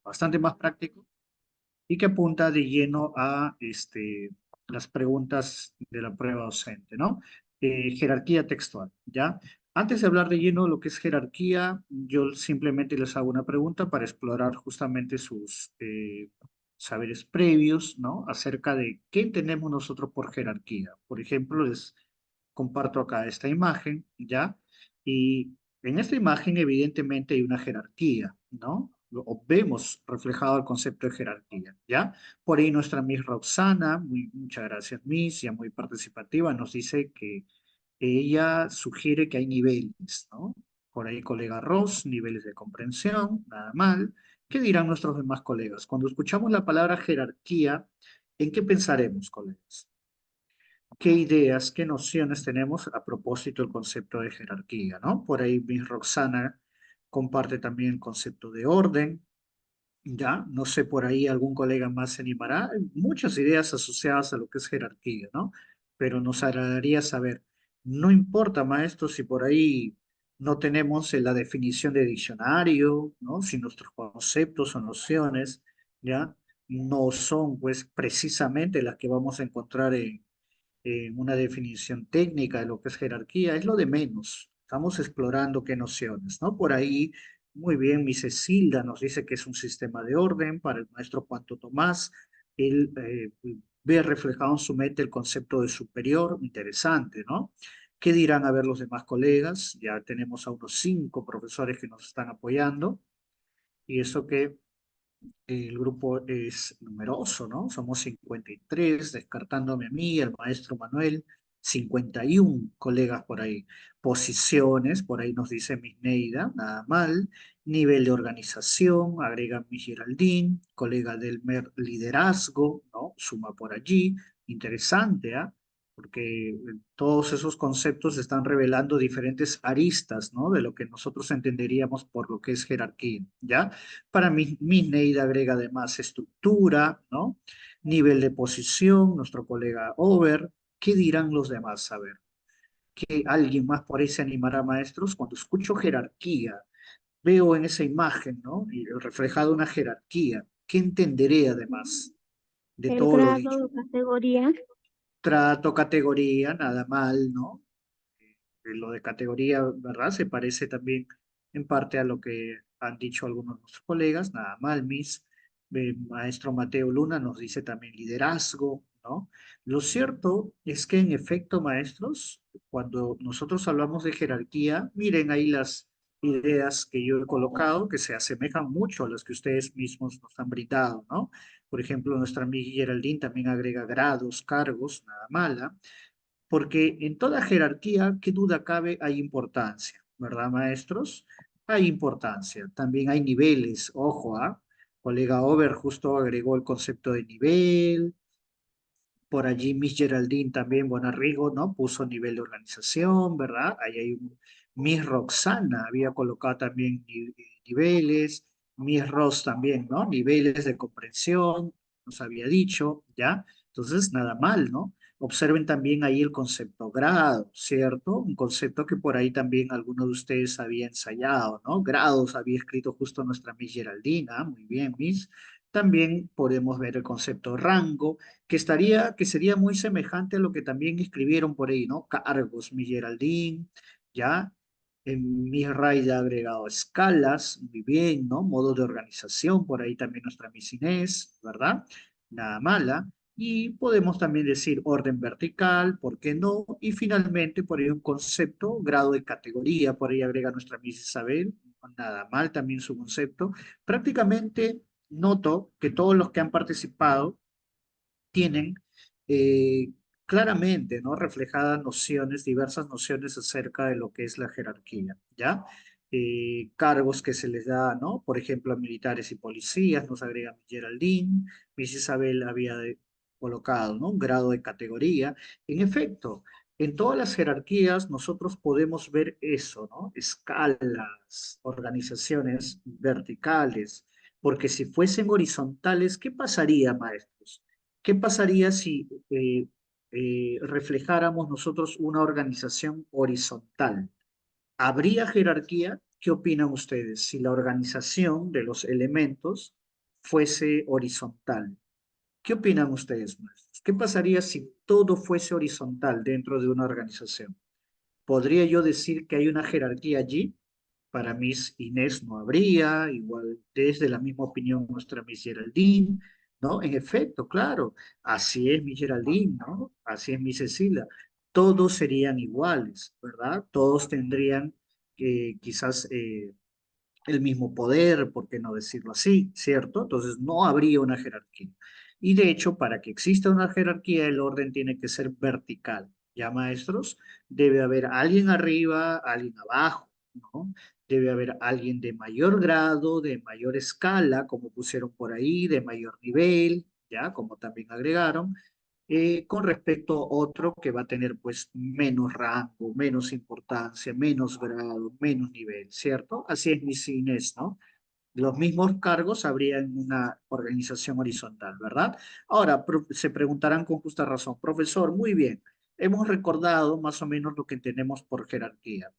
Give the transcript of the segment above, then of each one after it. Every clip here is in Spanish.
bastante más práctico y que apunta de lleno a las preguntas de la prueba docente, ¿no? Jerarquía textual, ¿ya? Antes de hablar de lleno de lo que es jerarquía, yo simplemente les hago una pregunta para explorar justamente sus saberes previos, ¿no? Acerca de qué entendemos nosotros por jerarquía. Por ejemplo, les comparto acá esta imagen, ¿ya? Y en esta imagen evidentemente hay una jerarquía, ¿no? O vemos reflejado el concepto de jerarquía, ¿ya? Por ahí nuestra Miss Roxana, muchas gracias Miss, ya muy participativa, nos dice que ella sugiere que hay niveles, ¿no? Por ahí colega Ross, niveles de comprensión, nada mal. ¿Qué dirán nuestros demás colegas? Cuando escuchamos la palabra jerarquía, ¿en qué pensaremos, colegas? ¿Qué ideas, qué nociones tenemos a propósito del concepto de jerarquía, ¿no? Por ahí Miss Roxana comparte también el concepto de orden, ¿ya? No sé, por ahí algún colega más se animará. Hay muchas ideas asociadas a lo que es jerarquía, ¿no? Pero nos agradaría saber, no importa, maestro, si por ahí no tenemos la definición de diccionario, ¿no? Si nuestros conceptos o nociones, ¿ya? No son, pues, precisamente las que vamos a encontrar una definición técnica de lo que es jerarquía, es lo de menos. Estamos explorando qué nociones, ¿no? Por ahí, muy bien, mi Cecilda nos dice que es un sistema de orden para el maestro Cuanto Tomás. Él ve reflejado en su mente el concepto de superior, interesante, ¿no? ¿Qué dirán a ver los demás colegas? Ya tenemos a unos 5 profesores que nos están apoyando y eso que el grupo es numeroso, ¿no? Somos 53, descartándome a mí, el maestro Manuel, 51 colegas por ahí. Posiciones, por ahí nos dice Miss Neida, nada mal. Nivel de organización, agrega Miss Geraldine, colega del MER liderazgo, ¿no? Suma por allí. Interesante, ¿ah? Porque todos esos conceptos están revelando diferentes aristas, ¿no? De lo que nosotros entenderíamos por lo que es jerarquía, ¿ya? Para mí, Neida agrega además estructura, ¿no? Nivel de posición, nuestro colega Over. ¿Qué dirán los demás? A ver, ¿que alguien más por ahí se animará, maestros? Cuando escucho jerarquía, veo en esa imagen, ¿no? Y reflejada una jerarquía. ¿Qué entenderé además de El todo lo grado dicho? de categoría. Trato, categoría, nada mal, ¿no? Lo de categoría, ¿verdad? Se parece también en parte a lo que han dicho algunos de nuestros colegas, nada mal, Miss. Maestro Mateo Luna nos dice también liderazgo, ¿no? Lo cierto es que en efecto, maestros, cuando nosotros hablamos de jerarquía, miren ahí las ideas que yo he colocado que se asemejan mucho a las que ustedes mismos nos han brindado, ¿no? Por ejemplo, nuestra amiga Geraldine también agrega grados, cargos, nada mala porque en toda jerarquía, qué duda cabe, hay importancia, ¿verdad, maestros? Hay importancia. También hay niveles, ojo, ¿ah? Colega Over justo agregó el concepto de nivel, por allí Miss Geraldine también, Bonarrigo, ¿no? Puso nivel de organización, ¿verdad? Ahí hay un Miss Roxana, había colocado también niveles, Miss Ross también, ¿no? Niveles de comprensión, nos había dicho, ¿ya? Entonces, nada mal, ¿no? Observen también ahí el concepto grado, ¿cierto? Un concepto que por ahí también alguno de ustedes había ensayado, ¿no? Grados había escrito justo nuestra Miss Geraldina, muy bien, Miss. También podemos ver el concepto rango, que sería muy semejante a lo que también escribieron por ahí, ¿no? Cargos, mi Geraldine, ¿ya? En mi RAID ha agregado escalas, muy bien, ¿no? Modo de organización, por ahí también nuestra Miss Inés, ¿verdad? Nada mala. Y podemos también decir orden vertical, ¿por qué no? Y finalmente, por ahí un concepto, grado de categoría, por ahí agrega nuestra Miss Isabel, nada mal también su concepto. Prácticamente noto que todos los que han participado tienen eh, claramente, ¿no? Reflejadas nociones, diversas nociones acerca de lo que es la jerarquía, ¿ya? Cargos que se les da, ¿no? Por ejemplo, a militares y policías, nos agrega Geraldine, Miss Isabel había colocado, ¿no? Un grado de categoría. En efecto, en todas las jerarquías nosotros podemos ver eso, ¿no? Escalas, organizaciones verticales, porque si fuesen horizontales, ¿qué pasaría, maestros? ¿Qué pasaría si reflejáramos nosotros una organización horizontal? ¿Habría jerarquía? ¿Qué opinan ustedes? Si la organización de los elementos fuese horizontal. ¿Qué opinan ustedes, maestros? ¿Qué pasaría si todo fuese horizontal dentro de una organización? ¿Podría yo decir que hay una jerarquía allí? Para Miss Inés no habría, igual desde la misma opinión nuestra Miss Geraldine, ¿no? En efecto, claro, así es Miss Geraldine, ¿no? Así es Miss Cecilia. Todos serían iguales, ¿verdad? Todos tendrían quizás el mismo poder, ¿por qué no decirlo así? ¿Cierto? Entonces no habría una jerarquía. Y de hecho, para que exista una jerarquía, el orden tiene que ser vertical. ¿Ya, maestros? Debe haber alguien arriba, alguien abajo, ¿no? Debe haber alguien de mayor grado, de mayor escala, como pusieron por ahí, de mayor nivel, ¿ya? Como también agregaron, con respecto a otro que va a tener pues menos rango, menos importancia, menos grado, menos nivel, ¿cierto? Así es mi cines, ¿no? Los mismos cargos habría en una organización horizontal, ¿verdad? Ahora, se preguntarán con justa razón, profesor, muy bien, hemos recordado más o menos lo que entendemos por jerarquía.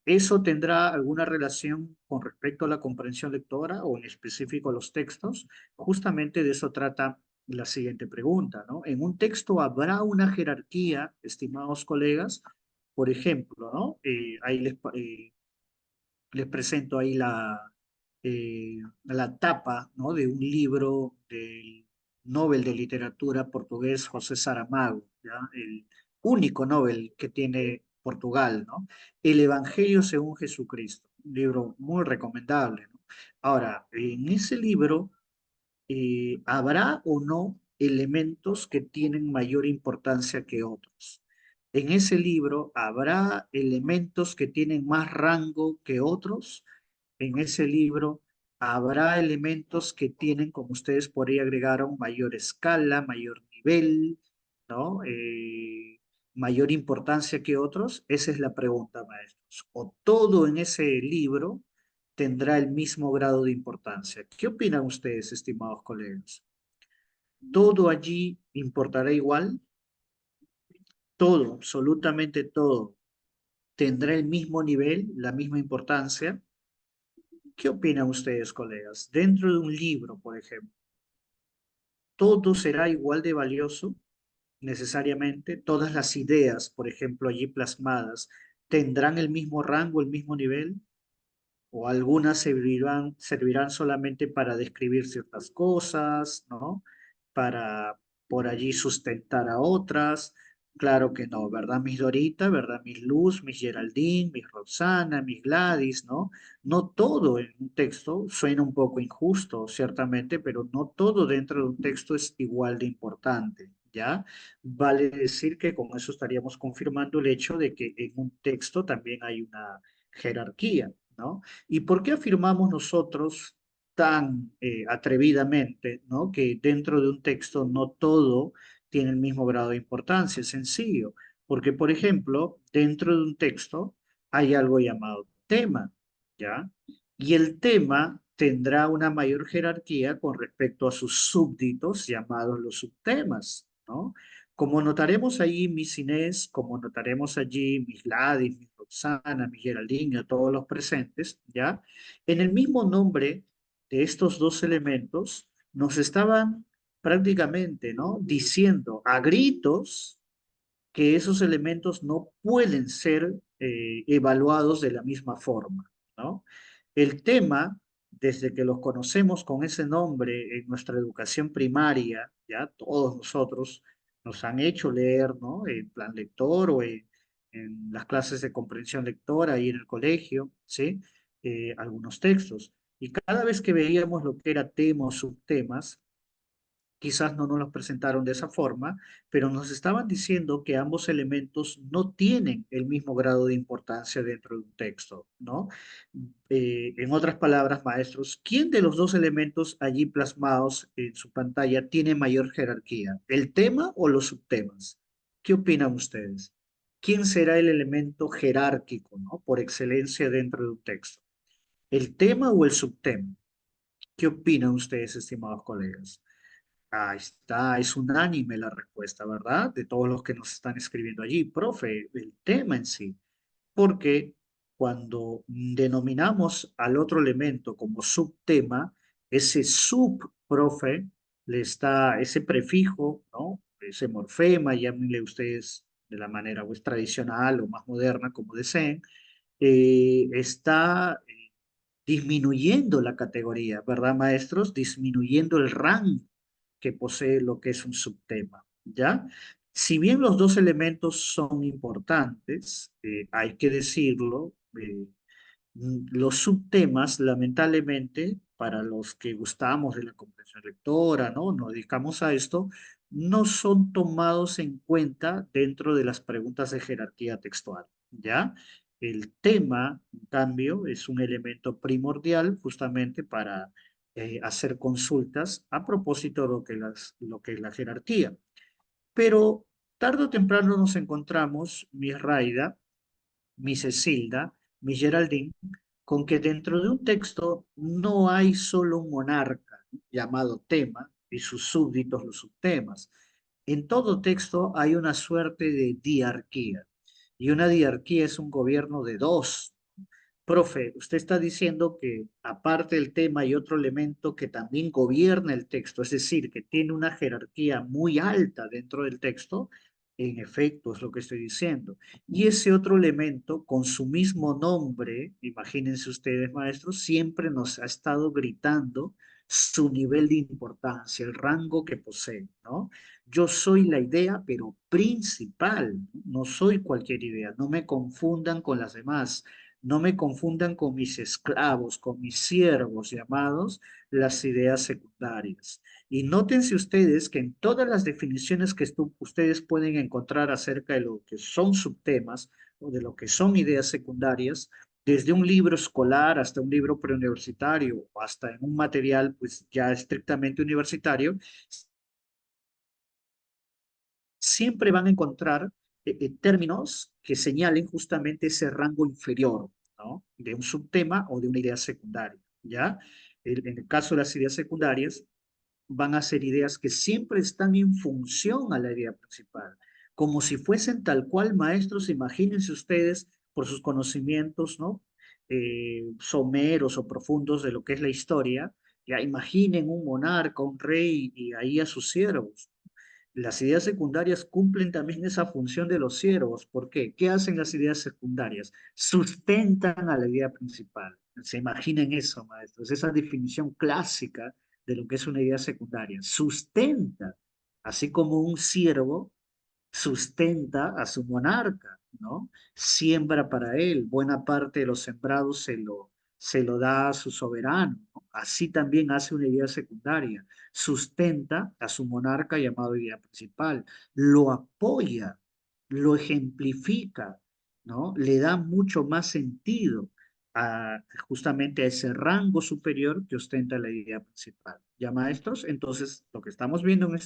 ¿Eso tendrá alguna relación con respecto a la comprensión lectora o en específico a los textos? Justamente de eso trata la siguiente pregunta, ¿no? En un texto habrá una jerarquía, estimados colegas, por ejemplo, ¿no? Ahí les presento ahí la tapa, ¿no? De un libro del Nobel de Literatura portugués José Saramago, ¿ya? El único Nobel que tiene Portugal, ¿no? El Evangelio según Jesucristo, un libro muy recomendable, ¿no? Ahora, en ese libro ¿habrá o no elementos que tienen mayor importancia que otros? En ese libro, ¿habrá elementos que tienen más rango que otros? En ese libro, ¿habrá elementos que tienen, como ustedes por ahí agregaron, mayor escala, mayor nivel, ¿no? Mayor importancia que otros? Esa es la pregunta, maestros. ¿O todo en ese libro tendrá el mismo grado de importancia? ¿Qué opinan ustedes, estimados colegas? ¿Todo allí importará igual? Todo, absolutamente todo, tendrá el mismo nivel, la misma importancia. ¿Qué opinan ustedes, colegas? Dentro de un libro, por ejemplo, ¿todo será igual de valioso necesariamente? ¿Todas las ideas, por ejemplo, allí plasmadas, tendrán el mismo rango, el mismo nivel? ¿O algunas servirán solamente para describir ciertas cosas, ¿no? Para por allí sustentar a otras. Claro que no, ¿verdad? Mis Dorita, ¿verdad? Mis Luz, mis Geraldine, mis Roxana, mis Gladys, ¿no? No todo en un texto suena un poco injusto, ciertamente, pero no todo dentro de un texto es igual de importante, ¿ya? Vale decir que con eso estaríamos confirmando el hecho de que en un texto también hay una jerarquía, ¿no? ¿Y por qué afirmamos nosotros tan atrevidamente, ¿no? Que dentro de un texto no todo tiene el mismo grado de importancia? Es sencillo, porque, por ejemplo, dentro de un texto hay algo llamado tema, ¿ya? Y el tema tendrá una mayor jerarquía con respecto a sus súbditos llamados los subtemas, ¿no? Como notaremos allí mis Inés, como notaremos allí mis Gladys, mis Roxana, mi Geraldine, a todos los presentes, ¿ya? En el mismo nombre de estos dos elementos nos estaban prácticamente, ¿no? Diciendo a gritos que esos elementos no pueden ser evaluados de la misma forma, ¿no? El tema, desde que los conocemos con ese nombre en nuestra educación primaria, ya todos nosotros nos han hecho leer, ¿no? En plan lector o en las clases de comprensión lectora ahí en el colegio, ¿sí? Algunos textos. Y cada vez que veíamos lo que era tema o subtemas, quizás no nos los presentaron de esa forma, pero nos estaban diciendo que ambos elementos no tienen el mismo grado de importancia dentro de un texto, ¿no? En otras palabras, maestros, ¿quién de los dos elementos allí plasmados en su pantalla tiene mayor jerarquía? ¿El tema o los subtemas? ¿Qué opinan ustedes? ¿Quién será el elemento jerárquico, ¿no? Por excelencia dentro de un texto? ¿El tema o el subtema? ¿Qué opinan ustedes, estimados colegas? Ahí está, es unánime la respuesta, ¿verdad? De todos los que nos están escribiendo allí, profe, el tema en sí. Porque cuando denominamos al otro elemento como subtema, ese subprofe le está, ese prefijo, ¿no? Ese morfema, llámenle ustedes de la manera pues, tradicional o más moderna, como deseen, está disminuyendo la categoría, ¿verdad, maestros? Disminuyendo el rango que posee lo que es un subtema, ¿ya? Si bien los dos elementos son importantes, hay que decirlo, los subtemas, lamentablemente, para los que gustamos de la comprensión lectora, ¿no? Nos dedicamos a esto, no son tomados en cuenta dentro de las preguntas de jerarquía textual, ¿ya? El tema, en cambio, es un elemento primordial justamente para hacer consultas a propósito de lo que es la jerarquía. Pero tarde o temprano nos encontramos, mi Raida, mi Cecilda, mi Geraldine, con que dentro de un texto no hay solo un monarca llamado tema y sus súbditos los subtemas. En todo texto hay una suerte de diarquía y una diarquía es un gobierno de dos. Profe, usted está diciendo que aparte del tema hay otro elemento que también gobierna el texto, es decir, que tiene una jerarquía muy alta dentro del texto. En efecto, es lo que estoy diciendo. Y ese otro elemento, con su mismo nombre, imagínense ustedes, maestros, siempre nos ha estado gritando su nivel de importancia, el rango que posee, ¿no? Yo soy la idea, pero principal, no soy cualquier idea, no me confundan con las demás. No me confundan con mis esclavos, con mis siervos llamados las ideas secundarias. Y nótense ustedes que en todas las definiciones que ustedes pueden encontrar acerca de lo que son subtemas o de lo que son ideas secundarias, desde un libro escolar hasta un libro preuniversitario o hasta en un material pues ya estrictamente universitario, siempre van a encontrar términos que señalen justamente ese rango inferior, ¿no? De un subtema o de una idea secundaria, ¿ya? En el caso de las ideas secundarias, van a ser ideas que siempre están en función a la idea principal, como si fuesen tal cual maestros, imagínense ustedes por sus conocimientos, ¿no? Someros o profundos de lo que es la historia, ya imaginen un monarca, un rey y ahí a sus siervos. Las ideas secundarias cumplen también esa función de los siervos. ¿Por qué? ¿Qué hacen las ideas secundarias? Sustentan a la idea principal. Se imaginen eso, maestros, esa definición clásica de lo que es una idea secundaria. Sustenta, así como un siervo sustenta a su monarca, ¿no? Siembra para él, buena parte de los sembrados se lo da a su soberano, ¿no? Así también hace una idea secundaria, sustenta a su monarca llamado idea principal, lo apoya, lo ejemplifica, ¿no? Le da mucho más sentido a, justamente a ese rango superior que ostenta la idea principal. ¿Ya, maestros? Entonces, lo que estamos viendo en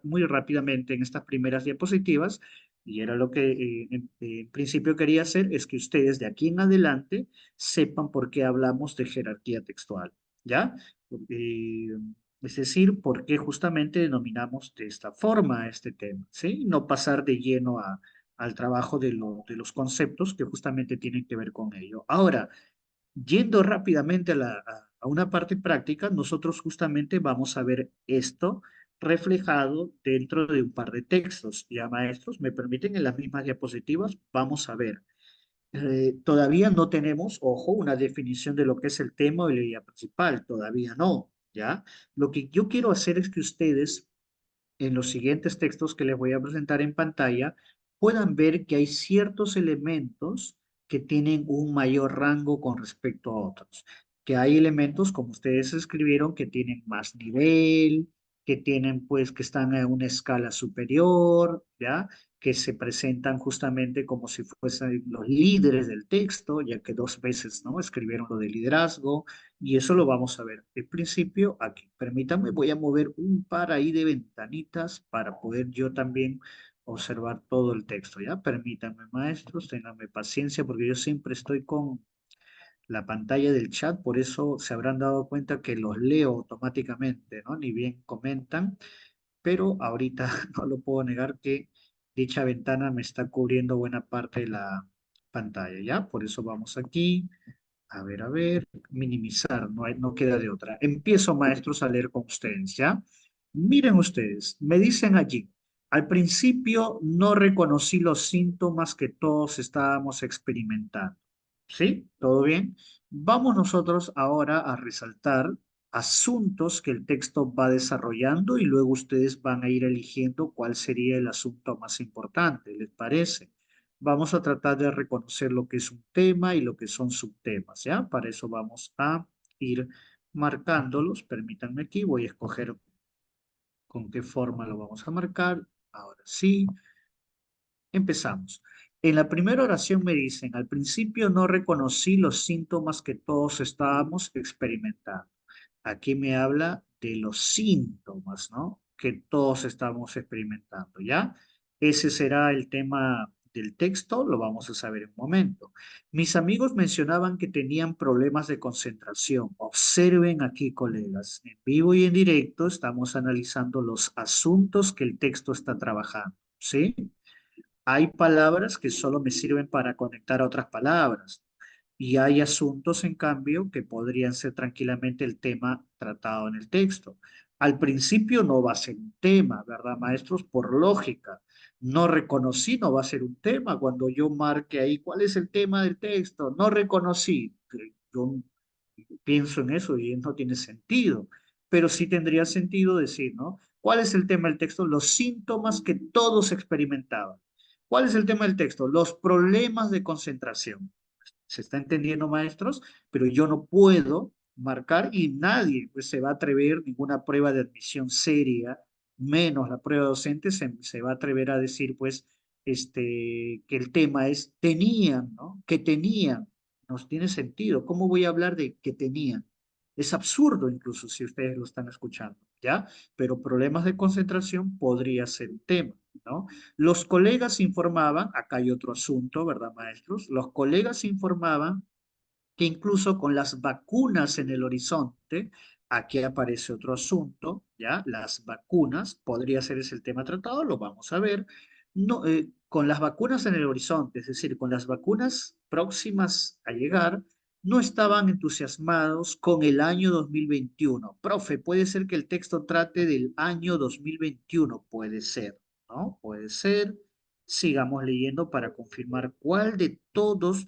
muy rápidamente en estas primeras diapositivas, y era lo que en principio quería hacer, es que ustedes de aquí en adelante sepan por qué hablamos de jerarquía textual, ¿ya? Eh, es decir, por qué justamente denominamos de esta forma este tema, ¿sí? No pasar de lleno al trabajo de los conceptos que justamente tienen que ver con ello. Ahora, yendo rápidamente a una parte práctica, nosotros justamente vamos a ver esto reflejado dentro de un par de textos. Ya, maestros, me permiten en las mismas diapositivas, vamos a ver. Todavía no tenemos, ojo, una definición de lo que es el tema o la idea principal, todavía no, ¿ya? Lo que yo quiero hacer es que ustedes en los siguientes textos que les voy a presentar en pantalla, puedan ver que hay ciertos elementos que tienen un mayor rango con respecto a otros, que hay elementos, como ustedes escribieron, que tienen más nivel, que tienen pues que están en una escala superior, ¿ya? Que se presentan justamente como si fuesen los líderes del texto, ya que dos veces, ¿no? Escribieron lo de liderazgo, y eso lo vamos a ver en principio aquí. Permítanme, voy a mover un par ahí de ventanitas para poder yo también observar todo el texto, ¿ya? Permítanme, maestros, ténganme paciencia porque yo siempre estoy con la pantalla del chat, por eso se habrán dado cuenta que los leo automáticamente, ¿no? Ni bien comentan, pero ahorita no lo puedo negar que dicha ventana me está cubriendo buena parte de la pantalla, ¿ya? Por eso vamos aquí. A ver, minimizar, no queda de otra. Empiezo, maestros, a leer con ustedes, ¿ya? Miren ustedes, me dicen allí, al principio no reconocí los síntomas que todos estábamos experimentando. ¿Sí? ¿Todo bien? Vamos nosotros ahora a resaltar asuntos que el texto va desarrollando y luego ustedes van a ir eligiendo cuál sería el asunto más importante, ¿les parece? Vamos a tratar de reconocer lo que es un tema y lo que son subtemas, ¿ya? Para eso vamos a ir marcándolos. Permítanme aquí, voy a escoger con qué forma lo vamos a marcar. Ahora sí, empezamos. En la primera oración me dicen, al principio no reconocí los síntomas que todos estábamos experimentando. Aquí me habla de los síntomas, ¿no? Que todos estamos experimentando, ¿ya? Ese será el tema del texto, lo vamos a saber en un momento. Mis amigos mencionaban que tenían problemas de concentración. Observen aquí, colegas, en vivo y en directo estamos analizando los asuntos que el texto está trabajando, ¿sí? Hay palabras que solo me sirven para conectar a otras palabras y hay asuntos, en cambio, que podrían ser tranquilamente el tema tratado en el texto. Al principio no va a ser un tema, ¿verdad, maestros? Por lógica. No reconocí, no va a ser un tema cuando yo marque ahí cuál es el tema del texto. No reconocí. Yo pienso en eso y no tiene sentido, pero sí tendría sentido decir, ¿no? ¿Cuál es el tema del texto? Los síntomas que todos experimentaban. ¿Cuál es el tema del texto? Los problemas de concentración. ¿Se está entendiendo, maestros? Pero yo no puedo marcar y nadie pues, se va a atrever, ninguna prueba de admisión seria, menos la prueba docente, se va a atrever a decir, pues, que el tema es tenían, ¿no? Que tenían. No tiene sentido. ¿Cómo voy a hablar de que tenían? Es absurdo incluso si ustedes lo están escuchando, ¿ya? Pero problemas de concentración podría ser un tema, ¿no? Los colegas informaban, acá hay otro asunto, ¿verdad, maestros? Los colegas informaban que incluso con las vacunas en el horizonte, aquí aparece otro asunto, ¿ya? Las vacunas, podría ser ese el tema tratado, lo vamos a ver. No, con las vacunas en el horizonte, es decir, con las vacunas próximas a llegar, no estaban entusiasmados con el año 2021. Profe, puede ser que el texto trate del año 2021, puede ser, ¿no? Puede ser. Sigamos leyendo para confirmar cuál de todos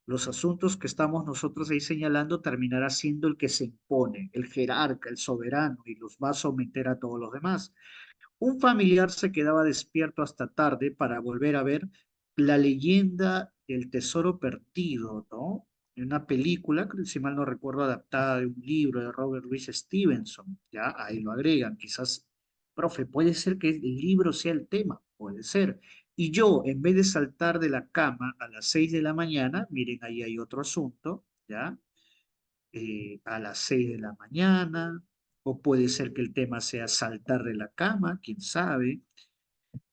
los asuntos que estamos nosotros ahí señalando terminará siendo el que se impone, el jerarca, el soberano, y los va a someter a todos los demás. Un familiar se quedaba despierto hasta tarde para volver a ver la leyenda del tesoro perdido, ¿no? En una película, si mal no recuerdo, adaptada de un libro de Robert Louis Stevenson, ya ahí lo agregan, quizás, profe, puede ser que el libro sea el tema, puede ser. Y yo, en vez de saltar de la cama a las 6 de la mañana, miren, ahí hay otro asunto, ¿ya? A las 6 de la mañana, o puede ser que el tema sea saltar de la cama, quién sabe.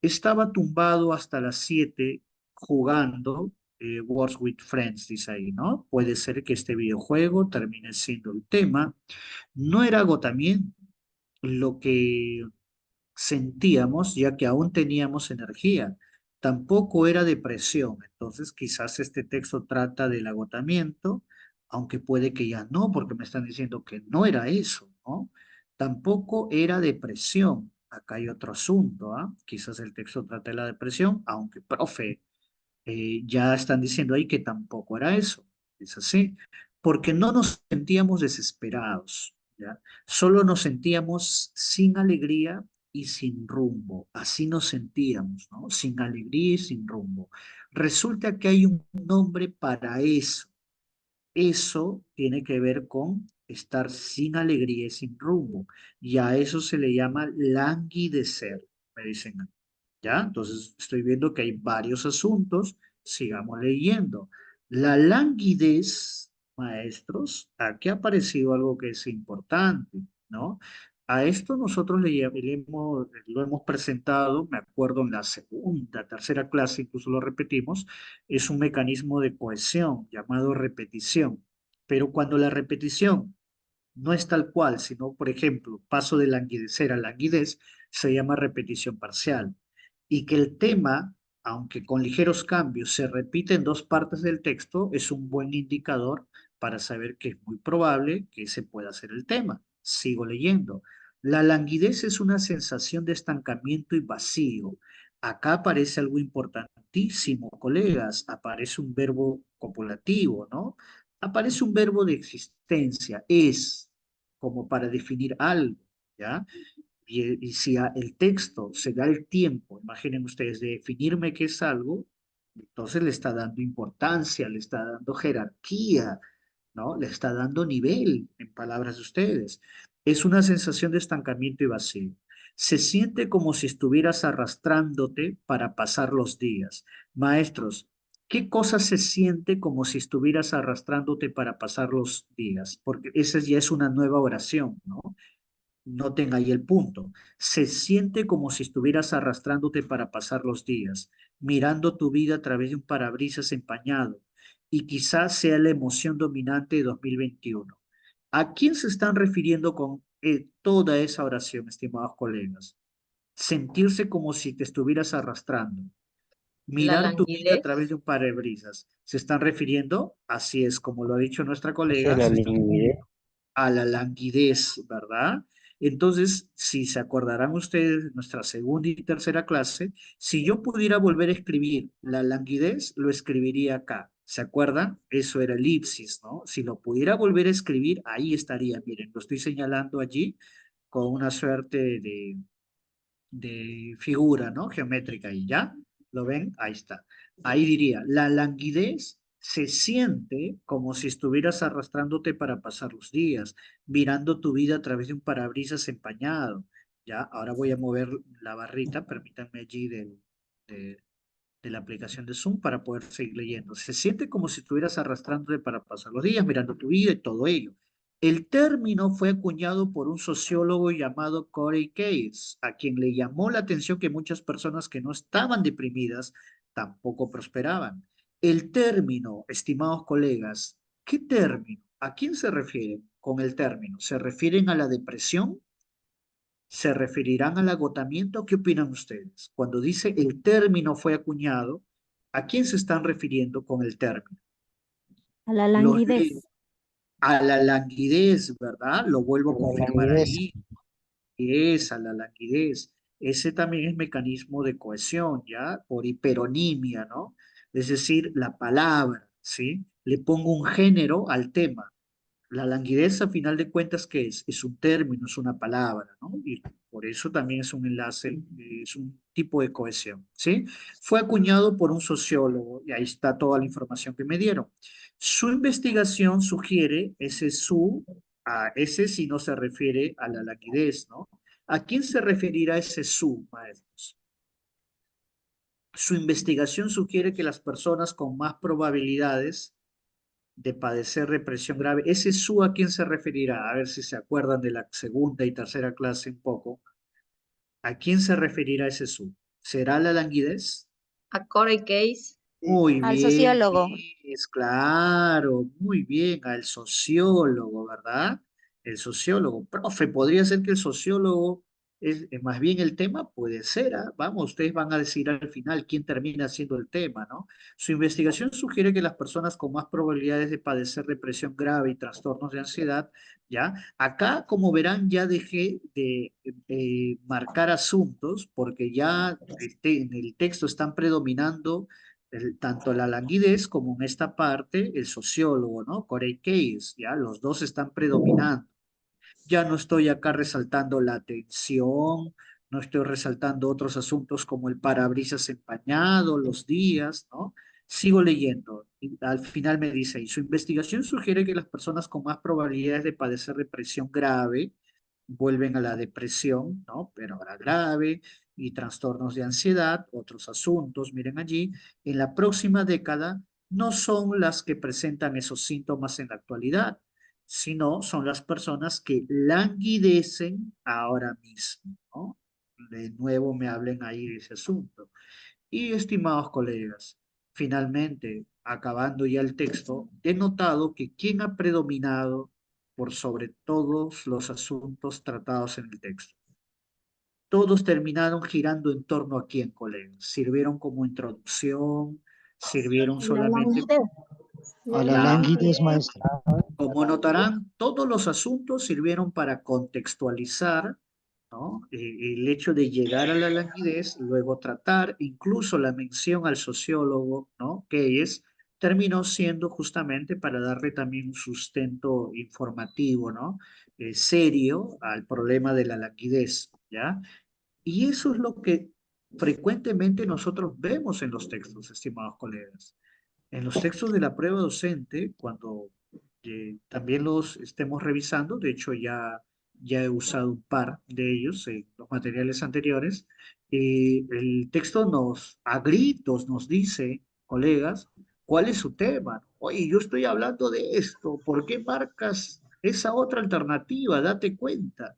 Estaba tumbado hasta las 7 jugando Words with Friends, dice ahí, ¿no? Puede ser que este videojuego termine siendo el tema. No era agotamiento lo que sentíamos, ya que aún teníamos energía. Tampoco era depresión. Entonces, quizás este texto trata del agotamiento, aunque puede que ya no, porque me están diciendo que no era eso, ¿no? Tampoco era depresión. Acá hay otro asunto, ¿ah? Quizás el texto trata de la depresión, aunque, profe, ya están diciendo ahí que tampoco era eso. Es así, porque no nos sentíamos desesperados, ¿ya? Solo nos sentíamos sin alegría y sin rumbo. Así nos sentíamos, ¿no? Sin alegría y sin rumbo. Resulta que hay un nombre para eso. Eso tiene que ver con estar sin alegría y sin rumbo. Y a eso se le llama languidecer, me dicen. ¿Ya? Entonces estoy viendo que hay varios asuntos. Sigamos leyendo. La languidez, maestros, aquí ha aparecido algo que es importante, ¿no? A esto nosotros lo hemos presentado, me acuerdo en la segunda, tercera clase, incluso lo repetimos, es un mecanismo de cohesión llamado repetición. Pero cuando la repetición no es tal cual, sino, por ejemplo, paso de languidecer a languidez, se llama repetición parcial. Y que el tema, aunque con ligeros cambios, se repite en dos partes del texto, es un buen indicador para saber que es muy probable que ese pueda ser el tema. Sigo leyendo. La languidez es una sensación de estancamiento y vacío. Acá aparece algo importantísimo, colegas. Aparece un verbo copulativo, ¿no? Aparece un verbo de existencia, es, como para definir algo, ¿ya? Y si el texto se da el tiempo, imaginen ustedes, de definirme qué es algo, entonces le está dando importancia, le está dando jerarquía, ¿no? Le está dando nivel, en palabras de ustedes. Es una sensación de estancamiento y vacío. Se siente como si estuvieras arrastrándote para pasar los días. Maestros, ¿qué cosa se siente como si estuvieras arrastrándote para pasar los días? Porque esa ya es una nueva oración, ¿no? Noten ahí el punto. Se siente como si estuvieras arrastrándote para pasar los días, mirando tu vida a través de un parabrisas empañado, y quizás sea la emoción dominante de 2021. ¿A quién se están refiriendo con toda esa oración, estimados colegas? Sentirse como si te estuvieras arrastrando, La mirar tu vida a través languidez. de un parabrisas. ¿Se están refiriendo? Así es, como lo ha dicho nuestra Esa es colega, la se están languidez. a la languidez, ¿verdad? Entonces, si se acordarán ustedes de nuestra segunda y tercera clase, si yo pudiera volver a escribir la languidez, lo escribiría acá. ¿Se acuerdan? Eso era elipsis, ¿no? Si lo pudiera volver a escribir, ahí estaría. Miren, lo estoy señalando allí con una suerte de figura, ¿no? Geométrica y ya, ¿lo ven? Ahí está. Ahí diría, la languidez se siente como si estuvieras arrastrándote para pasar los días, mirando tu vida a través de un parabrisas empañado. Ya, ahora voy a mover la barrita, permítanme allí de, de la aplicación de Zoom para poder seguir leyendo. Se siente como si estuvieras arrastrándote para pasar los días, mirando tu vida y todo ello. El término fue acuñado por un sociólogo llamado Corey Case, a quien le llamó la atención que muchas personas que no estaban deprimidas tampoco prosperaban. El término, estimados colegas, ¿qué término? ¿A quién se refiere con el término? ¿Se refieren a la depresión? ¿Se referirán al agotamiento? ¿Qué opinan ustedes? Cuando dice el término fue acuñado, ¿a quién se están refiriendo con el término? A la Los leo. languidez. A la languidez, ¿verdad? Lo vuelvo a La confirmar languidez. ahí. Es a la languidez. Ese también es mecanismo de cohesión, ¿ya? Por hiperonimia, ¿no? Es decir, la palabra, ¿sí? Le pongo un género al tema. La languidez, a final de cuentas, ¿qué es? Es un término, es una palabra, ¿no? Y por eso también es un enlace, es un tipo de cohesión, ¿sí? Fue acuñado por un sociólogo, y ahí está toda la información que me dieron. Su investigación sugiere ese si no se refiere a la languidez, ¿no? ¿A quién se referirá ese su, maestros? Su investigación sugiere que las personas con más probabilidades de padecer represión grave. ¿Ese su a quién se referirá? A ver si se acuerdan de la segunda y tercera clase un poco. ¿A quién se referirá ese su? ¿Será la languidez? A Corey Case. Muy Al bien, sociólogo. es claro, muy bien, al sociólogo, ¿verdad? El sociólogo. Profe, podría ser que el sociólogo es más bien el tema, puede ser, ¿ah? Vamos, ustedes van a decir al final quién termina siendo el tema, ¿no? Su investigación sugiere que las personas con más probabilidades de padecer depresión grave y trastornos de ansiedad, ¿ya? Acá, como verán, ya dejé de marcar asuntos porque ya en el texto están predominando tanto la languidez como en esta parte el sociólogo, ¿no? Corey Case, ¿ya? Los dos están predominando. Ya no estoy acá resaltando la atención, no estoy resaltando otros asuntos como el parabrisas empañado, los días, ¿no? Sigo leyendo. Y al final me dice, y su investigación sugiere que las personas con más probabilidades de padecer depresión grave vuelven a la depresión, ¿no? Pero ahora grave, y trastornos de ansiedad, otros asuntos, miren allí, en la próxima década no son las que presentan esos síntomas en la actualidad, sino son las personas que languidecen ahora mismo, ¿no? De nuevo me hablen ahí de ese asunto. Y estimados colegas, finalmente, acabando ya el texto, he notado que quien ha predominado por sobre todos los asuntos tratados en el texto. Todos terminaron girando en torno a quién, colegas. Sirvieron como introducción, sirvieron La solamente languidez. A la La, languidez, maestra. como notarán, todos los asuntos sirvieron para contextualizar, ¿no? El hecho de llegar a la languidez, luego tratar, incluso la mención al sociólogo, ¿no? Keyes, terminó siendo justamente para darle también un sustento informativo, ¿no? Serio al problema de la languidez, ¿ya? Y eso es lo que frecuentemente nosotros vemos en los textos, estimados colegas. En los textos de la prueba docente, cuando también los estemos revisando, de hecho ya he usado un par de ellos en los materiales anteriores, el texto a gritos nos dice, colegas, cuál es su tema. Oye, yo estoy hablando de esto, ¿por qué marcas esa otra alternativa? Date cuenta.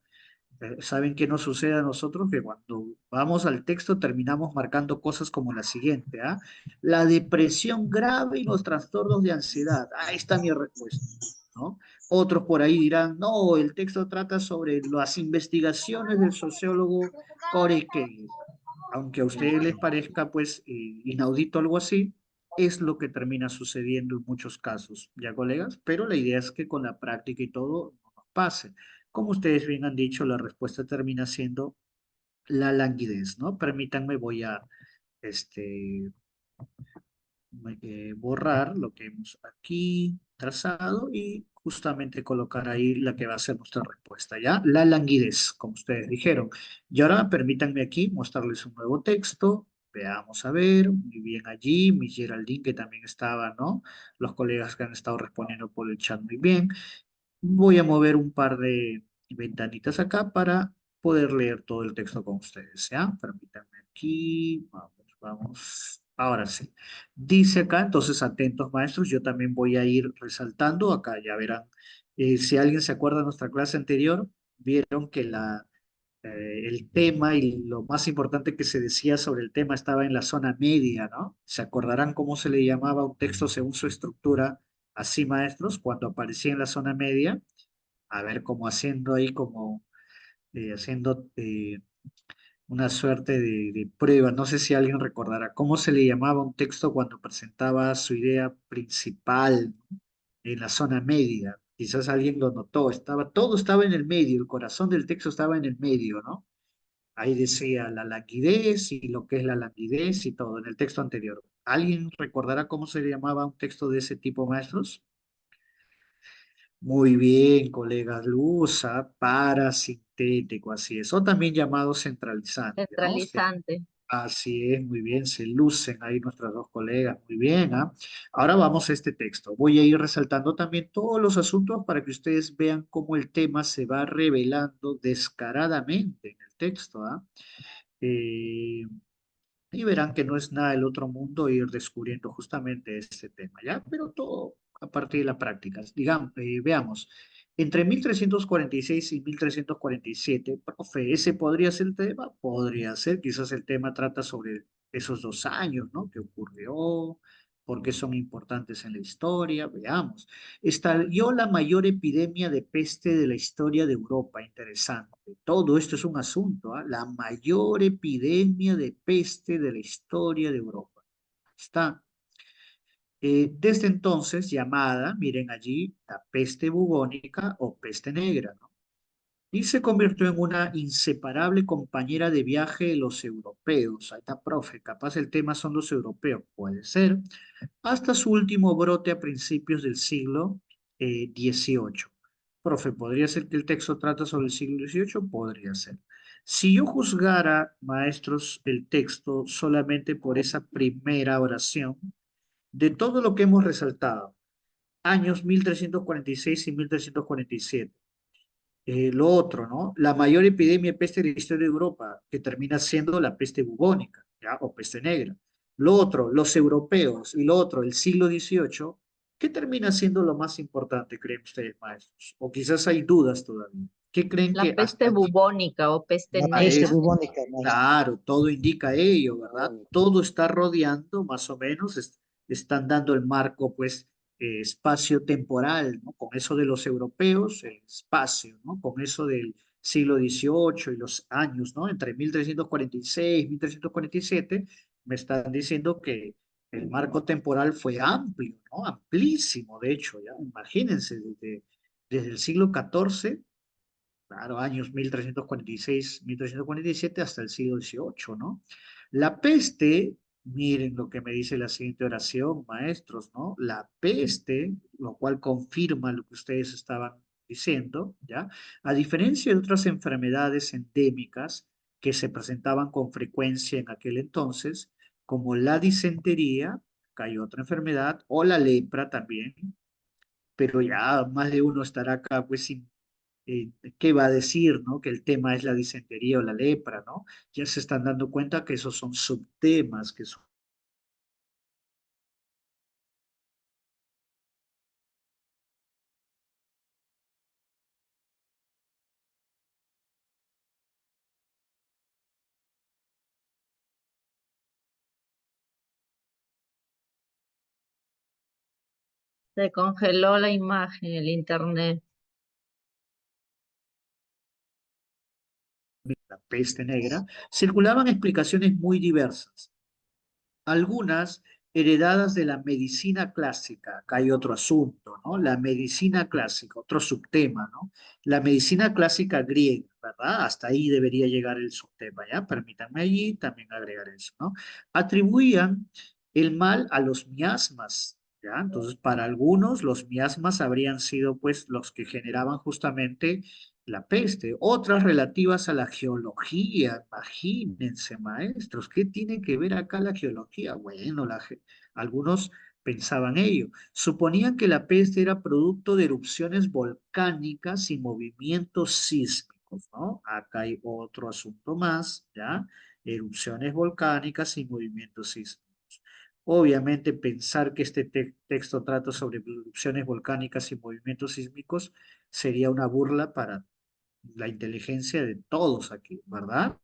¿Saben qué nos sucede a nosotros? Que cuando vamos al texto terminamos marcando cosas como la siguiente, ¿ah? La depresión grave y los trastornos de ansiedad. Ahí está mi respuesta, ¿no? Otros por ahí dirán, no, el texto trata sobre las investigaciones del sociólogo Corey Keyes. Aunque a ustedes les parezca, pues, inaudito algo así, es lo que termina sucediendo en muchos casos, ¿ya, colegas? Pero la idea es que con la práctica y todo no nos pase. Como ustedes bien han dicho, la respuesta termina siendo la languidez, ¿no? Permítanme, voy a este, borrar lo que hemos aquí trazado y justamente colocar ahí la que va a ser nuestra respuesta, ¿ya? La languidez, como ustedes dijeron. Y ahora permítanme aquí mostrarles un nuevo texto. Veamos a ver, muy bien allí, mi Geraldine que también estaba, ¿no? Los colegas que han estado respondiendo por el chat muy bien. Voy a mover un par de ventanitas acá para poder leer todo el texto con ustedes, ¿ya? Permítanme aquí, vamos. Ahora sí. Dice acá, entonces atentos maestros, yo también voy a ir resaltando, acá ya verán, si alguien se acuerda de nuestra clase anterior, vieron que el tema y lo más importante que se decía sobre el tema estaba en la zona media, ¿no? ¿Se acordarán cómo se le llamaba un texto según su estructura? Así, maestros, cuando aparecía en la zona media, a ver, como haciendo ahí, como haciendo una suerte de prueba. No sé si alguien recordará cómo se le llamaba un texto cuando presentaba su idea principal, ¿no? En la zona media. Quizás alguien lo notó, todo estaba en el medio, el corazón del texto estaba en el medio, ¿no? Ahí decía la languidez y lo que es la languidez y todo en el texto anterior. ¿Alguien recordará cómo se le llamaba un texto de ese tipo, maestros? Muy bien, colegas, Lusa, parasintético, así es, o también llamado centralizante, ¿no? Centralizante. Así es, muy bien, se lucen ahí nuestras dos colegas, muy bien, ¿ah? Ahora vamos a este texto. Voy a ir resaltando también todos los asuntos para que ustedes vean cómo el tema se va revelando descaradamente en el texto, ¿ah? Eh, y verán que no es nada del otro mundo ir descubriendo justamente este tema, ¿ya? Pero todo a partir de la práctica. Digamos, veamos, entre 1346 y 1347, profe, ¿ese podría ser el tema? Podría ser, quizás el tema trata sobre esos 2 años, ¿no? ¿Qué ocurrió? ¿Por qué son importantes en la historia? Veamos. Estalló la mayor epidemia de peste de la historia de Europa. Interesante. Todo esto es un asunto, ¿ah? La mayor epidemia de peste de la historia de Europa. Está. Desde entonces llamada, miren allí, la peste bubónica o peste negra, ¿no? Y se convirtió en una inseparable compañera de viaje de los europeos. Ahí está, profe, capaz el tema son los europeos, puede ser, hasta su último brote a principios del siglo XVIII. Profe, ¿podría ser que el texto trata sobre el siglo XVIII? Podría ser. Si yo juzgara, maestros, el texto solamente por esa primera oración, de todo lo que hemos resaltado, años 1346 y 1347, lo otro, ¿no? La mayor epidemia de peste de la historia de Europa, que termina siendo la peste bubónica, ¿ya? O peste negra. Lo otro, los europeos, y lo otro, el siglo XVIII, ¿qué termina siendo lo más importante, creen ustedes, maestros? O quizás hay dudas todavía. ¿Qué creen La que hasta peste aquí? bubónica o peste La A peste negra. bubónica, maestra. Claro, todo indica ello, ¿verdad? Todo está rodeando, más o menos, están dando el marco, pues, espacio-temporal, ¿no? Con eso de los europeos, el espacio, ¿no? Con eso del siglo XVIII y los años, ¿no? Entre 1346 y 1347, me están diciendo que El marco temporal fue amplio, ¿no? Amplísimo, de hecho, ya. Imagínense, desde el siglo XIV, claro, años 1346, 1347 hasta el siglo XVIII, ¿no? La peste, miren lo que me dice la siguiente oración, maestros, ¿no? La peste, lo cual confirma lo que ustedes estaban diciendo, ¿ya? A diferencia de otras enfermedades endémicas que se presentaban con frecuencia en aquel entonces, como la disentería, acá hay otra enfermedad, o la lepra también, pero ya más de uno estará acá pues qué va a decir, ¿no? Que el tema es la disentería o la lepra, ¿no? Ya se están dando cuenta que esos son subtemas, que son... Se congeló la imagen, el internet. la peste negra, circulaban explicaciones muy diversas. Algunas heredadas de la medicina clásica, acá hay otro asunto, ¿no? La medicina clásica, otro subtema, ¿no? La medicina clásica griega, ¿verdad? Hasta ahí debería llegar el subtema, ¿ya? Permítanme allí también agregar eso, ¿no? Atribuían el mal a los miasmas, ¿ya? Entonces, para algunos, los miasmas habrían sido, pues, los que generaban justamente la peste, otras relativas a la geología. Imagínense, maestros, ¿qué tiene que ver acá la geología? Bueno, algunos pensaban ello. Suponían que la peste era producto de erupciones volcánicas y movimientos sísmicos, ¿no? Acá hay otro asunto más, ¿ya? Erupciones volcánicas y movimientos sísmicos. Obviamente, pensar que este texto trata sobre erupciones volcánicas y movimientos sísmicos sería una burla para la inteligencia de todos aquí, ¿verdad?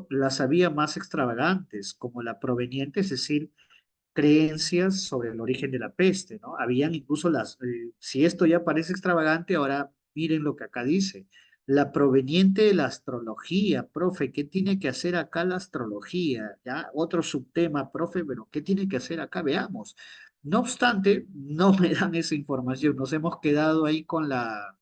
Las había más extravagantes, como la proveniente, es decir, creencias sobre el origen de la peste, ¿no? Habían incluso si esto ya parece extravagante, ahora miren lo que acá dice. La proveniente de la astrología, profe, ¿qué tiene que hacer acá la astrología? Ya, otro subtema, profe, pero ¿qué tiene que hacer acá? Veamos. No obstante, no me dan esa información, nos hemos quedado ahí con la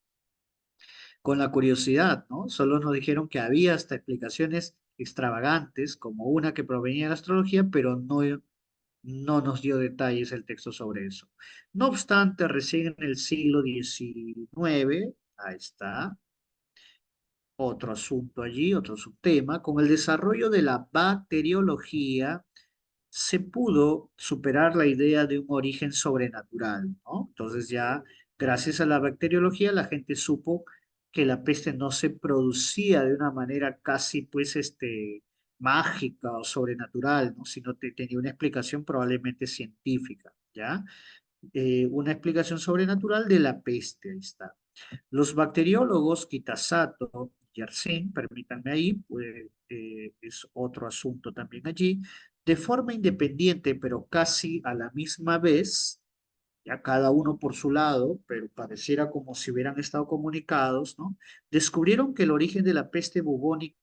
curiosidad, ¿no? Solo nos dijeron que había hasta explicaciones extravagantes, como una que provenía de la astrología, pero no nos dio detalles el texto sobre eso. No obstante, recién en el siglo XIX, ahí está, otro asunto allí, otro subtema, con el desarrollo de la bacteriología se pudo superar la idea de un origen sobrenatural, ¿no? Entonces ya, gracias a la bacteriología, la gente supo que la peste no se producía de una manera casi, pues, mágica o sobrenatural, ¿no? Sino que tenía una explicación probablemente científica, ¿ya? Una explicación sobrenatural de la peste, ahí está. Los bacteriólogos Kitasato y Yersin, permítanme ahí, pues, es otro asunto también allí, de forma independiente, pero casi a la misma vez, ya cada uno por su lado, pero pareciera como si hubieran estado comunicados, ¿no? Descubrieron que el origen de la peste bubónica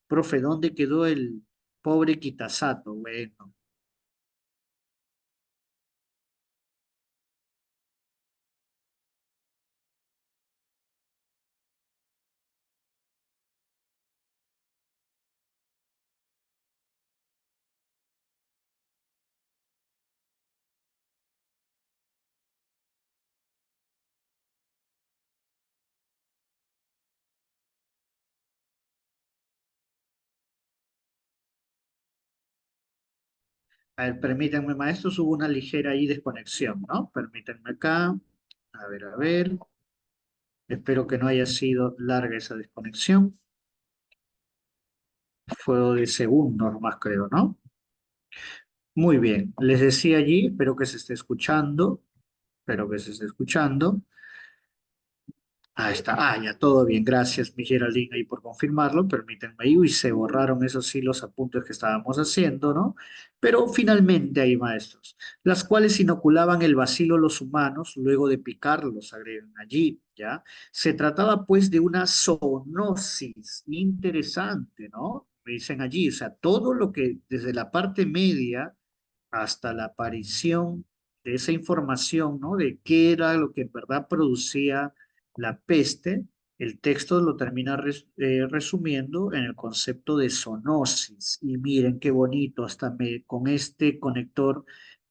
profe, ¿dónde quedó el pobre Kitasato? Bueno, a ver, permítanme, maestros, hubo una ligera ahí desconexión, ¿no? Permítanme acá. A ver. Espero que no haya sido larga esa desconexión. Fue de segundos más, creo, ¿no? Muy bien. Les decía allí, espero que se esté escuchando. Espero que se esté escuchando. Ahí está. Ah, ya todo bien. Gracias, mi Geraldine, ahí por confirmarlo. Permítanme ahí. Uy, se borraron esos sí los apuntes que estábamos haciendo, ¿no? Pero finalmente hay maestros, las cuales inoculaban el bacilo a los humanos luego de picarlos, agregan allí, ¿ya? Se trataba pues de una zoonosis interesante, ¿no? Me dicen allí, o sea, todo lo que desde la parte media hasta la aparición de esa información, ¿no? De qué era lo que en verdad producía la peste, el texto lo termina resumiendo en el concepto de zoonosis. Y miren qué bonito, hasta con este conector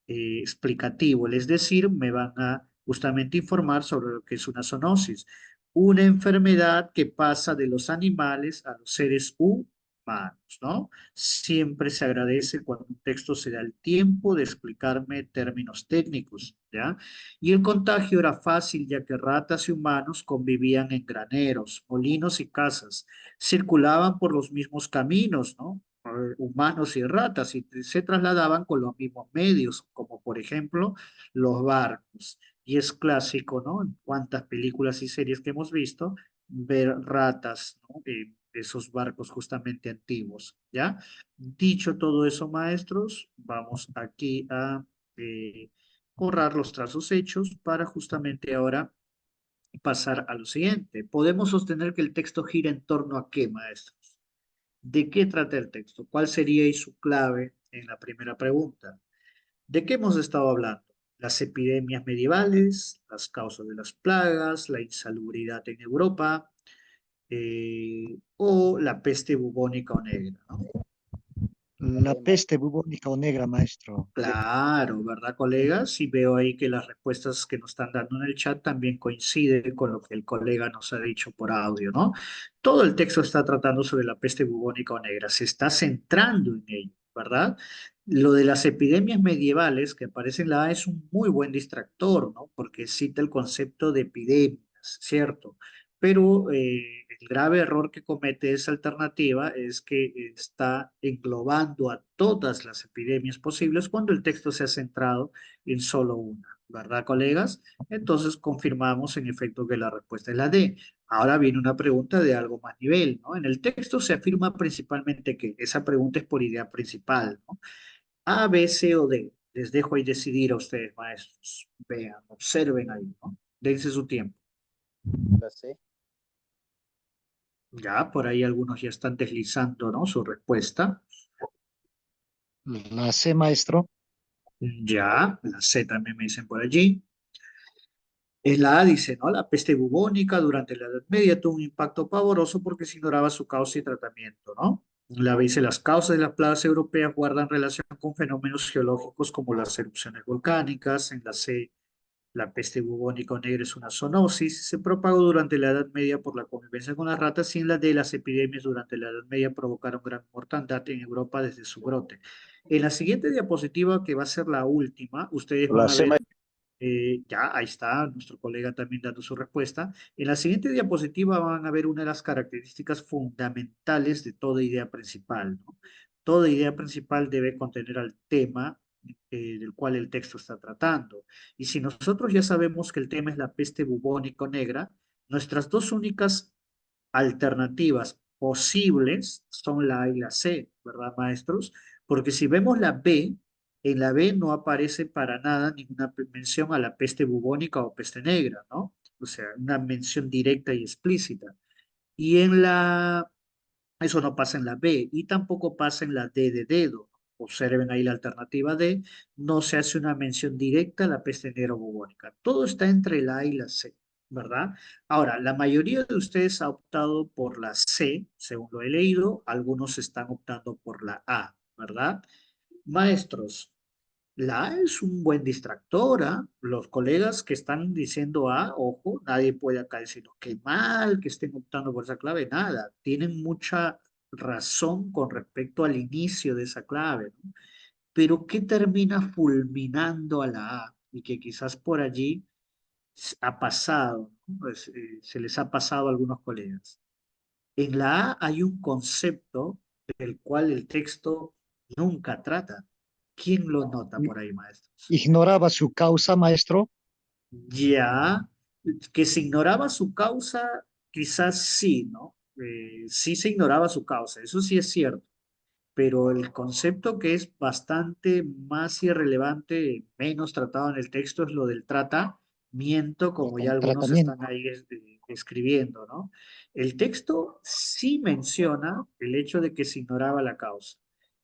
explicativo, es decir, me van a justamente informar sobre lo que es una zoonosis, una enfermedad que pasa de los animales a los seres humanos, ¿no? Siempre se agradece cuando un texto se da el tiempo de explicarme términos técnicos, ¿ya? Y el contagio era fácil ya que ratas y humanos convivían en graneros, molinos y casas, circulaban por los mismos caminos, ¿no? Humanos y ratas y se trasladaban con los mismos medios, como por ejemplo los barcos. Y es clásico, ¿no? En cuantas películas y series que hemos visto, ver ratas, ¿no? Esos barcos justamente antiguos, ¿ya? Dicho todo eso, maestros, vamos aquí a eh, borrar los trazos hechos para justamente ahora pasar a lo siguiente. Podemos sostener que el texto gira en torno a qué, maestros. ¿De qué trata el texto? ¿Cuál sería y su clave en la primera pregunta? ¿De qué hemos estado hablando? Las epidemias medievales, las causas de las plagas, la insalubridad en Europa, o la peste bubónica o negra, ¿no? La peste bubónica o negra, maestro. Claro, ¿verdad, colegas? Y veo ahí que las respuestas que nos están dando en el chat también coinciden con lo que el colega nos ha dicho por audio, ¿no? Todo el texto está tratando sobre la peste bubónica o negra, se está centrando en ello, ¿verdad? Lo de las epidemias medievales que aparece en la A es un muy buen distractor, ¿no? Porque cita el concepto de epidemias, ¿cierto? Pero el grave error que comete esa alternativa es que está englobando a todas las epidemias posibles cuando el texto se ha centrado en solo una, ¿verdad, colegas? Entonces confirmamos en efecto que la respuesta es la D. Ahora viene una pregunta de algo más nivel, ¿no? En el texto se afirma principalmente que esa pregunta es por idea principal, ¿no? A, B, C o D. Les dejo ahí decidir a ustedes, maestros. Vean, observen ahí, ¿no? Dense su tiempo. La C. Ya, por ahí algunos ya están deslizando, ¿no? Su respuesta. La C, maestro. Ya, la C también me dicen por allí. En la A dice, ¿no? La peste bubónica durante la Edad Media tuvo un impacto pavoroso porque se ignoraba su causa y tratamiento, ¿no? La B dice, las causas de las plagas europeas guardan relación con fenómenos geológicos como las erupciones volcánicas. En la C, la peste bubónica o negra es una zoonosis, se propagó durante la Edad Media por la convivencia con las ratas y en la D, las epidemias durante la Edad Media provocaron gran mortandad en Europa desde su brote. En la siguiente diapositiva, que va a ser la última, ustedes van La a C, ver, ya, ahí está, nuestro colega también dando su respuesta. En la siguiente diapositiva van a ver una de las características fundamentales de toda idea principal, ¿no? Toda idea principal debe contener al tema del cual el texto está tratando. Y si nosotros ya sabemos que el tema es la peste bubónica negra, nuestras dos únicas alternativas posibles son la A y la C, ¿verdad, maestros? Porque si vemos la B, en la B no aparece para nada ninguna mención a la peste bubónica o peste negra, ¿no? O sea, una mención directa y explícita. Y en la, eso no pasa en la B y tampoco pasa en la D de dedo. Observen ahí la alternativa D, no se hace una mención directa a la peste negra o bubónica. Todo está entre la A y la C, ¿verdad? Ahora, la mayoría de ustedes ha optado por la C, según lo he leído, algunos están optando por la A, ¿verdad? Maestros, la A es un buen distractor, ¿ah? Los colegas que están diciendo A, ojo, nadie puede acá decir qué mal que estén optando por esa clave, nada. Tienen mucha razón con respecto al inicio de esa clave, ¿no? Pero ¿qué termina fulminando a la A? Y que quizás por allí ha pasado, ¿no? Pues, se les ha pasado a algunos colegas. En la A hay un concepto del cual el texto nunca trata. ¿Quién lo nota por ahí, maestros? Ignoraba su causa, maestro. Ya, Que se ignoraba su causa, quizás sí, ¿no? Sí se ignoraba su causa, eso sí es cierto, pero el concepto que es bastante más irrelevante, menos tratado en el texto, es lo del tratamiento, como ya el algunos están tratamiento. ahí escribiendo, ¿no? El texto sí menciona el hecho de que se ignoraba la causa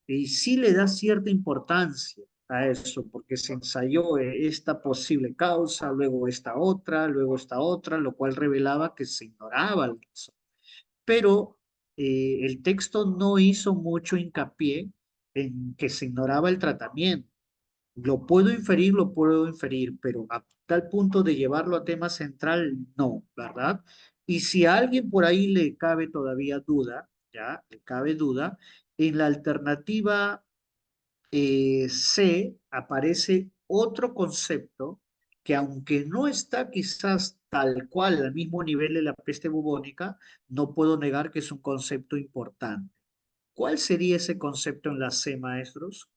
y sí le da cierta importancia a eso, porque se ensayó esta posible causa, luego esta otra, lo cual revelaba que se ignoraba la razón, pero el texto no hizo mucho hincapié en que se ignoraba el tratamiento. Lo puedo inferir, pero a tal punto de llevarlo a tema central, no, ¿verdad? Y si a alguien por ahí le cabe todavía duda, ya, le cabe duda, en la alternativa C aparece otro concepto que aunque no está quizás tal cual al mismo nivel de la peste bubónica, no puedo negar que es un concepto importante. ¿Cuál sería ese concepto en la C, maestros?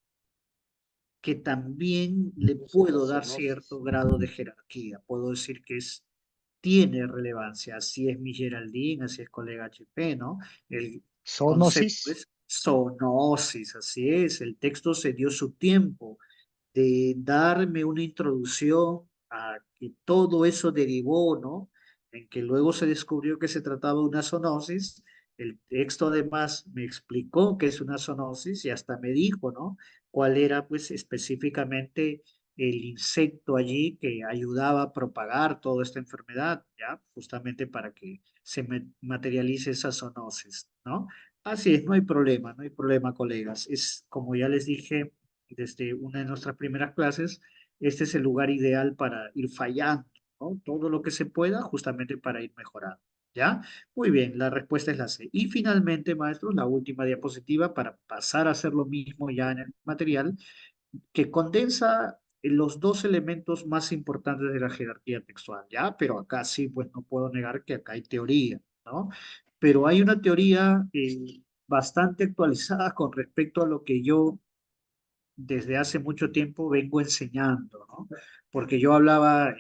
Que también le Esa es la puedo dar zoonosis. cierto grado de jerarquía. Puedo decir que tiene relevancia. Así es mi Geraldine, así es colega HP, ¿no? El concepto Zoonosis. es zoonosis, así es. El texto se dio su tiempo de darme una introducción a que todo eso derivó, ¿no? En que luego se descubrió que se trataba de una zoonosis. El texto además me explicó qué es una zoonosis y hasta me dijo, ¿no? Cuál era, pues, específicamente el insecto allí que ayudaba a propagar toda esta enfermedad, ¿ya? Justamente para que se materialice esa zoonosis, ¿no? Así es, no hay problema, colegas. Es, como ya les dije, desde una de nuestras primeras clases, este es el lugar ideal para ir fallando, ¿no? Todo lo que se pueda, justamente para ir mejorando, ¿ya? Muy bien, la respuesta es la C. Y finalmente, maestros, la última diapositiva para pasar a hacer lo mismo ya en el material, que condensa los dos elementos más importantes de la jerarquía textual, ¿ya? Pero acá sí, pues no puedo negar que acá hay teoría, ¿no? Pero hay una teoría bastante actualizada con respecto a lo que yo desde hace mucho tiempo vengo enseñando, ¿no? Porque yo hablaba,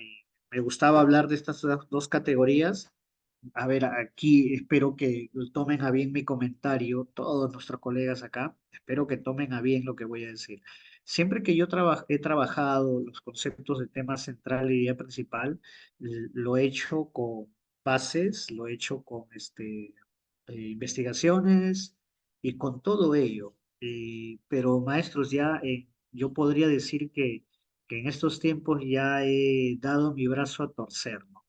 me gustaba hablar de estas dos categorías. A ver, aquí espero que tomen a bien mi comentario, todos nuestros colegas acá, espero que tomen a bien lo que voy a decir. Siempre que yo he trabajado los conceptos de tema central y idea principal, lo he hecho con bases, lo he hecho con investigaciones y con todo ello. Pero maestros, ya yo podría decir que en estos tiempos ya he dado mi brazo a torcer, ¿no?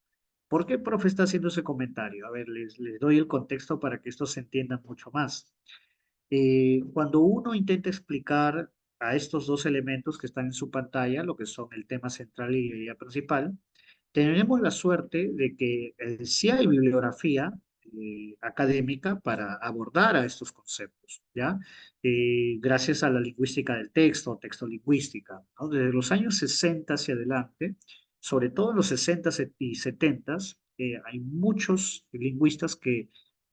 ¿Por qué el profe está haciendo ese comentario? A ver, les doy el contexto para que esto se entienda mucho más. Cuando uno intenta explicar a estos dos elementos que están en su pantalla, lo que son el tema central y la idea principal, tenemos la suerte de que sí hay bibliografía académica para abordar a estos conceptos, ¿ya? Gracias a la lingüística del texto, textolingüística, ¿no? Desde los años 60 hacia adelante, sobre todo en los 60 y 70, hay muchos lingüistas que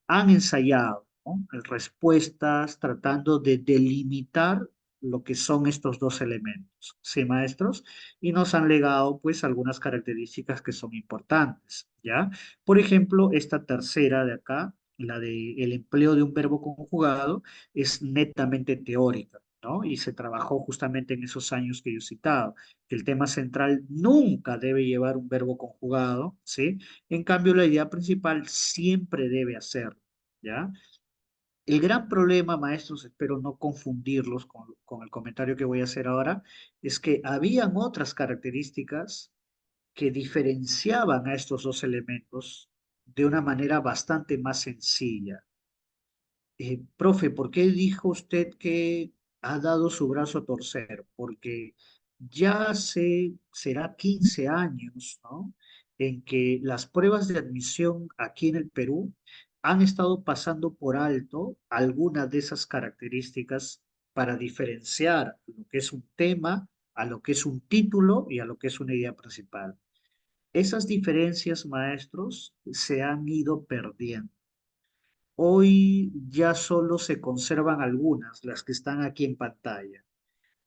han ensayado, ¿no? Respuestas tratando de delimitar lo que son estos dos elementos, ¿sí, maestros? Y nos han legado, pues, algunas características que son importantes, ¿ya? Por ejemplo, esta tercera de acá, la de el empleo de un verbo conjugado, es netamente teórica, ¿no? Y se trabajó justamente en esos años que yo he citado, que el tema central nunca debe llevar un verbo conjugado, ¿sí? En cambio, la idea principal siempre debe hacerlo, ¿ya? El gran problema, maestros, espero no confundirlos con el comentario que voy a hacer ahora, es que habían otras características que diferenciaban a estos dos elementos de una manera bastante más sencilla. Profe, ¿por qué dijo usted que ha dado su brazo a torcer? Porque ya hace, será 15 años, ¿no? En que las pruebas de admisión aquí en el Perú han estado pasando por alto algunas de esas características para diferenciar lo que es un tema, a lo que es un título y a lo que es una idea principal. Esas diferencias, maestros, se han ido perdiendo. Hoy ya solo se conservan algunas, las que están aquí en pantalla.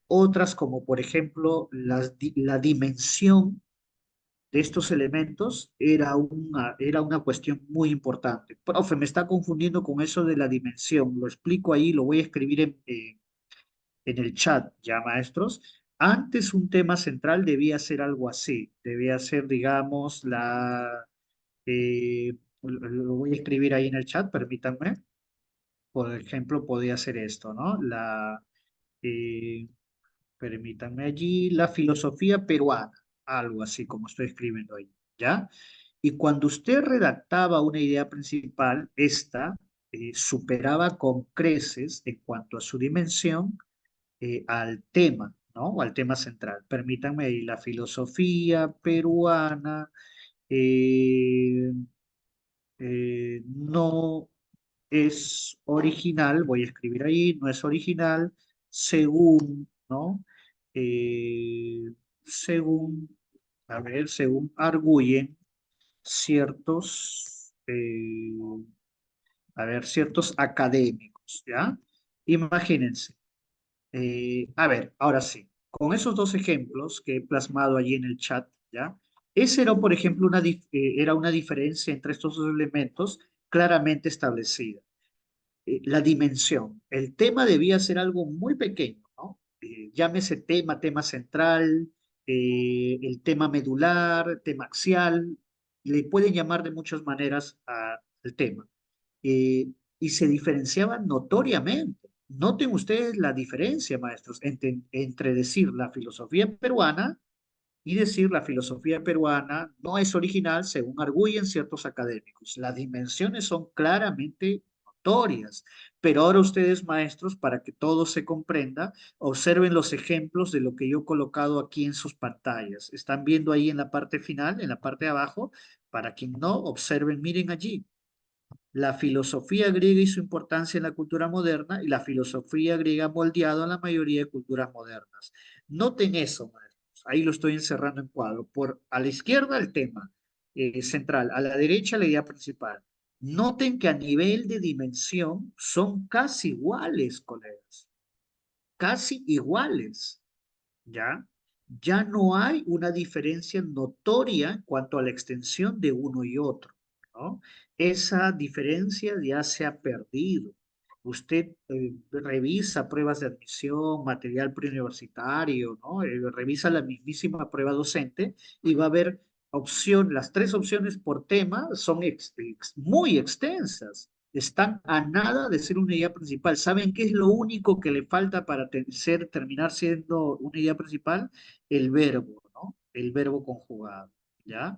Otras, como por ejemplo la dimensión de estos elementos era una cuestión muy importante. Profe, me está confundiendo con eso de la dimensión. Lo explico ahí, lo voy a escribir en el chat, ya maestros. Antes un tema central debía ser algo así, debía ser, digamos, lo voy a escribir ahí en el chat, permítanme. Por ejemplo, podría ser esto, ¿no? Eh, permítanme allí, la filosofía peruana, algo así como estoy escribiendo ahí, ¿ya? Y cuando usted redactaba una idea principal, esta superaba con creces en cuanto a su dimensión al tema, ¿no? O al tema central. Permítanme ahí, la filosofía peruana eh, no es original, voy a escribir ahí, no es original, según, ¿no? Eh, según, a ver, según arguyen ciertos, a ver, ciertos académicos, ¿ya? Imagínense. A ver, ahora sí, con esos dos ejemplos que he plasmado allí en el chat, ¿ya? Esa era, por ejemplo, era una diferencia entre estos dos elementos claramente establecida. La dimensión. El tema debía ser algo muy pequeño, ¿no? Llámese tema, tema central, el tema medular, tema axial, le pueden llamar de muchas maneras al tema. Y se diferenciaban notoriamente. Noten ustedes la diferencia, maestros, entre decir la filosofía peruana y decir la filosofía peruana no es original según arguyen ciertos académicos. Las dimensiones son claramente notorias, pero ahora ustedes, maestros, para que todo se comprenda, observen los ejemplos de lo que yo he colocado aquí en sus pantallas. Están viendo ahí en la parte final, en la parte de abajo. Para quien no, observen, miren allí la filosofía griega y su importancia en la cultura moderna y la filosofía griega ha moldeado a la mayoría de culturas modernas. Noten eso, maestros. Ahí lo estoy encerrando en cuadro. A la izquierda el tema central, a la derecha la idea principal. Noten que a nivel de dimensión son casi iguales, colegas. Casi iguales. ¿Ya? Ya no hay una diferencia notoria en cuanto a la extensión de uno y otro, ¿no? Esa diferencia ya se ha perdido. Usted revisa pruebas de admisión, material preuniversitario, ¿no? Revisa la mismísima prueba docente y va a ver las tres opciones por tema son muy extensas, están a nada de ser una idea principal. ¿Saben qué es lo único que le falta para terminar siendo una idea principal? El verbo, ¿no? El verbo conjugado, ¿ya?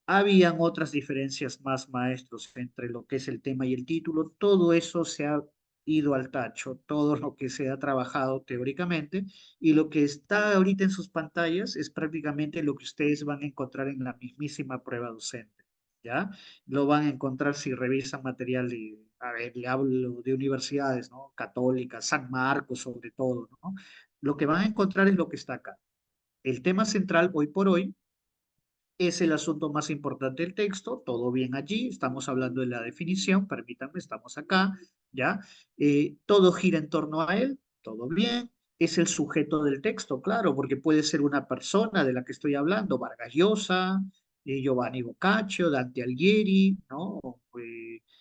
Habían otras diferencias más, maestros, entre lo que es el tema y el título. Todo eso se ha ido al tacho, todo lo que se ha trabajado teóricamente y lo que está ahorita en sus pantallas es prácticamente lo que ustedes van a encontrar en la mismísima prueba docente, ¿ya? Lo van a encontrar si revisan material a ver, le hablo de universidades, ¿no? Católicas, San Marcos sobre todo, ¿no? Lo que van a encontrar es lo que está acá. El tema central hoy por hoy es el asunto más importante del texto, todo bien allí, estamos hablando de la definición, permítanme, estamos acá, ¿ya? Todo gira en torno a él, todo bien, es el sujeto del texto, claro, porque puede ser una persona de la que estoy hablando, Vargas Llosa, Giovanni Boccaccio, Dante Alighieri, ¿no?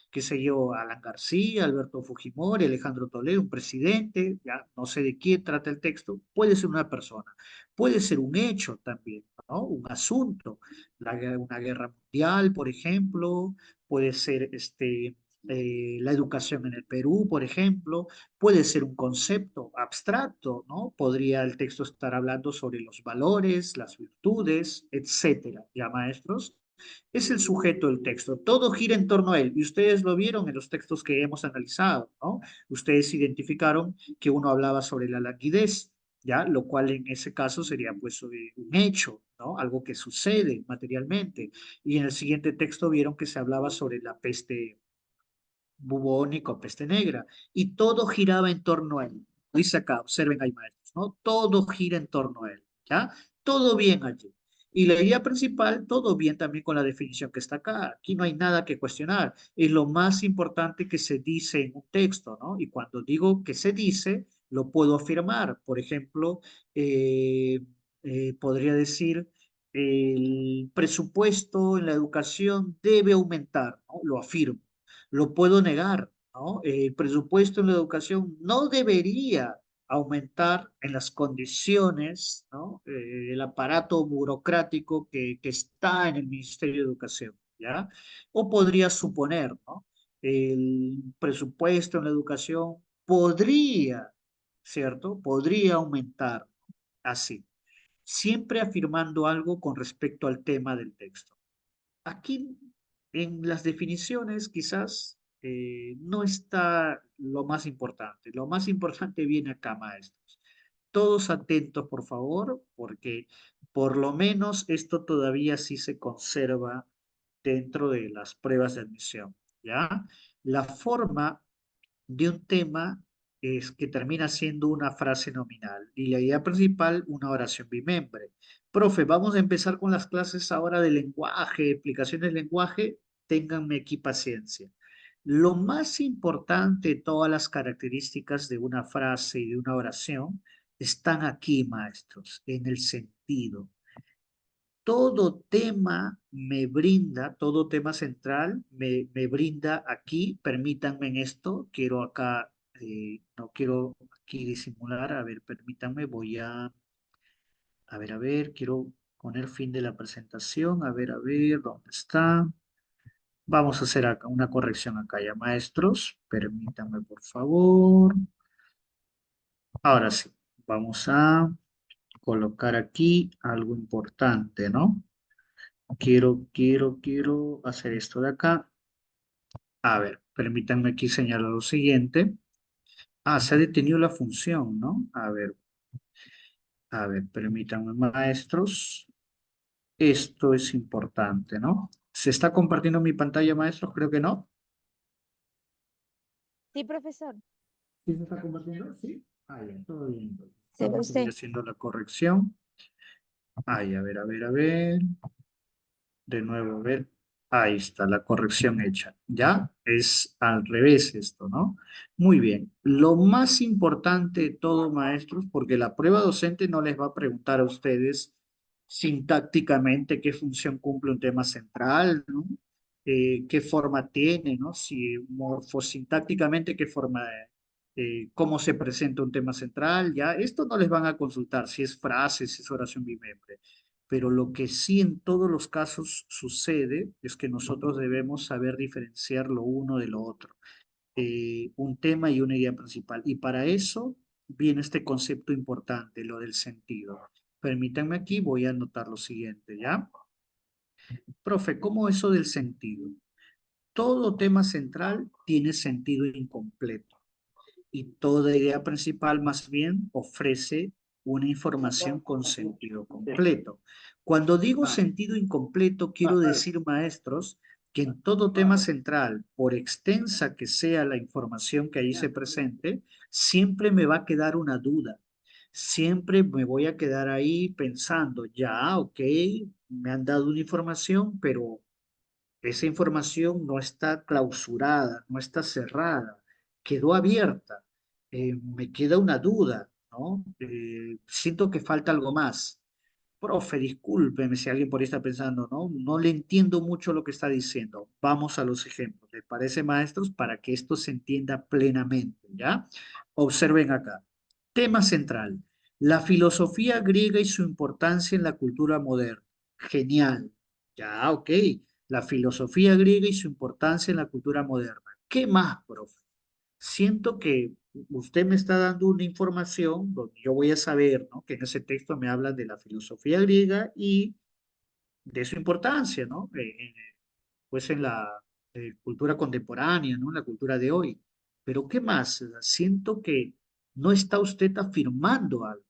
Qué sé yo, Alan García, Alberto Fujimori, Alejandro Toledo, un presidente, ya no sé de quién trata el texto, puede ser una persona, puede ser un hecho también, ¿no? Un asunto, una guerra mundial, por ejemplo, puede ser la educación en el Perú, por ejemplo, puede ser un concepto abstracto, ¿no? Podría el texto estar hablando sobre los valores, las virtudes, etcétera, ¿ya, maestros? Es el sujeto del texto, todo gira en torno a él, y ustedes lo vieron en los textos que hemos analizado, ¿no? Ustedes identificaron que uno hablaba sobre la languidez, ¿ya? Lo cual en ese caso sería pues un hecho, ¿no? Algo que sucede materialmente. Y en el siguiente texto vieron que se hablaba sobre la peste bubónica o peste negra, y todo giraba en torno a él. Dice acá, observen ahí maestros, ¿no? Todo gira en torno a él, ¿ya? Todo bien allí. Y la idea principal, todo bien también con la definición que está acá. Aquí no hay nada que cuestionar. Es lo más importante que se dice en un texto, ¿no? Y cuando digo que se dice, lo puedo afirmar. Por ejemplo, podría decir el presupuesto en la educación debe aumentar, ¿no? Lo afirmo. Lo puedo negar, ¿no? El presupuesto en la educación no debería aumentar en las condiciones, ¿no? El aparato burocrático que está en el Ministerio de Educación, ¿ya? O podría suponer, ¿no? El presupuesto en la educación podría, ¿cierto? Podría aumentar así, siempre afirmando algo con respecto al tema del texto. Aquí, en las definiciones, quizás no está lo más importante. Lo más importante viene acá, maestros. Todos atentos, por favor, porque por lo menos esto todavía sí se conserva dentro de las pruebas de admisión, ¿ya? La forma de un tema es que termina siendo una frase nominal y la idea principal una oración bimembre. Profe, vamos a empezar con las clases ahora de lenguaje, explicaciones de lenguaje. Ténganme aquí paciencia. Lo más importante de todas las características de una frase y de una oración están aquí, maestros, en el sentido. Todo tema me brinda, todo tema central me brinda aquí, permítanme en esto, quiero acá, no quiero aquí disimular, a ver, permítanme, a ver, quiero poner fin de la presentación, a ver, ¿dónde está? Vamos a hacer acá una corrección acá ya, maestros, permítanme por favor. Ahora sí, vamos a colocar aquí algo importante, ¿no? Quiero hacer esto de acá. A ver, permítanme aquí señalar lo siguiente. Ah, se ha detenido la función, ¿no? A ver, permítanme, maestros. Esto es importante, ¿no? ¿Se está compartiendo mi pantalla, maestros? Creo que no. Sí, profesor. ¿Sí se está compartiendo? Sí. Ah, bien, todo bien. Entonces. Se ve Vamos a ir usted. haciendo la corrección. Ay, a ver. De nuevo, a ver. Ahí está la corrección hecha. Ya es al revés esto, ¿no? Muy bien. Lo más importante de todo, maestros, porque la prueba docente no les va a preguntar a ustedes sintácticamente qué función cumple un tema central, ¿no? Qué forma tiene, ¿no? Si morfosintácticamente, qué forma, cómo se presenta un tema central, ya. Esto no les van a consultar si es frase, si es oración bimestre, pero lo que sí en todos los casos sucede es que nosotros debemos saber diferenciar lo uno de lo otro, un tema y una idea principal. Y para eso viene este concepto importante, lo del sentido. Permítanme aquí, voy a anotar lo siguiente, ¿ya? Profe, ¿cómo eso del sentido? Todo tema central tiene sentido incompleto y toda idea principal más bien ofrece una información con sentido completo. Cuando digo sentido incompleto, quiero decir, maestros, que en todo tema central, por extensa que sea la información que ahí se presente, siempre me va a quedar una duda. Siempre me voy a quedar ahí pensando, ya, ok, me han dado una información, pero esa información no está clausurada, no está cerrada, quedó abierta. Me queda una duda, ¿no? Siento que falta algo más. Profe, discúlpeme si alguien por ahí está pensando, ¿no? No le entiendo mucho lo que está diciendo. Vamos a los ejemplos. ¿Les parece, maestros? Para que esto se entienda plenamente, ¿ya? Observen acá. Tema central. La filosofía griega y su importancia en la cultura moderna. Genial. Ya, ok. La filosofía griega y su importancia en la cultura moderna. ¿Qué más, profe? Siento que usted me está dando una información donde yo voy a saber, ¿no? Que en ese texto me habla de la filosofía griega y de su importancia, ¿no? Pues en la cultura contemporánea, ¿no? En la cultura de hoy. Pero ¿qué más? Siento que no está usted afirmando algo,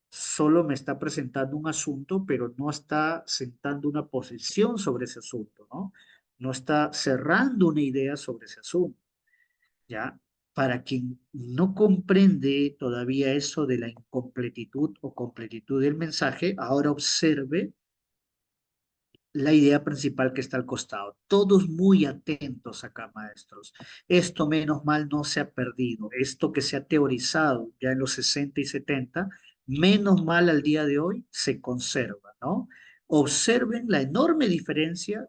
solo me está presentando un asunto, pero no está sentando una posición sobre ese asunto, ¿no? No está cerrando una idea sobre ese asunto. ¿Ya? Para quien no comprende todavía eso de la incompletitud o completitud del mensaje, ahora observe la idea principal que está al costado. Todos muy atentos acá, maestros. Esto menos mal no se ha perdido. Esto que se ha teorizado ya en los 60 y 70, menos mal al día de hoy se conserva, ¿no? Observen la enorme diferencia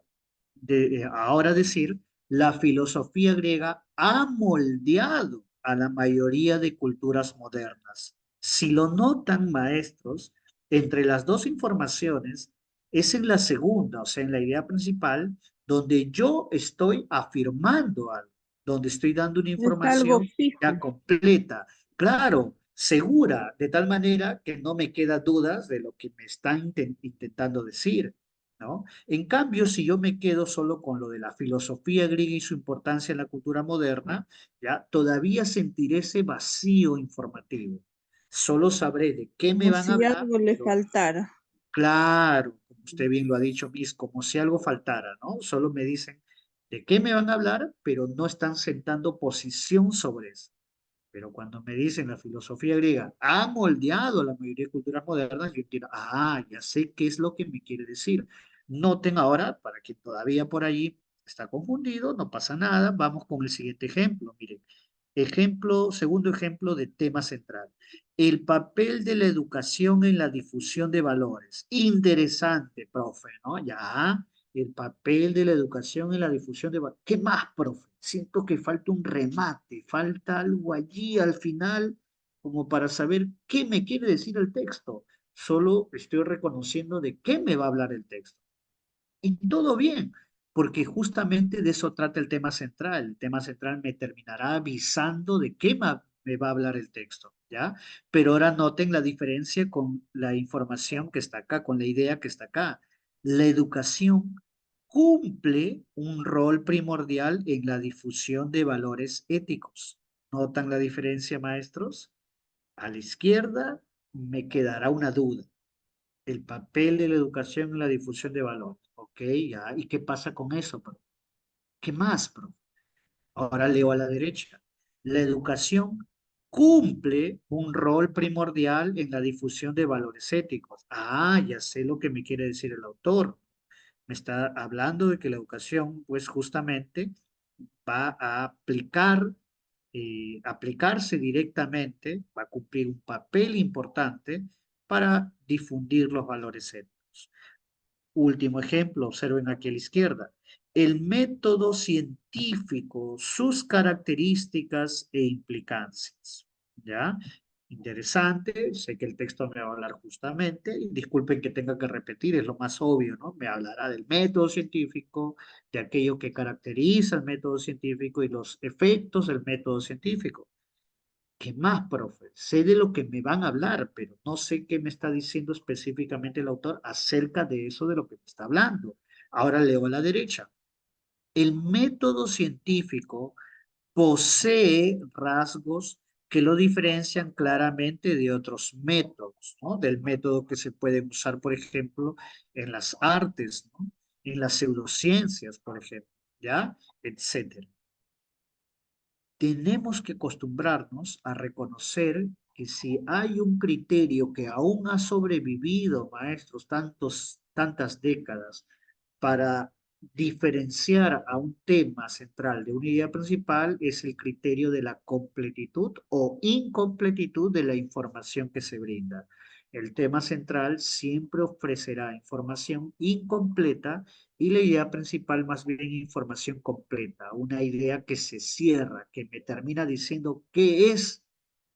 de ahora decir, la filosofía griega ha moldeado a la mayoría de culturas modernas. Si lo notan, maestros, entre las dos informaciones, es en la segunda, o sea, en la idea principal, donde yo estoy afirmando algo, donde estoy dando una Es algo información ya fijo. completa, claro, segura, de tal manera que no me queda dudas de lo que me están intentando decir, ¿no? En cambio, si yo me quedo solo con lo de la filosofía griega y su importancia en la cultura moderna, ya todavía sentiré ese vacío informativo. Solo sabré de qué me Como van a si hablar, algo le pero faltara. claro, como usted bien lo ha dicho, Miss, como si algo faltara, ¿no? Solo me dicen de qué me van a hablar, pero no están sentando posición sobre eso. Pero cuando me dicen la filosofía griega ha moldeado la mayoría de culturas modernas, yo entiendo, ya sé qué es lo que me quiere decir. Noten ahora, para quien todavía por allí está confundido, no pasa nada, vamos con el siguiente ejemplo. Miren, segundo ejemplo de tema central. El papel de la educación en la difusión de valores. Interesante, profe, ¿no? Ya, el papel de la educación en la difusión de valores. ¿Qué más, profe? Siento que falta un remate, falta algo allí al final como para saber qué me quiere decir el texto. Solo estoy reconociendo de qué me va a hablar el texto. Y todo bien, porque justamente de eso trata el tema central. El tema central me terminará avisando de qué me va a hablar el texto, ¿ya? Pero ahora noten la diferencia con la información que está acá, con la idea que está acá. La educación cumple un rol primordial en la difusión de valores éticos. ¿Notan la diferencia, maestros? A la izquierda me quedará una duda, el papel de la educación en la difusión de valores. Ok, ya. ¿Y qué pasa con eso, bro? ¿Qué más, bro? Ahora leo a la derecha. La educación cumple un rol primordial en la difusión de valores éticos. Ya sé lo que me quiere decir el autor. Me está hablando de que la educación, pues justamente, va a aplicarse directamente, va a cumplir un papel importante para difundir los valores éticos. Último ejemplo, observen aquí a la izquierda. El método científico, sus características e implicancias. ¿Ya? Interesante, sé que el texto me va a hablar justamente, y disculpen que tenga que repetir, es lo más obvio, ¿no? Me hablará del método científico, de aquello que caracteriza el método científico y los efectos del método científico. ¿Qué más, profe? Sé de lo que me van a hablar, pero no sé qué me está diciendo específicamente el autor acerca de eso de lo que me está hablando. Ahora leo a la derecha. El método científico posee rasgos que lo diferencian claramente de otros métodos, ¿no? Del método que se puede usar, por ejemplo, en las artes, ¿no? En las pseudociencias, por ejemplo, ¿ya? Etcétera. Tenemos que acostumbrarnos a reconocer que si hay un criterio que aún ha sobrevivido, maestros, tantas décadas, para diferenciar a un tema central de una idea principal, es el criterio de la completitud o incompletitud de la información que se brinda. El tema central siempre ofrecerá información incompleta y la idea principal más bien información completa, una idea que se cierra, que me termina diciendo qué es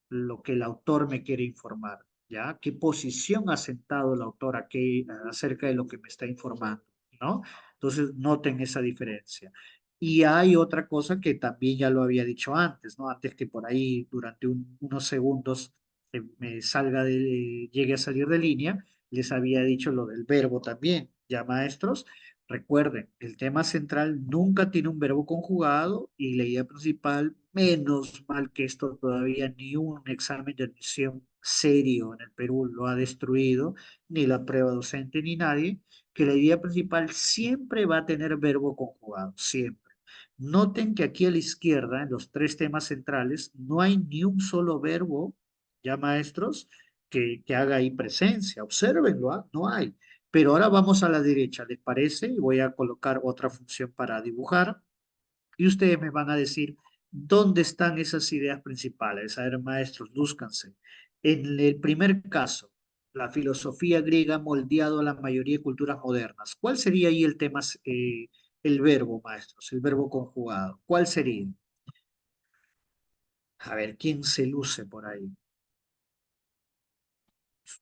lo que el autor me quiere informar, ¿ya? ¿Qué posición ha sentado el autor aquí acerca de lo que me está informando, ¿no? Entonces, noten esa diferencia. Y hay otra cosa que también ya lo había dicho antes, ¿no? Antes que por ahí durante unos segundos llegue a salir de línea, les había dicho lo del verbo también, ¿ya, maestros? Recuerden, el tema central nunca tiene un verbo conjugado y la idea principal, menos mal que esto todavía ni un examen de admisión serio en el Perú lo ha destruido, ni la prueba docente ni nadie, que la idea principal siempre va a tener verbo conjugado, siempre. Noten que aquí a la izquierda, en los tres temas centrales, no hay ni un solo verbo, ya maestros, que haga ahí presencia. Obsérvenlo, no hay. Pero ahora vamos a la derecha, ¿les parece? Y voy a colocar otra función para dibujar. Y ustedes me van a decir dónde están esas ideas principales. A ver, maestros, lúzcanse. En el primer caso, la filosofía griega ha moldeado a la mayoría de culturas modernas. ¿Cuál sería ahí el tema, el verbo, maestros, el verbo conjugado? ¿Cuál sería? A ver, ¿quién se luce por ahí?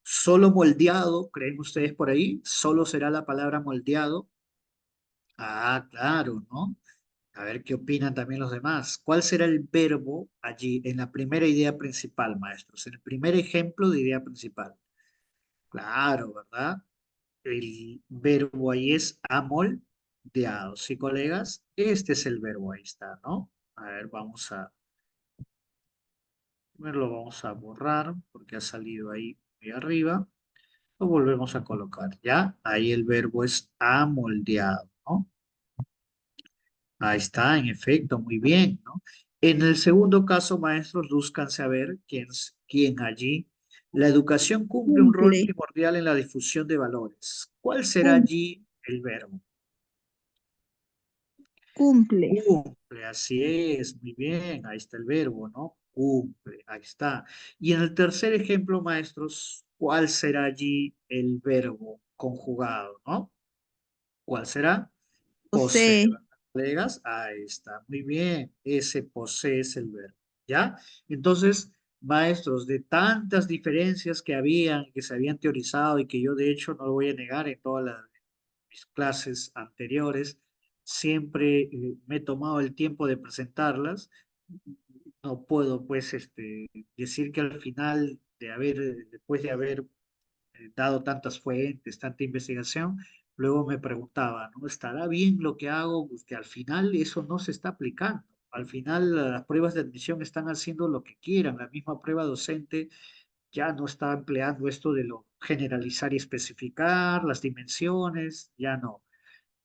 ¿Solo moldeado, creen ustedes por ahí? ¿Solo será la palabra moldeado? Ah, claro, ¿no? A ver qué opinan también los demás. ¿Cuál será el verbo allí en la primera idea principal, maestros? En el primer ejemplo de idea principal. Claro, ¿verdad? El verbo ahí es amoldeado. ¿Sí, colegas? Este es el verbo, ahí está, ¿no? A ver, primero lo vamos a borrar porque ha salido ahí arriba. Lo volvemos a colocar, ¿ya? Ahí el verbo es amoldeado, ¿no? Ahí está, en efecto, muy bien, ¿no? En el segundo caso, maestros, buscan saber quién allí. La educación cumple un rol Cumple, primordial en la difusión de valores. ¿Cuál será cum- allí el verbo? cumple. Cumple, así es, muy bien, ahí está el verbo, ¿no? Cumple, ahí está. Y en el tercer ejemplo, maestros, ¿cuál será allí el verbo conjugado, ¿no? ¿Cuál será? Posee, Posee. ¿verdad, colegas? Ahí está, muy bien. Ese posee es el verbo, ¿ya? Entonces, maestros, de tantas diferencias que habían, que se habían teorizado y que yo de hecho no lo voy a negar en todas mis clases anteriores, siempre me he tomado el tiempo de presentarlas. No puedo, pues, decir que al final después de haber dado tantas fuentes, tanta investigación, luego me preguntaba, ¿no? ¿Estará bien lo que hago? Pues que al final eso no se está aplicando. Al final las pruebas de admisión están haciendo lo que quieran. La misma prueba docente ya no está empleando esto de lo generalizar y especificar, las dimensiones, ya no.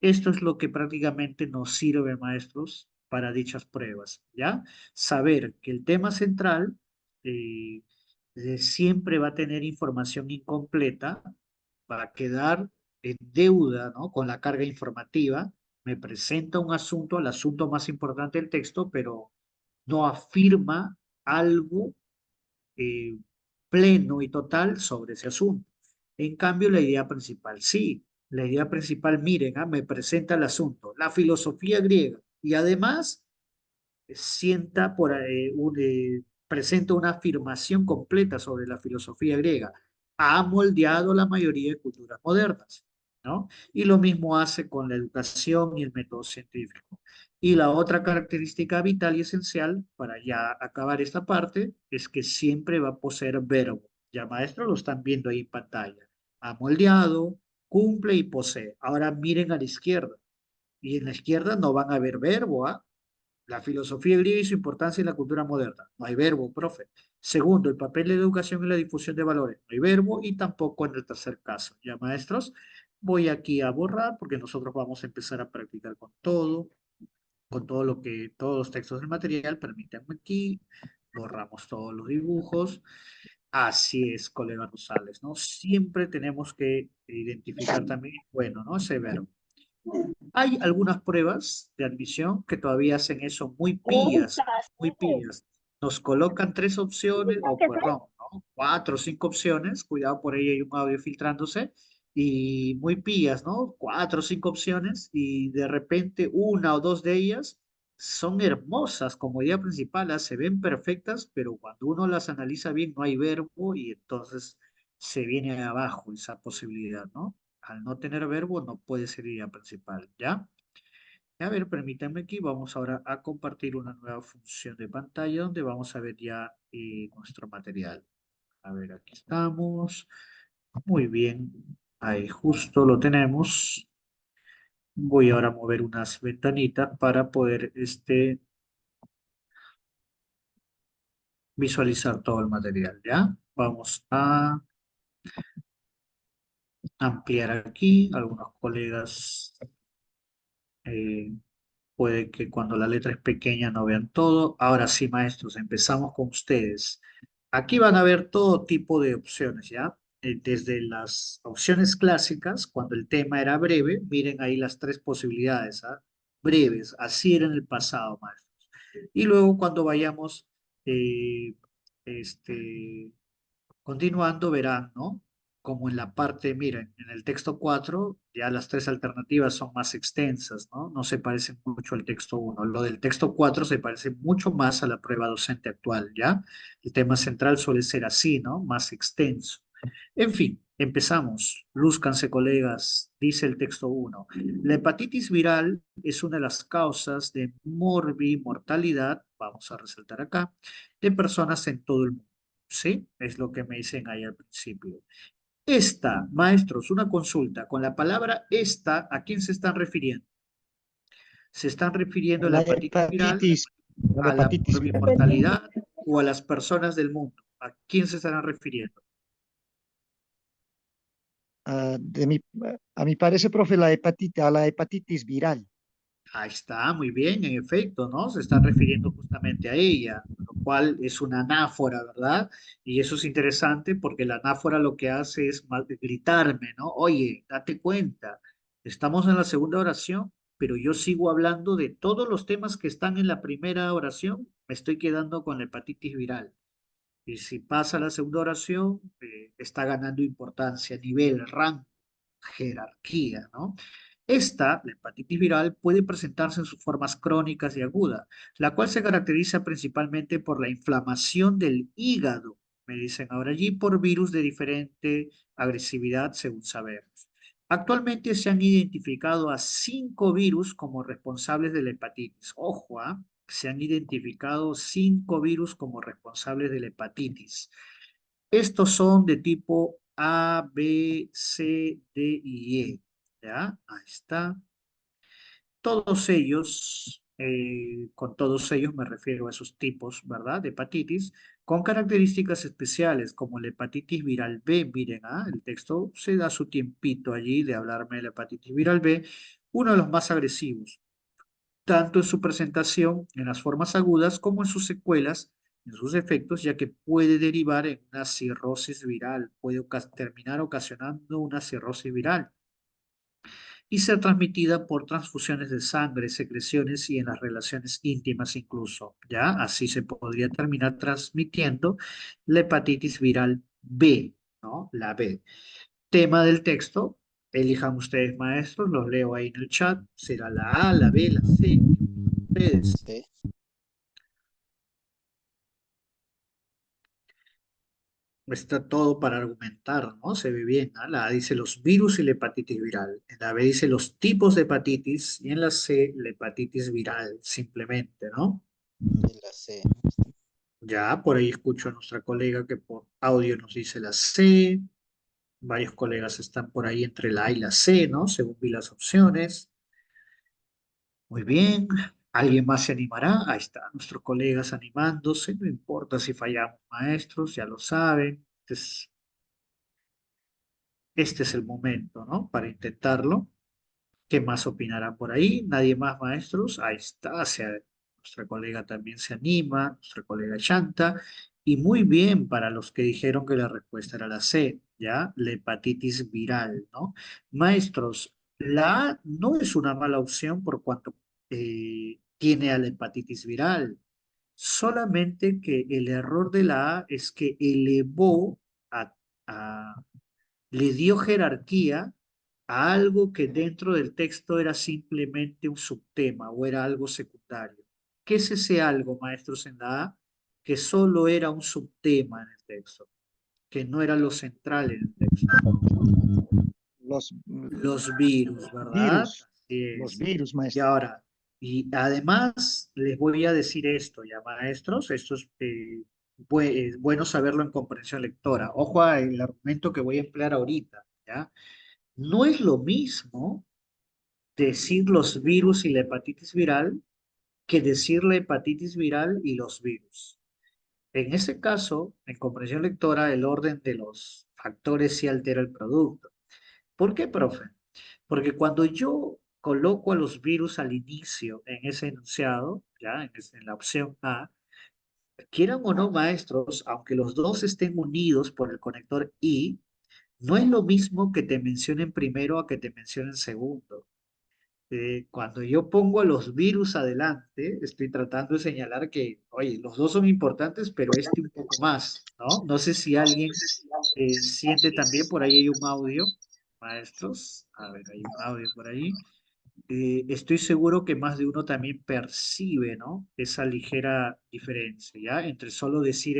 Esto es lo que prácticamente nos sirve, maestros, para dichas pruebas, ¿ya? Saber que el tema central eh, siempre va a tener información incompleta, va a quedar en deuda, ¿no? Con la carga informativa. Me presenta un asunto, el asunto más importante del texto, pero no afirma algo eh, pleno y total sobre ese asunto. En cambio, la idea principal, sí, la idea principal, miren, me presenta el asunto, la filosofía griega, y además sienta presenta una afirmación completa sobre la filosofía griega. Ha moldeado la mayoría de culturas modernas, ¿no? Y lo mismo hace con la educación y el método científico. Y la otra característica vital y esencial para ya acabar esta parte es que siempre va a poseer verbo. Ya maestro lo están viendo ahí en pantalla. Ha moldeado, cumple y posee. Ahora miren a la izquierda. Y en la izquierda no van a ver verbo, ¿ah? La filosofía griega y su importancia en la cultura moderna. No hay verbo, profe. Segundo, el papel de la educación en la difusión de valores. No hay verbo y tampoco en el tercer caso. Ya, maestros, voy aquí a borrar porque nosotros vamos a empezar a practicar con todo lo que, todos los textos del material. Permítanme aquí, borramos todos los dibujos. Así es, colega Rosales, ¿no? Siempre tenemos que identificar también, bueno, ¿no? Ese verbo. Hay algunas pruebas de admisión que todavía hacen eso muy pillas, muy pillas. Nos colocan tres opciones, o perdón, ¿no? Cuatro o cinco opciones, cuidado por ahí hay un audio filtrándose, y muy pillas, ¿no? Cuatro o cinco opciones, y de repente una o dos de ellas son hermosas como idea principal, se ven perfectas, pero cuando uno las analiza bien no hay verbo y entonces se viene abajo esa posibilidad, ¿no? Al no tener verbo no puede ser idea principal, ¿ya? A ver, permítanme aquí, vamos ahora a compartir una nueva función de pantalla donde vamos a ver ya nuestro material. A ver, aquí estamos. Muy bien, ahí justo lo tenemos. Voy ahora a mover unas ventanitas para poder visualizar todo el material, ¿ya? Vamos a ampliar aquí. Algunos colegas eh, puede que cuando la letra es pequeña no vean todo. Ahora sí, maestros, empezamos con ustedes. Aquí van a ver todo tipo de opciones, ¿ya? Desde las opciones clásicas, cuando el tema era breve, miren ahí las tres posibilidades, ¿ah? Breves, así era en el pasado, maestros. Y luego cuando vayamos eh, este, continuando, verán, ¿no? como en la parte, miren, en el texto 4, ya las tres alternativas son más extensas, ¿no? No se parecen mucho al texto 1. Lo del texto 4 se parece mucho más a la prueba docente actual, ¿ya? El tema central suele ser así, ¿no? Más extenso. En fin, empezamos. Lúzcanse, colegas, dice el texto 1. La hepatitis viral es una de las causas de mortalidad, vamos a resaltar acá, de personas en todo el mundo. ¿Sí? Es lo que me dicen ahí al principio. Esta, maestros, una consulta. Con la palabra esta, ¿a quién se están refiriendo? ¿Se están refiriendo a la La hepatitis viral, la a la hepatitis viral. mortalidad o a las personas del mundo? ¿A quién se estarán refiriendo? A mi parece, profe, a la hepatitis viral. Ahí está, muy bien, en efecto, ¿no? Se están refiriendo justamente a ella, lo cual es una anáfora, ¿verdad? Y eso es interesante porque la anáfora lo que hace es gritarme, ¿no? Oye, date cuenta, estamos en la segunda oración, pero yo sigo hablando de todos los temas que están en la primera oración, me estoy quedando con la hepatitis viral. Y si pasa la segunda oración, está ganando importancia, nivel, rango, jerarquía, ¿no? Esta, la hepatitis viral, puede presentarse en sus formas crónicas y agudas, la cual se caracteriza principalmente por la inflamación del hígado, me dicen ahora allí, por virus de diferente agresividad, según sabemos. Actualmente se han identificado a 5 virus como responsables de la hepatitis. Ojo, ¿ah? Se han identificado 5 virus como responsables de la hepatitis. Estos son de tipo A, B, C, D y E. ¿Ya? Ahí está. Todos ellos, con todos ellos me refiero a esos tipos, ¿verdad? De hepatitis, con características especiales, como la hepatitis viral B. Miren, el texto se da su tiempito allí de hablarme de la hepatitis viral B, uno de los más agresivos, tanto en su presentación en las formas agudas como en sus secuelas, en sus efectos, ya que puede derivar en una cirrosis viral, puede terminar ocasionando una cirrosis viral y ser transmitida por transfusiones de sangre, secreciones y en las relaciones íntimas incluso, ¿ya? Así se podría terminar transmitiendo la hepatitis viral B, ¿no? La B. Tema del texto, elijan ustedes maestros, los leo ahí en el chat, será la A, la B, la C, ustedes. Sí. Está todo para argumentar, ¿no? Se ve bien, ¿no? La A dice los virus y la hepatitis viral. En la B dice los tipos de hepatitis y en la C la hepatitis viral, simplemente, ¿no? Y la C. Ya, por ahí escucho a nuestra colega que por audio nos dice la C. Varios colegas están por ahí entre la A y la C, ¿no? Según vi las opciones. Muy bien. ¿Alguien más se animará? Ahí está, nuestros colegas animándose. No importa si fallamos, maestros, ya lo saben. Este es el momento, ¿no? Para intentarlo. ¿Qué más opinará por ahí? ¿Nadie más, maestros? Ahí está, nuestra colega también se anima, nuestra colega Chanta. Y muy bien para los que dijeron que la respuesta era la C, ¿ya? La hepatitis viral, ¿no? Maestros, la A no es una mala opción por cuanto tiene a la hepatitis viral. Solamente que el error de la A es que elevó a, a le dio jerarquía a algo que dentro del texto era simplemente un subtema o era algo secundario. ¿Qué es ese algo, maestros, en la A? Que solo era un subtema en el texto, que no era lo central en el texto. Los Los virus, ¿verdad? virus, Así los es. virus, Y maestro. ahora, y además les voy a decir esto ya, maestros, esto es bueno saberlo en comprensión lectora. Ojo al argumento que voy a emplear ahorita, ¿ya? No es lo mismo decir los virus y la hepatitis viral que decir la hepatitis viral y los virus. En ese caso, en comprensión lectora, el orden de los factores sí altera el producto. ¿Por qué, profe? Porque cuando yo coloco a los virus al inicio en ese enunciado, ya en la opción A, quieran o no maestros, aunque los dos estén unidos por el conector I, no es lo mismo que te mencionen primero a que te mencionen segundo. Cuando yo pongo a los virus adelante, estoy tratando de señalar que, oye, los dos son importantes, pero este un poco más, ¿no? No sé si alguien Siente también, por ahí hay un audio, maestros. A ver, hay un audio por ahí. Estoy seguro que más de uno también percibe, ¿no? Esa ligera diferencia, ¿ya? Entre solo decir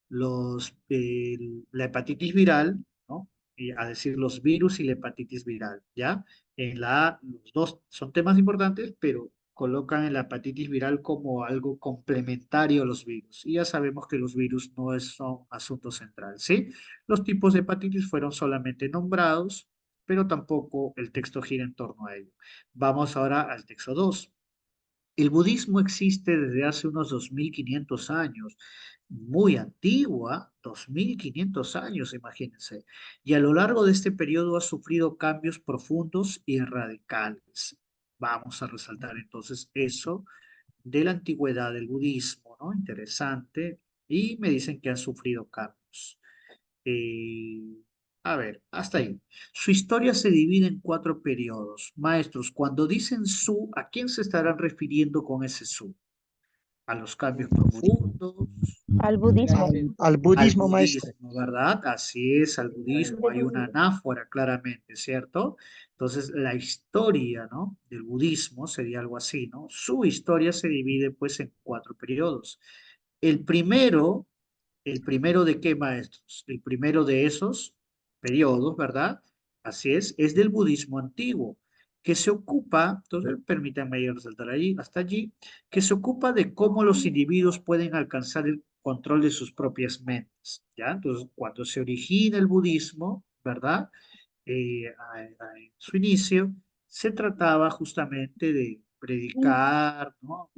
la hepatitis viral, ¿no? Y a decir los virus y la hepatitis viral, ¿ya? En la A, los dos son temas importantes, pero colocan en la hepatitis viral como algo complementario a los virus. Y ya sabemos que los virus no son asunto central, ¿sí? Los tipos de hepatitis fueron solamente nombrados, pero tampoco el texto gira en torno a ello. Vamos ahora al texto 2. El budismo existe desde hace unos 2500 años, muy antigua, 2500 años, imagínense, y a lo largo de este periodo ha sufrido cambios profundos y radicales. Vamos a resaltar entonces eso de la antigüedad del budismo, ¿no? Interesante, y me dicen que ha sufrido cambios. Eh, a ver, hasta ahí. Su historia se divide en 4 periodos. Maestros, cuando dicen su, ¿a quién se estarán refiriendo con ese su? ¿A los cambios profundos? Al budismo. Al Al budismo, maestro. budismo, ¿verdad? Así es, al budismo. Hay una anáfora claramente, ¿cierto? Entonces, la historia, ¿no? Del budismo sería algo así, ¿no? Su historia se divide pues en 4 periodos. El primero ¿El primero de qué, maestros? El primero de esos periodos, ¿verdad? Así es del budismo antiguo, que se ocupa, entonces permítanme ir a resaltar ahí, hasta allí, que se ocupa de cómo los individuos pueden alcanzar el control de sus propias mentes, ¿ya? Entonces, cuando se origina el budismo, ¿verdad? En su inicio, se trataba justamente de predicar, ¿no?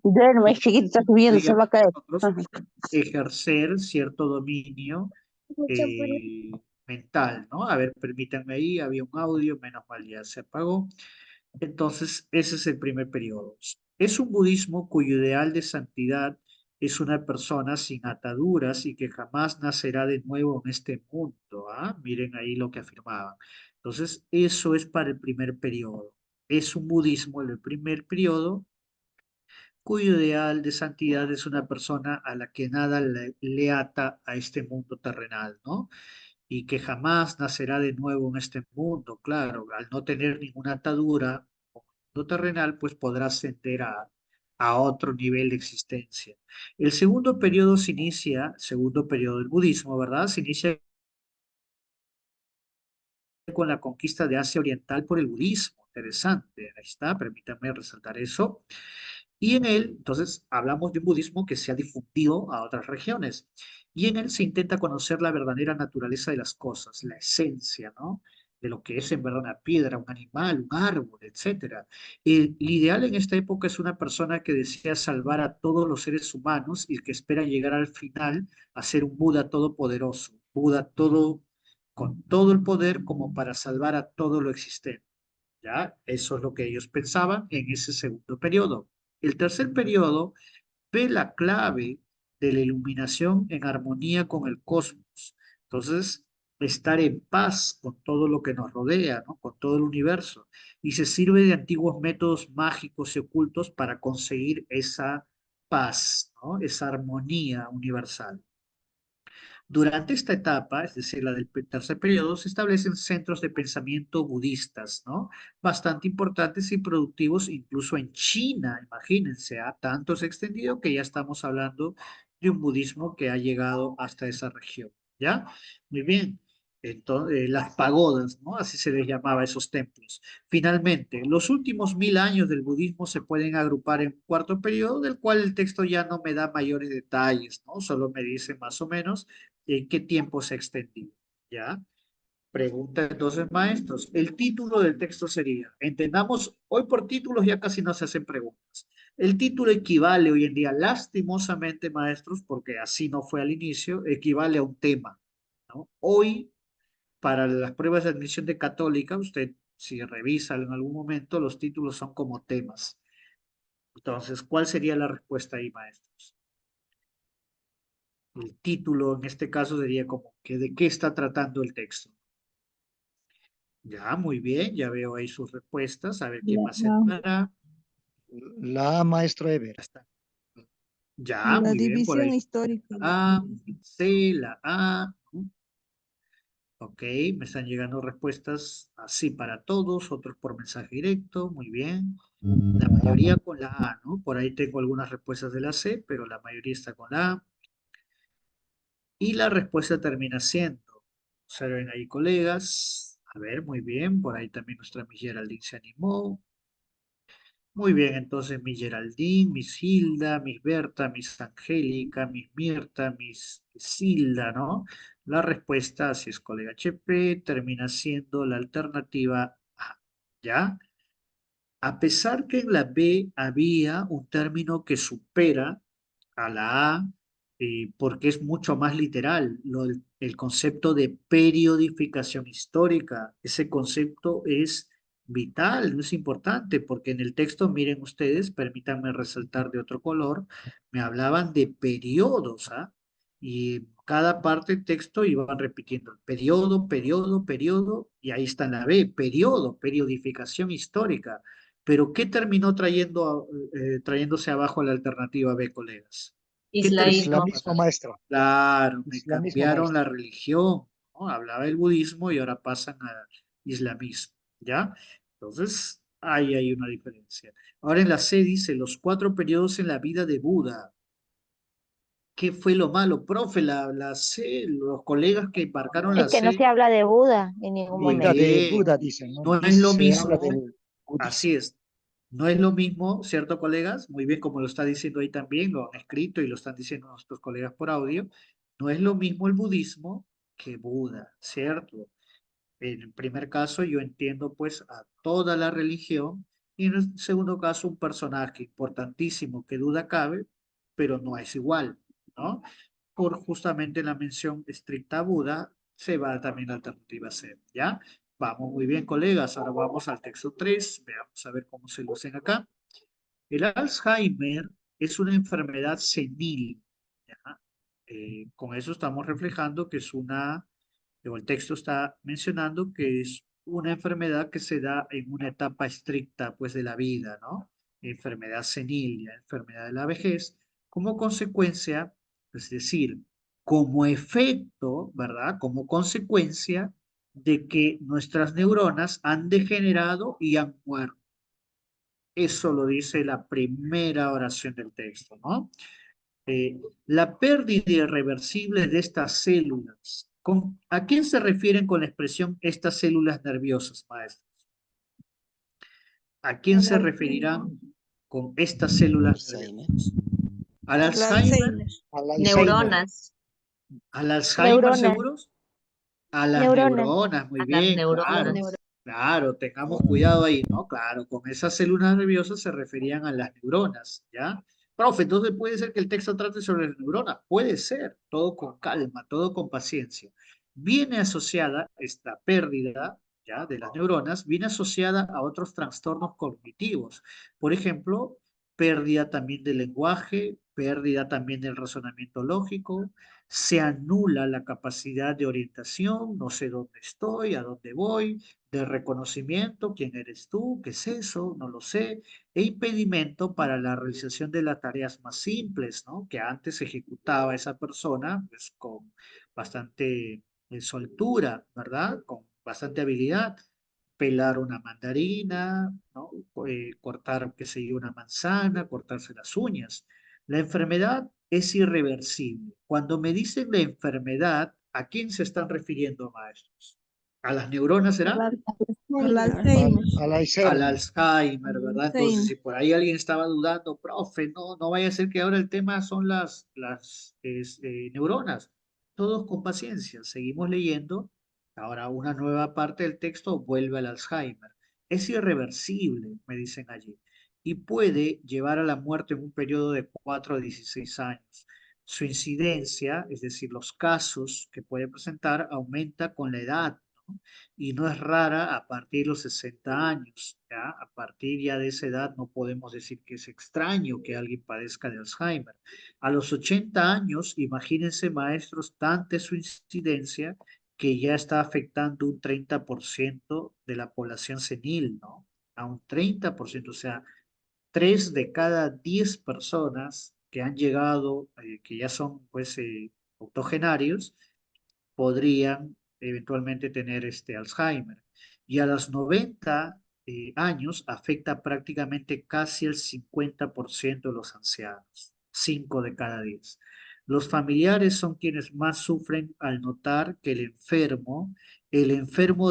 Duerme, chiquito, está subiendo, se va a caer. Nosotros Ajá. ejercer cierto dominio eh, mental, ¿no? A ver, permítanme ahí, había un audio, menos mal ya se apagó. Entonces, ese es el primer periodo. Es un budismo cuyo ideal de santidad es una persona sin ataduras y que jamás nacerá de nuevo en este mundo. ¿Ah? Miren ahí lo que afirmaban. Entonces, eso es para el primer periodo. Es un budismo en el primer periodo cuyo ideal de santidad es una persona a la que nada le ata a este mundo terrenal, ¿no? Y que jamás nacerá de nuevo en este mundo, claro, al no tener ninguna atadura o mundo terrenal, pues podrá ascender a otro nivel de existencia. El segundo periodo se inicia, segundo periodo del budismo, ¿verdad? Se inicia con la conquista de Asia Oriental por el budismo. Interesante, ahí está, permítanme resaltar eso. Y en él, entonces, hablamos de un budismo que se ha difundido a otras regiones. Y en él se intenta conocer la verdadera naturaleza de las cosas, la esencia, ¿no? De lo que es en verdad una piedra, un animal, un árbol, etcétera. El ideal en esta época es una persona que desea salvar a todos los seres humanos y que espera llegar al final a ser un Buda todopoderoso, Buda todo, con todo el poder como para salvar a todo lo existente. ¿Ya? Eso es lo que ellos pensaban en ese segundo periodo. El tercer periodo ve la clave de la iluminación en armonía con el cosmos. Entonces, estar en paz con todo lo que nos rodea, ¿no? Con todo el universo. Y se sirve de antiguos métodos mágicos y ocultos para conseguir esa paz, ¿no? Esa armonía universal. Durante esta etapa, es decir, la del tercer periodo, se establecen centros de pensamiento budistas, ¿no? Bastante importantes y productivos, incluso en China, imagínense, a tanto se ha extendido que ya estamos hablando de un budismo que ha llegado hasta esa región, ¿ya? Muy bien. Entonces, las pagodas, ¿no? Así se les llamaba a esos templos. Finalmente, los últimos 1000 años del budismo se pueden agrupar en un cuarto periodo, del cual el texto ya no me da mayores detalles, ¿no? Solo me dice más o menos en qué tiempo se ha extendido. ¿Ya? Pregunta entonces, maestros. El título del texto sería, entendamos, hoy por títulos ya casi no se hacen preguntas. El título equivale hoy en día, lastimosamente, maestros, porque así no fue al inicio, equivale a un tema, ¿no? Hoy, para las pruebas de admisión de católica, usted, si revisa en algún momento, los títulos son como temas. Entonces, ¿cuál sería la respuesta ahí, maestros? El título en este caso sería como que de qué está tratando el texto. Ya, muy bien, ya veo ahí sus respuestas. A ver quién más se animará. La A, maestro Ever. Ya está. Ya, La muy bien, por ahí. división histórica. A, C, la A. Ok, me están llegando respuestas así para todos, otros por mensaje directo, muy bien. La mayoría con la A, ¿no? Por ahí tengo algunas respuestas de la C, pero la mayoría está con la A. Y la respuesta termina siendo, observen ahí colegas, a ver, muy bien, por ahí también nuestra Miss Geraldine se animó. Muy bien, entonces Miss Geraldine, Miss Hilda, Miss Berta, Miss Angélica, Miss Mirta, Miss Silda, ¿no? La respuesta, así es, colega HP, termina siendo la alternativa A, ¿ya? A pesar que en la B había un término que supera a la A, porque es mucho más literal, el concepto de periodificación histórica. Ese concepto es vital, no es importante, porque en el texto, miren ustedes, permítanme resaltar de otro color, me hablaban de periodos, ¿ah? Y cada parte del texto iban repitiendo periodo, periodo, periodo, y ahí está en la B, periodo, periodificación histórica. Pero ¿qué terminó trayéndose abajo la alternativa B, colegas? ¿Qué terminó Islaísmo. Islamismo, pasando? maestro. Claro, me Islamismo, cambiaron maestro. la religión, ¿no? Hablaba el budismo y ahora pasan al islamismo, ¿ya? Entonces, ahí hay una diferencia. Ahora en la C dice los 4 periodos en la vida de Buda. ¿Qué fue lo malo, profe? La C, los colegas que marcaron Es la que no C, se habla de Buda en ningún muy momento. bien, Buda dicen, ¿no? no es lo Se habla mismo. del budismo. Así es. No es lo mismo, ¿cierto, colegas? Muy bien, como lo está diciendo ahí también, lo han escrito y lo están diciendo nuestros colegas por audio. No es lo mismo el budismo que Buda, ¿cierto? En el primer caso, yo entiendo pues a toda la religión y en el segundo caso, un personaje importantísimo que duda cabe, pero no es igual, ¿no? Por justamente la mención estricta a Buda, se va también la alternativa C, ¿ya? Vamos muy bien, colegas. Ahora vamos al texto 3. Veamos a ver cómo se lucen acá. El Alzheimer es una enfermedad senil, ¿ya? Con eso estamos reflejando que es o el texto está mencionando que es una enfermedad que se da en una etapa estricta, pues, de la vida, ¿no? Enfermedad senil, ya, enfermedad de la vejez, como consecuencia, es decir, como efecto, ¿verdad? Como consecuencia de que nuestras neuronas han degenerado y han muerto. Eso lo dice la primera oración del texto, ¿no? La pérdida irreversible de estas células. ¿A quién se refieren con la expresión estas células nerviosas, maestros? ¿A quién se referirán con estas células nerviosas? ¿Al Al Alzheimer? Alzheimer. Al Alzheimer. Neuronas. ¿Al Alzheimer Neuronas, seguros? A las neuronas. neuronas, muy A las bien, Las claro. neuronas. neuronas. Claro, tengamos cuidado ahí, ¿no? Claro, con esas células nerviosas se referían a las neuronas, ¿ya? Profe, entonces puede ser que el texto trate sobre las neuronas. Puede ser, todo con calma, todo con paciencia. Viene asociada esta pérdida, ¿ya? De las neuronas, viene asociada a otros trastornos cognitivos. Por ejemplo, pérdida también del lenguaje, pérdida también del razonamiento lógico, se anula la capacidad de orientación, no sé dónde estoy, a dónde voy, de reconocimiento, quién eres tú, qué es eso, no lo sé, e impedimento para la realización de las tareas más simples, ¿no? Que antes ejecutaba esa persona, pues con bastante soltura, ¿verdad? Con bastante habilidad. Pelar una mandarina, ¿no? Cortar, qué sé yo, una manzana, cortarse las uñas. La enfermedad es irreversible. Cuando me dicen la enfermedad, ¿a quién se están refiriendo, maestros? ¿A las neuronas será? Al Al, Alzheimer. al Al Alzheimer. Alzheimer, Al ¿verdad? Entonces, si Alzheimer. por ahí alguien estaba dudando, profe, no vaya a ser que ahora el tema son las neuronas. Todos con paciencia, seguimos leyendo. Ahora una nueva parte del texto vuelve al Alzheimer. Es irreversible, me dicen allí, y puede llevar a la muerte en un periodo de 4 a 16 años. Su incidencia, es decir, los casos que puede presentar, aumenta con la edad, ¿no? Y no es rara a partir de los 60 años, ¿ya? A partir ya de esa edad no podemos decir que es extraño que alguien padezca de Alzheimer. A los 80 años, imagínense, maestros, tanta es su incidencia que ya está afectando un 30% de la población senil, ¿no? A un 30%, o sea, 3 de cada 10 personas que han llegado, que ya son, pues, octogenarios, podrían eventualmente tener Alzheimer. Y a los 90 años afecta prácticamente casi el 50% de los ancianos, 5 de cada 10. Los familiares son quienes más sufren al notar que ¿el enfermo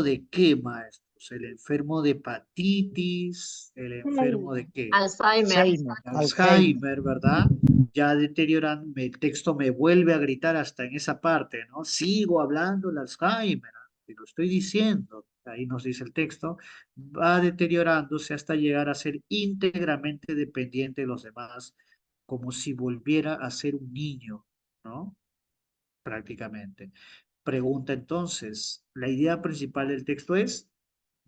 de qué, maestros? ¿El enfermo de hepatitis? ¿El enfermo de qué? Alzheimer. Alzheimer, Alzheimer. Alzheimer, ¿verdad? Ya deteriorando, el texto me vuelve a gritar hasta en esa parte, ¿no? Sigo hablando del Alzheimer, ¿ah? Te lo estoy diciendo, ahí nos dice el texto, va deteriorándose hasta llegar a ser íntegramente dependiente de los demás, como si volviera a ser un niño, ¿no? Prácticamente. Pregunta entonces, la idea principal del texto es,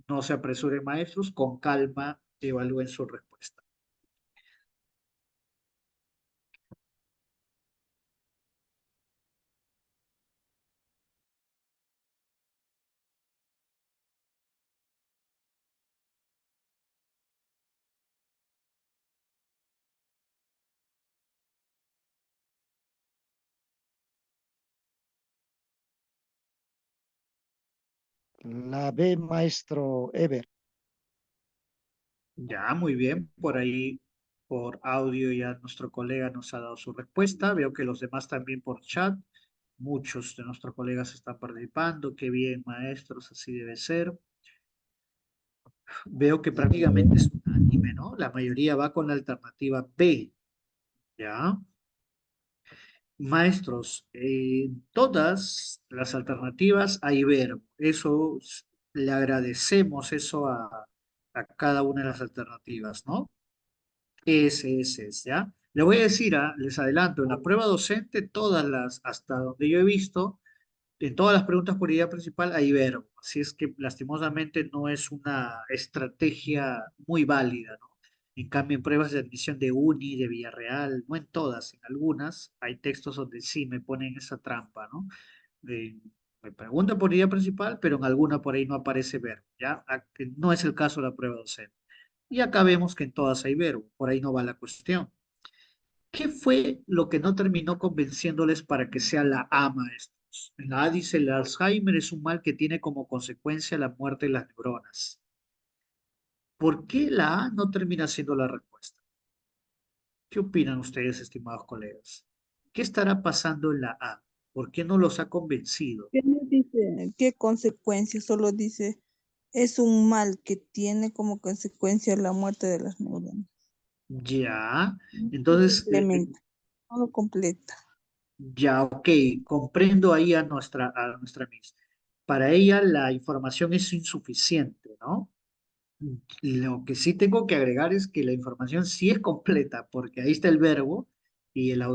no se apresuren maestros, con calma evalúen su respuesta. La B, maestro Ever. Ya, muy bien. Por ahí, por audio, ya nuestro colega nos ha dado su respuesta. Veo que los demás también por chat. Muchos de nuestros colegas están participando. Qué bien, maestros, así debe ser. Veo que prácticamente es unánime, ¿no? La mayoría va con la alternativa B. ¿Ya? Maestros, todas las alternativas hay verbo. Eso le agradecemos eso a cada una de las alternativas, ¿no? Ese es, ¿ya? Le voy a decir, les adelanto, en la prueba docente, todas las, hasta donde yo he visto, en todas las preguntas por idea principal hay verbo. Así es que lastimosamente no es una estrategia muy válida, ¿no? En cambio, en pruebas de admisión de Uni, de Villarreal, no en todas, en algunas, hay textos donde sí me ponen esa trampa, ¿no? Eh, Me preguntan por idea principal, pero en alguna por ahí no aparece verbo, ¿ya? No es el caso de la prueba docente. Y acá vemos que en todas hay verbo, por ahí no va la cuestión. ¿Qué fue lo que no terminó convenciéndoles para que sea la A, maestros? En la A dice, el Alzheimer es un mal que tiene como consecuencia la muerte de las neuronas. ¿Por qué la A no termina siendo la respuesta? ¿Qué opinan ustedes, estimados colegas? ¿Qué estará pasando en la A? ¿Por qué no los ha convencido? ¿Qué nos dice? ¿Qué consecuencias? Solo dice, es un mal que tiene como consecuencia la muerte de las neuronas. Ya, No se entonces, complementa, no lo completa. ya, ok, comprendo ahí a nuestra Miss. Para ella la información es insuficiente, ¿no? Lo que sí tengo que agregar es que la información sí es completa, porque ahí está el verbo y la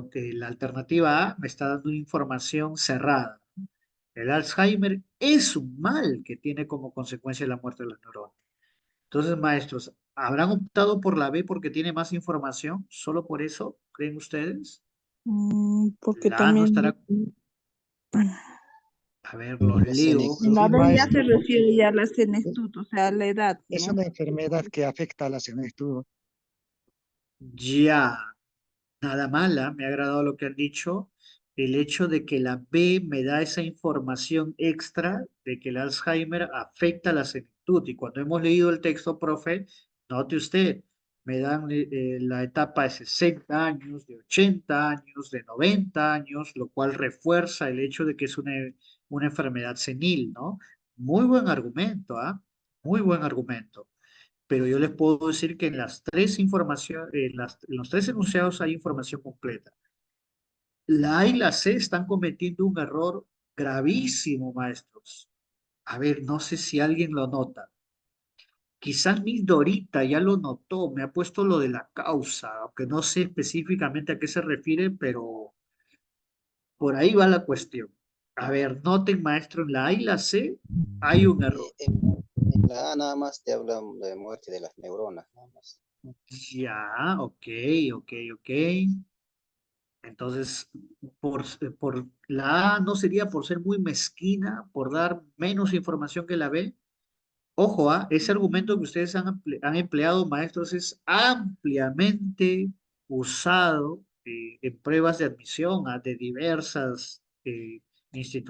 alternativa A me está dando una información cerrada. El Alzheimer es un mal que tiene como consecuencia la muerte de las neuronas. Entonces, maestros, ¿habrán optado por la B porque tiene más información? ¿Solo por eso? ¿Creen ustedes? Porque La A no también estará. A ver, los La leo. senectud. la Sí, B ya se maestro, porque refiere ya a la senectud, o sea, a la edad, es ¿no? una enfermedad que afecta a la senectud. Ya. Nada mala, me ha agradado lo que han dicho. El hecho de que la B me da esa información extra de que el Alzheimer afecta la senectud. Y cuando hemos leído el texto, profe, note usted, me dan la etapa de 60 años, de 80 años, de 90 años, lo cual refuerza el hecho de que es una enfermedad senil, ¿no? Muy buen argumento, ¿ah? Muy buen argumento, pero yo les puedo decir que en las tres informaciones, en los tres enunciados hay información completa. La A y la C están cometiendo un error gravísimo, maestros. A ver, no sé si alguien lo nota. Quizás Miss Dorita ya lo notó, me ha puesto lo de la causa, aunque no sé específicamente a qué se refiere, pero por ahí va la cuestión. A ver, noten, maestro, en la A y la C hay un error. En la A nada más te hablan de muerte de las neuronas, nada más. Ya, ok, ok, ok. Entonces, por la A no sería por ser muy mezquina, por dar menos información que la B. Ojo, ese argumento que ustedes han empleado, maestros, es ampliamente usado en pruebas de admisión de diversas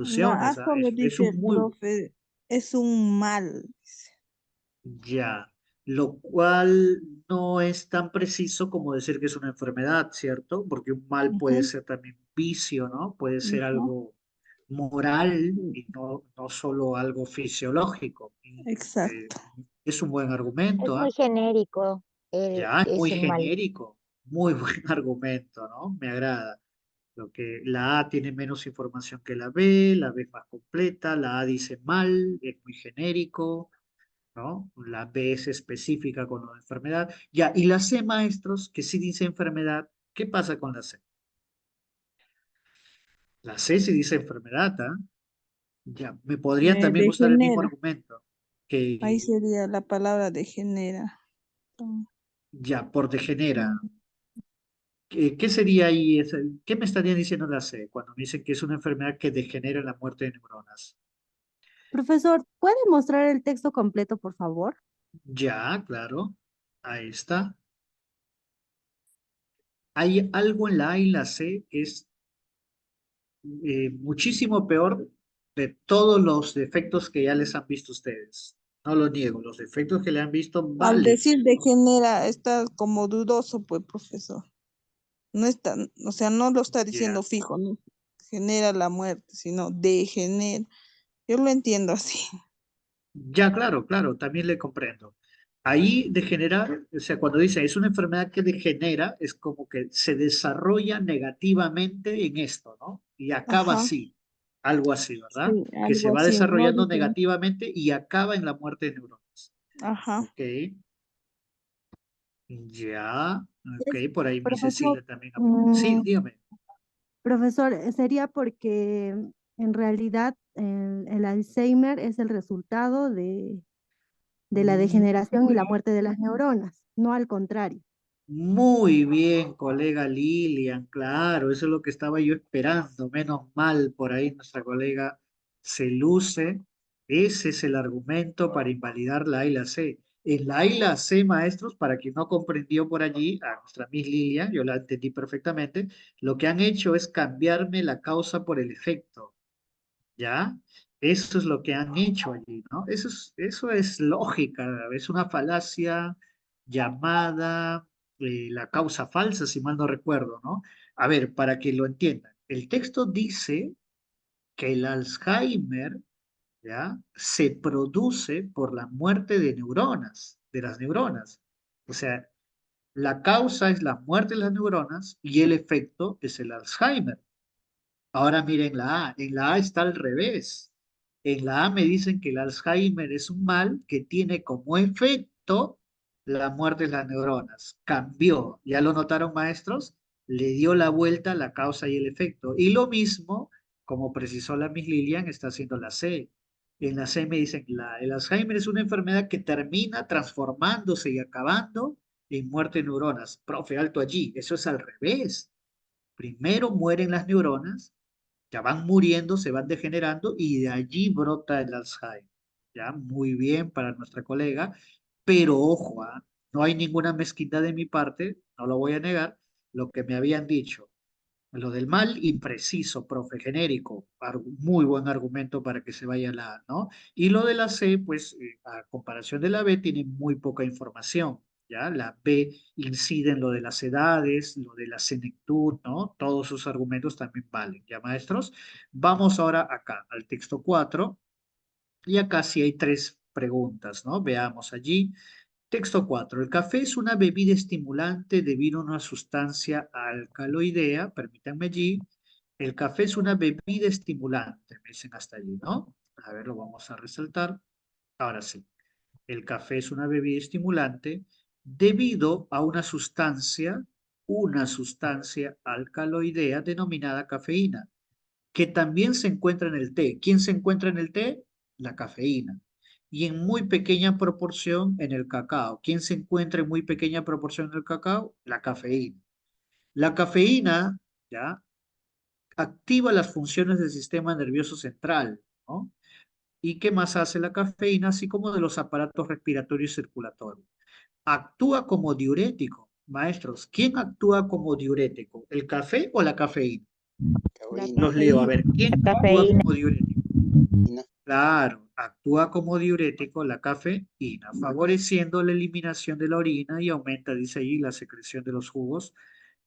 La A instituciones, solo es dice, un muy, profe, es un mal. Dice. ya, lo cual no es tan preciso como decir que es una enfermedad, ¿cierto? Porque un mal puede Ujú, ser también vicio, ¿no? Puede ser ujú, algo moral y no solo algo fisiológico. Y, exacto. es un buen Es argumento, muy ¿ah? genérico. Ya, es muy Es un mal. genérico, muy buen argumento, ¿no? Me agrada. Lo que la A tiene menos información que la B es más completa, la A dice mal, es muy genérico, ¿no? La B es específica con la enfermedad. Ya, y la C, maestros, que sí dice enfermedad, ¿qué pasa con la C? La C sí dice enfermedad, ¿ah? Ya, me podrían también usar el mismo Degenera. argumento, Ahí que sería la palabra degenera. ya, por degenera. Mm. ¿Qué sería ahí? ¿Qué me estarían diciendo la C cuando me dicen que es una enfermedad que degenera en la muerte de neuronas? Profesor, ¿puede mostrar el texto completo, por favor? Ya, claro, ahí está. Hay algo en la A y la C que es muchísimo peor de todos los defectos que ya les han visto ustedes. No lo niego, los defectos que le han visto, Al vale. decir degenera, está como dudoso, pues, profesor. No está, o sea, no lo está Ya, diciendo fijo, ¿no? Genera la muerte, sino degenera. Yo lo entiendo así. ya, claro, claro, también le comprendo. Ahí degenerar, o sea, cuando dice es una enfermedad que degenera, es como que se desarrolla negativamente en esto, ¿no? Y acaba Ajá, así, algo así, ¿verdad? sí, Que se algo va así. No desarrollando dicen, negativamente y acaba en la muerte de neuronas. ajá. Ok, ya, ok, Es, por ahí mi profesor, Cecilia también apunta. Sí, mm, dígame. profesor, sería porque en realidad el Alzheimer es el resultado de la degeneración y la Muy, muerte de las neuronas, no al contrario. muy bien, colega Lilian, claro, eso es lo que estaba yo esperando. Menos mal, por ahí nuestra colega se luce. Ese es el argumento para invalidar la A y la C. En la A y la C, maestros, para quien no comprendió por allí, a nuestra Miss Lilian, yo la entendí perfectamente, lo que han hecho es cambiarme la causa por el efecto. ¿Ya? Eso es lo que han hecho allí, ¿no? Eso es lógica, es una falacia llamada la causa falsa, si mal no recuerdo, ¿no? A ver, para que lo entiendan, el texto dice que el Alzheimer, ¿ya? Se produce por la muerte de neuronas, de las neuronas. O sea, la causa es la muerte de las neuronas y el efecto es el Alzheimer. Ahora miren la A. En la A está al revés. En la A me dicen que el Alzheimer es un mal que tiene como efecto la muerte de las neuronas. Cambió. ¿Ya lo notaron, maestros? Le dio la vuelta a la causa y el efecto. Y lo mismo, como precisó la Miss Lilian, está haciendo la C. En la C me dicen que el Alzheimer es una enfermedad que termina transformándose y acabando en muerte de neuronas. Profe, alto allí. Eso es al revés. Primero mueren las neuronas, ya van muriendo, se van degenerando y de allí brota el Alzheimer. Ya, muy bien para nuestra colega, pero ojo, no hay ninguna mezquindad de mi parte, no lo voy a negar, lo que me habían dicho. Lo del mal, impreciso, profe, genérico, muy buen argumento para que se vaya la A, ¿no? Y lo de la C, pues, a comparación de la B, tiene muy poca información, ¿ya? La B incide en lo de las edades, lo de la senectud, ¿no? Todos sus argumentos también valen, ¿ya, maestros? Vamos ahora acá, al texto 4, y acá sí hay tres preguntas, ¿no? Veamos allí. Texto 4. El café es una bebida estimulante debido a una sustancia alcaloidea. Permítanme allí. El café es una bebida estimulante. Me dicen hasta allí, ¿no? A ver, lo vamos a resaltar. Ahora sí. El café es una bebida estimulante debido a una sustancia alcaloidea denominada cafeína, que también se encuentra en el té. ¿Quién se encuentra en el té? La cafeína. Y en muy pequeña proporción en el cacao. ¿Quién se encuentra en muy pequeña proporción en el cacao? La cafeína. La cafeína, ¿ya? Activa las funciones del sistema nervioso central, ¿no? ¿Y qué más hace la cafeína? Así como de los aparatos respiratorio y circulatorio. Actúa como diurético. Maestros, ¿quién actúa como diurético? ¿El café o la cafeína? Cafeína. Los leo. A ver, ¿quién La actúa cafeína. como diurético? Cafeína. Claro, actúa como diurético la cafeína, favoreciendo la eliminación de la orina y aumenta, dice ahí, la secreción de los jugos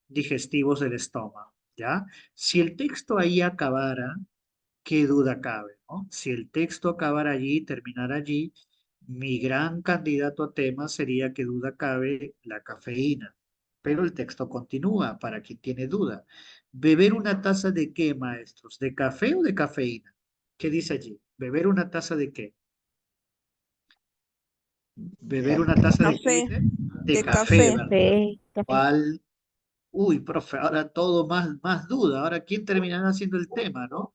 digestivos del estómago, ¿ya? Si el texto ahí acabara, qué duda cabe, ¿no? Si el texto acabara allí, terminara allí, mi gran candidato a tema sería qué duda cabe la cafeína. Pero el texto continúa, para quien tiene duda. ¿Beber una taza de qué, maestros? ¿De café o de cafeína? ¿Qué dice allí? ¿Beber una taza de qué? ¿Beber una taza de qué Café. dice? De De café, café. ¿verdad? Café. ¿Cuál? Uy, profe, ahora todo más duda. Ahora, ¿quién terminará haciendo el tema, no?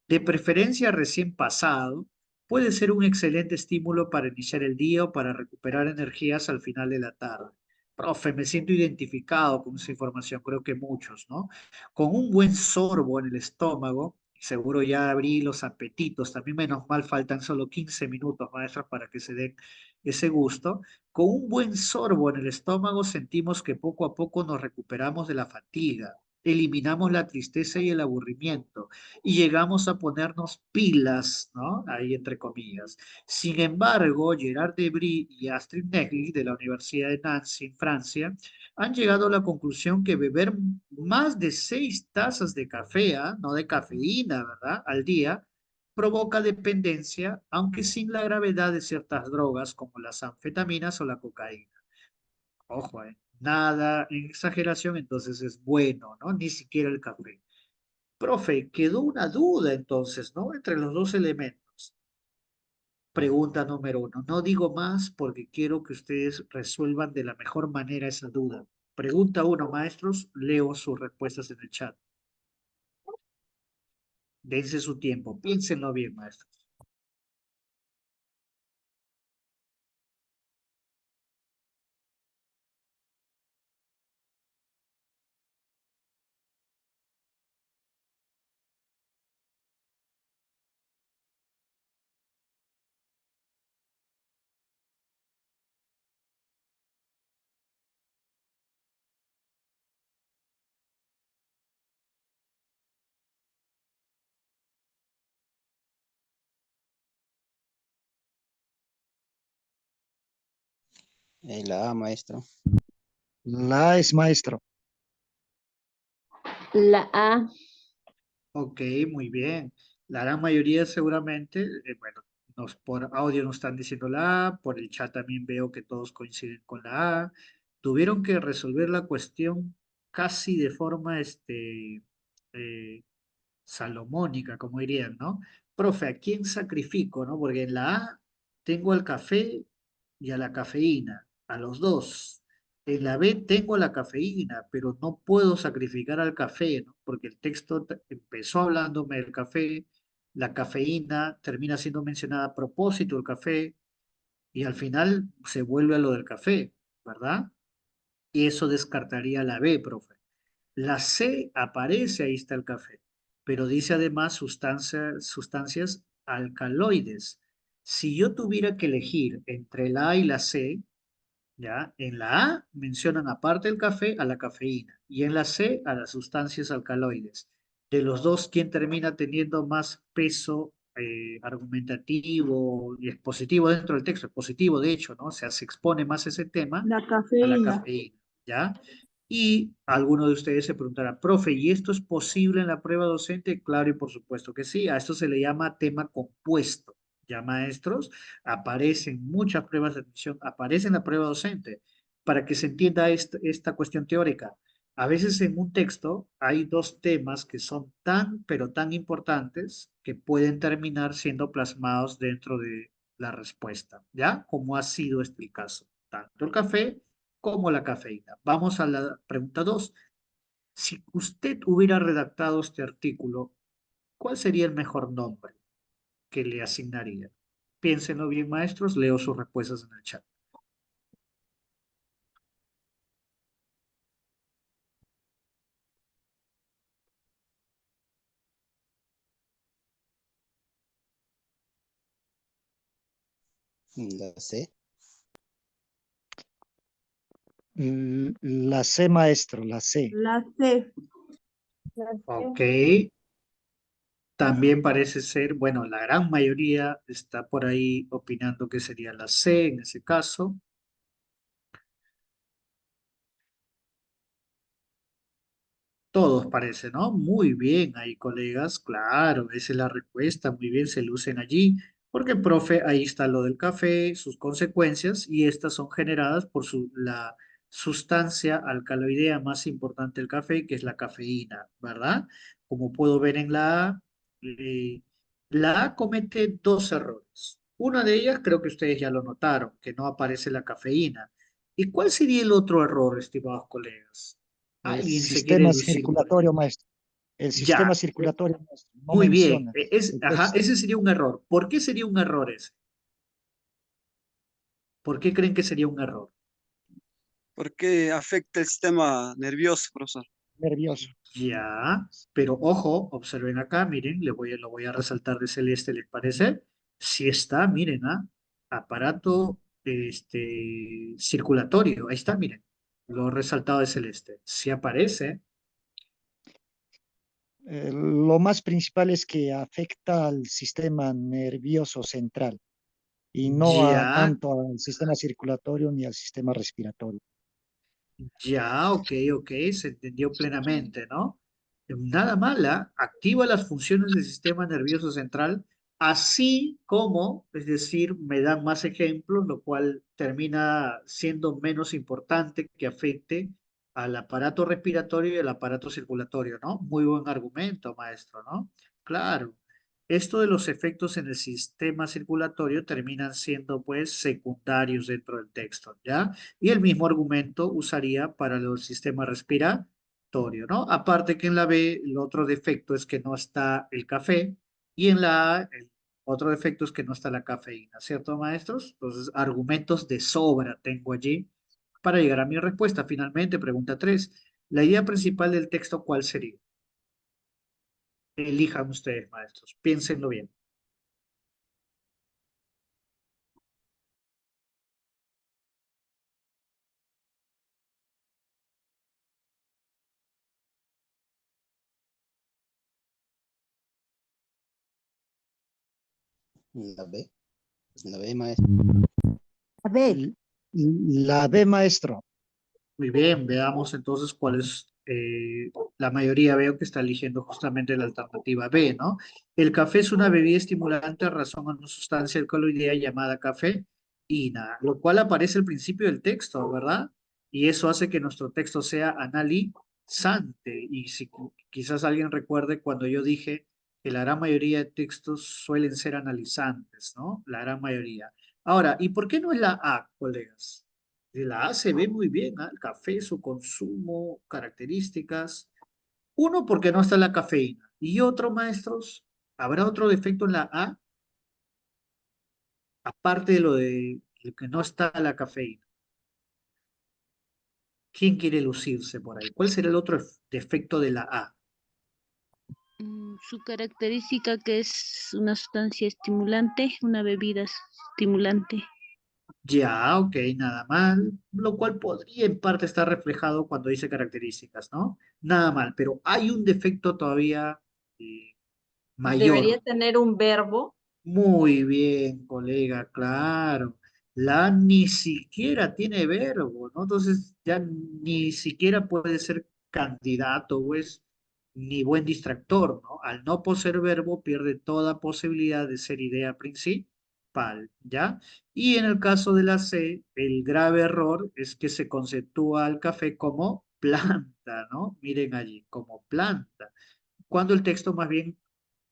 De preferencia recién pasado, puede ser un excelente estímulo para iniciar el día o para recuperar energías al final de la tarde. Profe, me siento identificado con esa información, creo que muchos, ¿no? Con un buen sorbo en el estómago, seguro ya abrí los apetitos, también menos mal faltan solo 15 minutos, maestros, para que se den ese gusto. Con un buen sorbo en el estómago sentimos que poco a poco nos recuperamos de la fatiga, eliminamos la tristeza y el aburrimiento y llegamos a ponernos pilas, ¿no? Ahí entre comillas. Sin embargo, Gerard Debris y Astrid Negli de la Universidad de Nancy, en Francia, han llegado a la conclusión que beber más de 6 tazas de café, ¿ah? No de cafeína, ¿verdad? Al día, provoca dependencia, aunque sin la gravedad de ciertas drogas como las anfetaminas o la cocaína. Ojo, nada en exageración, entonces es bueno, ¿no? Ni siquiera el café. Profe, quedó una duda entonces, ¿no? Entre los dos elementos. Pregunta número uno. No digo más porque quiero que ustedes resuelvan de la mejor manera esa duda. Pregunta uno, maestros. Leo sus respuestas en el chat. Dense su tiempo. Piénsenlo bien, maestros. La A, maestro. La es maestro. La A. Ok, muy bien. La gran mayoría seguramente, bueno, por audio nos están diciendo la A, por el chat también veo que todos coinciden con la A. Tuvieron que resolver la cuestión casi de forma eh, salomónica, como dirían, ¿no? Profe, ¿a quién sacrifico, no? Porque en la A tengo al café y a la cafeína, a los dos. En la B tengo la cafeína, pero no puedo sacrificar al café, ¿no? Porque el texto empezó hablándome del café, la cafeína termina siendo mencionada a propósito el café y al final se vuelve a lo del café, ¿verdad? Y eso descartaría la B, profe. La C aparece, ahí está el café, pero dice además sustancias alcaloides. Si yo tuviera que elegir entre la A y la C, ¿ya? En la A mencionan aparte del café a la cafeína y en la C a las sustancias alcaloides. De los dos, ¿quién termina teniendo más peso argumentativo y expositivo dentro del texto? Expositivo, de hecho, ¿no? O sea, se expone más ese tema La a la cafeína. cafeína, ¿ya? Y alguno de ustedes se preguntará, profe, ¿y esto es posible en la prueba docente? Claro, y por supuesto que sí. A esto se le llama tema compuesto. Ya, maestros, aparecen muchas pruebas de admisión, aparece en la prueba docente, para que se entienda esta cuestión teórica. A veces en un texto hay dos temas que son tan, pero tan importantes que pueden terminar siendo plasmados dentro de la respuesta, ¿ya? Como ha sido este el caso. Tanto el café como la cafeína. Vamos a la pregunta 2. Si usted hubiera redactado este artículo, ¿cuál sería el mejor nombre que le asignaría? Piénsenlo bien, maestros, leo sus respuestas en el chat. La C. La C maestro, la C. La C. Ok. También parece ser, bueno, la gran mayoría está por ahí opinando que sería la C en ese caso. Todos parece, ¿no? Muy bien ahí, colegas. Claro, esa es la respuesta. Muy bien, se lucen allí. Porque, profe, ahí está lo del café, sus consecuencias, y estas son generadas por la sustancia alcaloidea más importante del café, que es la cafeína, ¿verdad? Como puedo ver en eh, la A comete dos errores. Una de ellas creo que ustedes ya lo notaron, que no aparece la cafeína. ¿Y cuál sería el otro error, estimados colegas? El ¿Alguien se quiere sistema lucir por ahí? circulatorio, maestro. El sistema Ya, circulatorio, maestro. No muy bien. menciona el Ajá, texto. ese sería un error. ¿Por qué sería un error ese? ¿Por qué creen que sería un error? Porque afecta el sistema nervioso, profesor. Nervioso. Ya, pero ojo, observen acá, miren, lo voy a resaltar de celeste, ¿les parece? Si está, miren, aparato circulatorio, ahí está, miren, lo he resaltado de celeste. Si aparece, Lo más principal es que afecta al sistema nervioso central y no ya, tanto al sistema circulatorio ni al sistema respiratorio. ya, ok, ok, se entendió plenamente, ¿no? Nada mala, activa las funciones del sistema nervioso central, así como, es decir, me dan más ejemplos, lo cual termina siendo menos importante que afecte al aparato respiratorio y al aparato circulatorio, ¿no? Muy buen argumento, maestro, ¿no? Claro. Esto de los efectos en el sistema circulatorio terminan siendo, pues, secundarios dentro del texto, ¿ya? Y el mismo argumento usaría para el sistema respiratorio, ¿no? Aparte que en la B el otro defecto es que no está el café y en la A el otro defecto es que no está la cafeína, ¿cierto, maestros? Entonces, argumentos de sobra tengo allí para llegar a mi respuesta. Finalmente, pregunta 3. La idea principal del texto, ¿cuál sería? Elijan ustedes, maestros. Piénsenlo bien. La B. La B, maestro. A ver, La B, maestro. Muy bien, veamos entonces cuál es, la mayoría veo que está eligiendo justamente la alternativa B, ¿no? El café es una bebida estimulante a razón de una sustancia alcaloidea llamada cafeína, lo cual aparece al principio del texto, ¿verdad? Y eso hace que nuestro texto sea analizante. Y si quizás alguien recuerde cuando yo dije que la gran mayoría de textos suelen ser analizantes, ¿no? La gran mayoría. Ahora, ¿y por qué no es la A, colegas? De la A se ve muy bien, ¿ah? El café, su consumo, características. Uno, porque no está la cafeína. Y otro, maestros, ¿habrá otro defecto en la A? Aparte de lo que no está la cafeína. ¿Quién quiere lucirse por ahí? ¿Cuál será el otro defecto de la A? Su característica que es una sustancia estimulante, una bebida estimulante. Ya, ok, nada mal, lo cual podría en parte estar reflejado cuando dice características, ¿no? Nada mal, pero hay un defecto todavía Debería mayor. tener un verbo. Muy bien, colega, claro. La ni siquiera tiene verbo, ¿no? Entonces ya ni siquiera puede ser candidato, pues, ni buen distractor, ¿no? Al no poseer verbo pierde toda posibilidad de ser idea principal, ¿ya? Y en el caso de la C, el grave error es que se conceptúa al café como planta, ¿no? Miren allí, como planta, cuando el texto más bien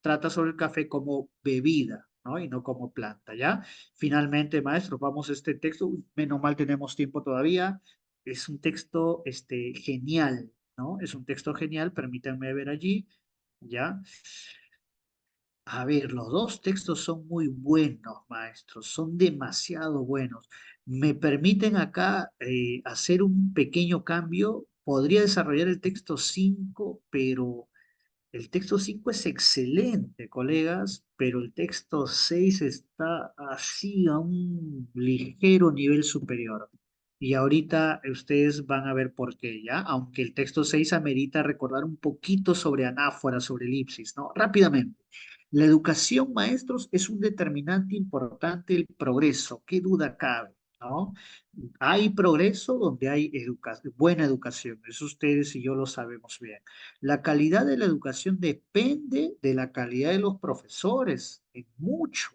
trata sobre el café como bebida, ¿no? Y no como planta, ¿ya? Finalmente, maestros, vamos a este texto. Uy, menos mal tenemos tiempo todavía. Es un texto genial, ¿no? Es un texto genial, permítanme ver allí, ¿ya? A ver, los dos textos son muy buenos, maestros, son demasiado buenos. ¿Me permiten acá hacer un pequeño cambio? Podría desarrollar el texto 5, pero el texto 5 es excelente, colegas, pero el texto 6 está así a un ligero nivel superior. Y ahorita ustedes van a ver por qué, ¿ya? Aunque el texto 6 amerita recordar un poquito sobre anáfora, sobre elipsis, ¿no? Rápidamente. La educación, maestros, es un determinante importante del progreso, qué duda cabe, ¿no? Hay progreso donde hay buena educación, eso ustedes y yo lo sabemos bien. La calidad de la educación depende de la calidad de los profesores, en mucho,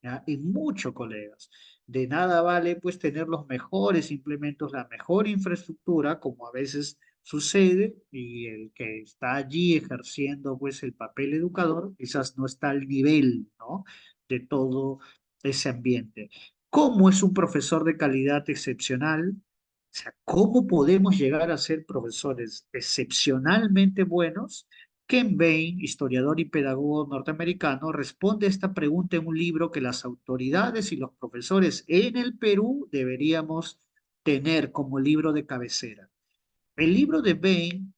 ¿ya? En mucho, colegas. De nada vale pues tener los mejores implementos, la mejor infraestructura, como a veces sucede, y el que está allí ejerciendo pues el papel educador, quizás no está al nivel, ¿no? De todo ese ambiente. ¿Cómo es un profesor de calidad excepcional? O sea, ¿cómo podemos llegar a ser profesores excepcionalmente buenos? Ken Bain, historiador y pedagogo norteamericano, responde a esta pregunta en un libro que las autoridades y los profesores en el Perú deberíamos tener como libro de cabecera. El libro de Bain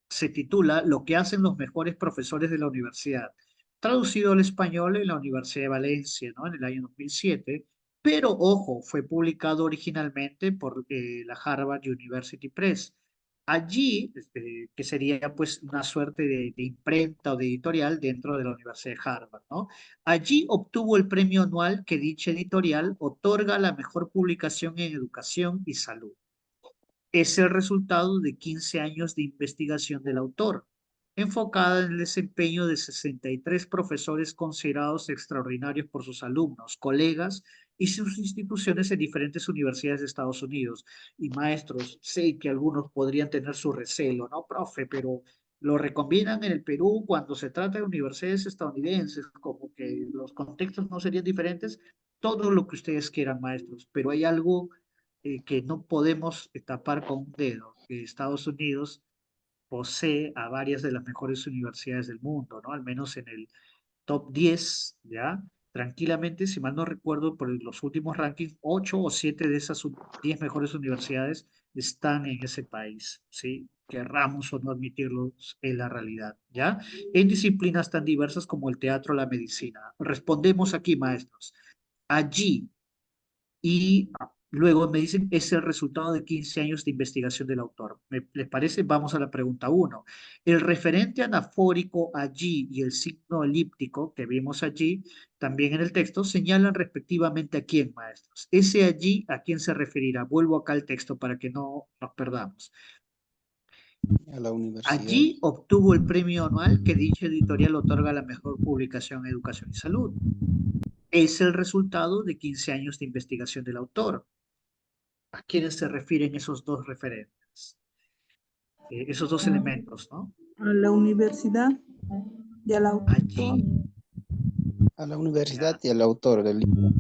se titula Lo que hacen los mejores profesores de la universidad, traducido al español en la Universidad de Valencia, ¿no? En el año 2007, pero ojo, fue publicado originalmente por la Harvard University Press. Allí, que sería pues una suerte de imprenta o de editorial dentro de la Universidad de Harvard, ¿no? Allí obtuvo el premio anual que dicha editorial otorga a la mejor publicación en educación y salud. Es el resultado de 15 años de investigación del autor, enfocada en el desempeño de 63 profesores considerados extraordinarios por sus alumnos, colegas y sus instituciones en diferentes universidades de Estados Unidos. Y maestros, sé que algunos podrían tener su recelo, ¿no, profe? Pero lo recomiendan en el Perú cuando se trata de universidades estadounidenses, como que los contextos no serían diferentes, todo lo que ustedes quieran, maestros, pero hay algo que no podemos tapar con un dedo, que Estados Unidos posee a varias de las mejores universidades del mundo, ¿no? Al menos en el top 10, ¿ya? Tranquilamente, si mal no recuerdo, por los últimos rankings, 8 o 7 de esas 10 mejores universidades están en ese país, ¿sí? Querramos o no admitirlo, es la realidad, ¿ya? En disciplinas tan diversas como el teatro o la medicina. Respondemos aquí, maestros. Allí y luego me dicen, es el resultado de 15 años de investigación del autor. ¿Les parece? Vamos a la pregunta 1. El referente anafórico allí y el signo elíptico que vimos allí, también en el texto, señalan respectivamente a quién, maestros. Ese allí, ¿a quién se referirá? Vuelvo acá al texto para que no nos perdamos. A la universidad. Allí obtuvo el premio anual que dicha editorial otorga a la mejor publicación en educación y salud. Es el resultado de 15 años de investigación del autor. ¿A quiénes se refieren esos dos referentes? Esos dos elementos, ¿no? A la universidad y al autor. Allí. A la universidad y al autor del libro.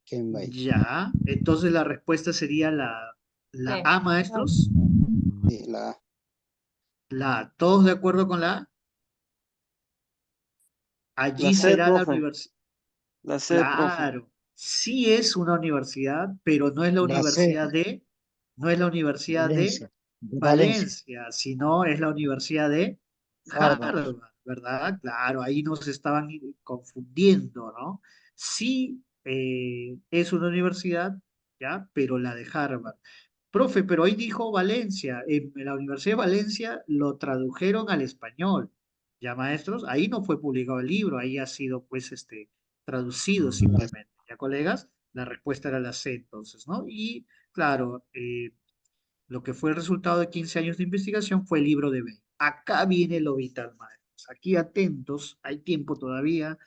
Ken Bain. Ya, entonces la respuesta sería la A, maestros. Sí, la A. La A. ¿Todos de acuerdo con la A? Allí La C, será la profe. universidad. La C, profe. Claro, sí es una universidad, pero no es la La C, universidad de, no es la universidad Valencia, de de Valencia, Valencia, sino es la universidad de Harvard. Harvard, ¿verdad? Claro, ahí nos estaban confundiendo, ¿no? Sí, es una universidad, ¿ya? Pero la de Harvard. Profe, pero ahí dijo Valencia, en la Universidad de Valencia lo tradujeron al español, ¿ya maestros? Ahí no fue publicado el libro, ahí ha sido pues traducido simplemente, ¿ya colegas? La respuesta era la C entonces, ¿no? Y claro, lo que fue el resultado de 15 años de investigación fue el libro de B. Acá viene lo vital, maestros. Aquí atentos, hay tiempo todavía.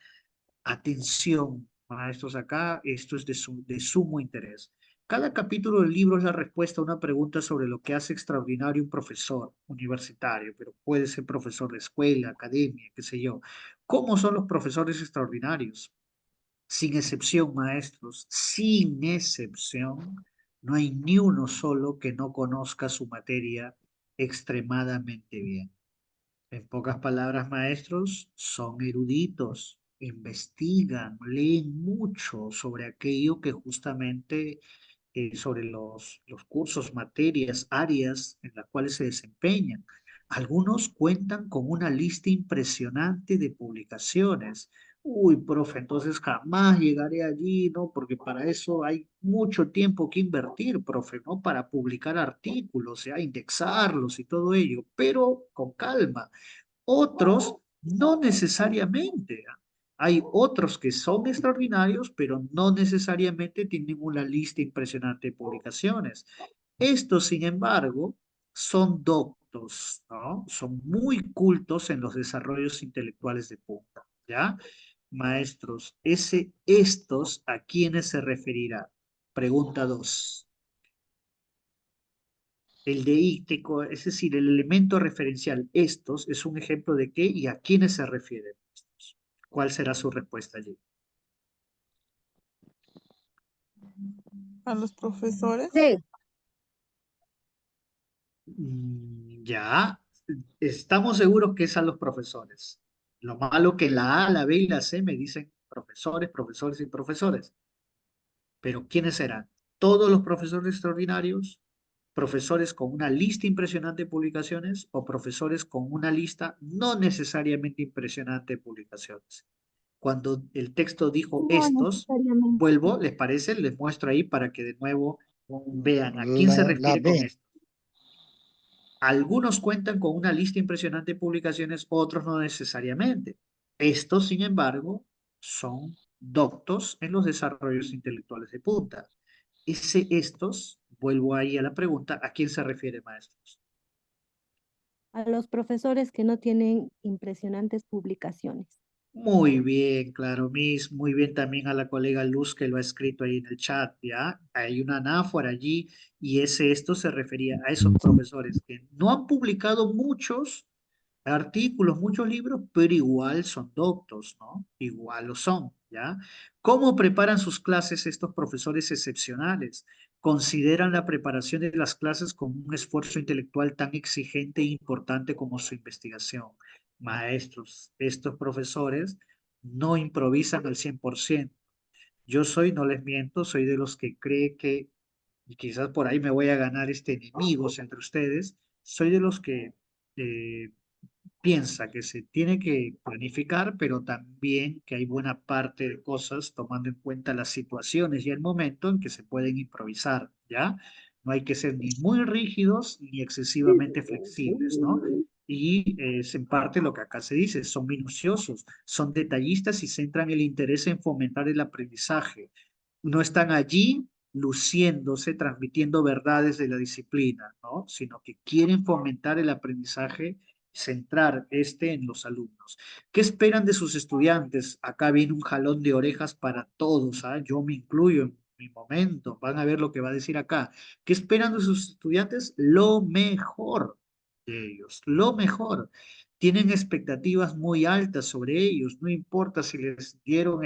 Atención, maestros, acá esto es de sumo interés. Cada capítulo del libro es la respuesta a una pregunta sobre lo que hace extraordinario un profesor universitario, pero puede ser profesor de escuela, academia, qué sé yo. ¿Cómo son los profesores extraordinarios? Sin excepción, maestros, sin excepción, no hay ni uno solo que no conozca su materia extremadamente bien. En pocas palabras, maestros, son eruditos, investigan, leen mucho sobre aquello que justamente, sobre los cursos, materias, áreas en las cuales se desempeñan. Algunos cuentan con una lista impresionante de publicaciones, Uy, profe, entonces jamás llegaré allí, ¿no? Porque para eso hay mucho tiempo que invertir, profe, ¿no? Para publicar artículos, ya, indexarlos y todo ello, pero con calma. Otros no necesariamente. Hay otros que son extraordinarios, pero no necesariamente tienen una lista impresionante de publicaciones. Estos, sin embargo, son doctos, ¿no? Son muy cultos en los desarrollos intelectuales de punta, ¿ya? Maestros, estos, ¿a quiénes se referirá? Pregunta 2. El deíctico, es decir, el elemento referencial estos, es un ejemplo de qué y a quiénes se refieren estos. ¿Cuál será su respuesta allí? A los profesores. Sí, Ya, estamos seguros que es a los profesores. Lo malo que la A, la B y la C me dicen profesores, profesores y profesores. Pero ¿quiénes serán? ¿Todos los profesores extraordinarios? ¿Profesores con una lista impresionante de publicaciones o profesores con una lista no necesariamente impresionante de publicaciones? Cuando el texto dijo No estos, necesariamente. vuelvo, ¿les parece? Les muestro ahí para que de nuevo vean a quién se La refiere con B. esto. Algunos cuentan con una lista impresionante de publicaciones, otros no necesariamente. Estos, sin embargo, son doctos en los desarrollos intelectuales de punta. Estos, vuelvo ahí a la pregunta, ¿a quién se refiere, maestros? A los profesores que no tienen impresionantes publicaciones. Muy bien, claro, Miss, muy bien también a la colega Luz que lo ha escrito ahí en el chat, ¿ya? Hay una anáfora allí y esto se refería a esos profesores que no han publicado muchos artículos, muchos libros, pero igual son doctos, ¿no? Igual lo son, ¿ya? ¿Cómo preparan sus clases estos profesores excepcionales? Consideran la preparación de las clases como un esfuerzo intelectual tan exigente e importante como su investigación. Maestros, estos profesores no improvisan al 100%. Yo soy, no les miento, soy de los que cree que, y quizás por ahí me voy a ganar enemigos entre ustedes, soy de los que eh, piensa que se tiene que planificar, pero también que hay buena parte de cosas tomando en cuenta las situaciones y el momento en que se pueden improvisar, ¿ya? No hay que ser ni muy rígidos ni excesivamente flexibles, ¿no? Y es en parte lo que acá se dice, son minuciosos, son detallistas y centran el interés en fomentar el aprendizaje. No están allí luciéndose, transmitiendo verdades de la disciplina, ¿no? Sino que quieren fomentar el aprendizaje, centrar en los alumnos. ¿Qué esperan de sus estudiantes? Acá viene un jalón de orejas para todos, ¿ah? Yo me incluyo en mi momento, van a ver lo que va a decir acá. ¿Qué esperan de sus estudiantes? Lo mejor de ellos, lo mejor. Tienen expectativas muy altas sobre ellos, no importa si les dieron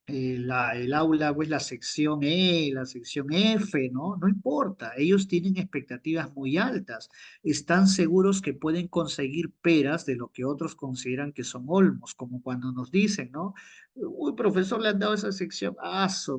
el aula, pues la sección E, la sección F, ¿no? No importa, ellos tienen expectativas muy altas, están seguros que pueden conseguir peras de lo que otros consideran que son olmos, como cuando nos dicen, ¿no? Uy, profesor, le han dado esa sección,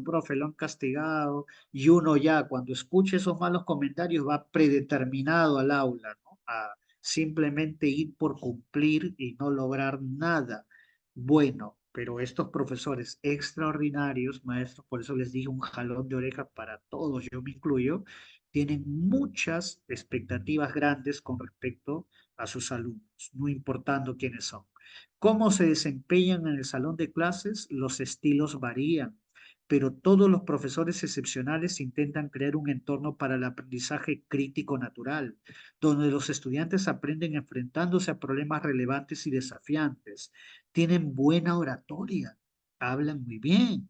profe, lo han castigado, y uno ya cuando escuche esos malos comentarios va predeterminado al aula, ¿no? A simplemente ir por cumplir y no lograr nada. Bueno, pero estos profesores extraordinarios, maestros, por eso les digo un jalón de orejas para todos, yo me incluyo, tienen muchas expectativas grandes con respecto a sus alumnos, no importando quiénes son. ¿Cómo se desempeñan en el salón de clases? Los estilos varían, pero todos los profesores excepcionales intentan crear un entorno para el aprendizaje crítico natural, donde los estudiantes aprenden enfrentándose a problemas relevantes y desafiantes. Tienen buena oratoria, hablan muy bien,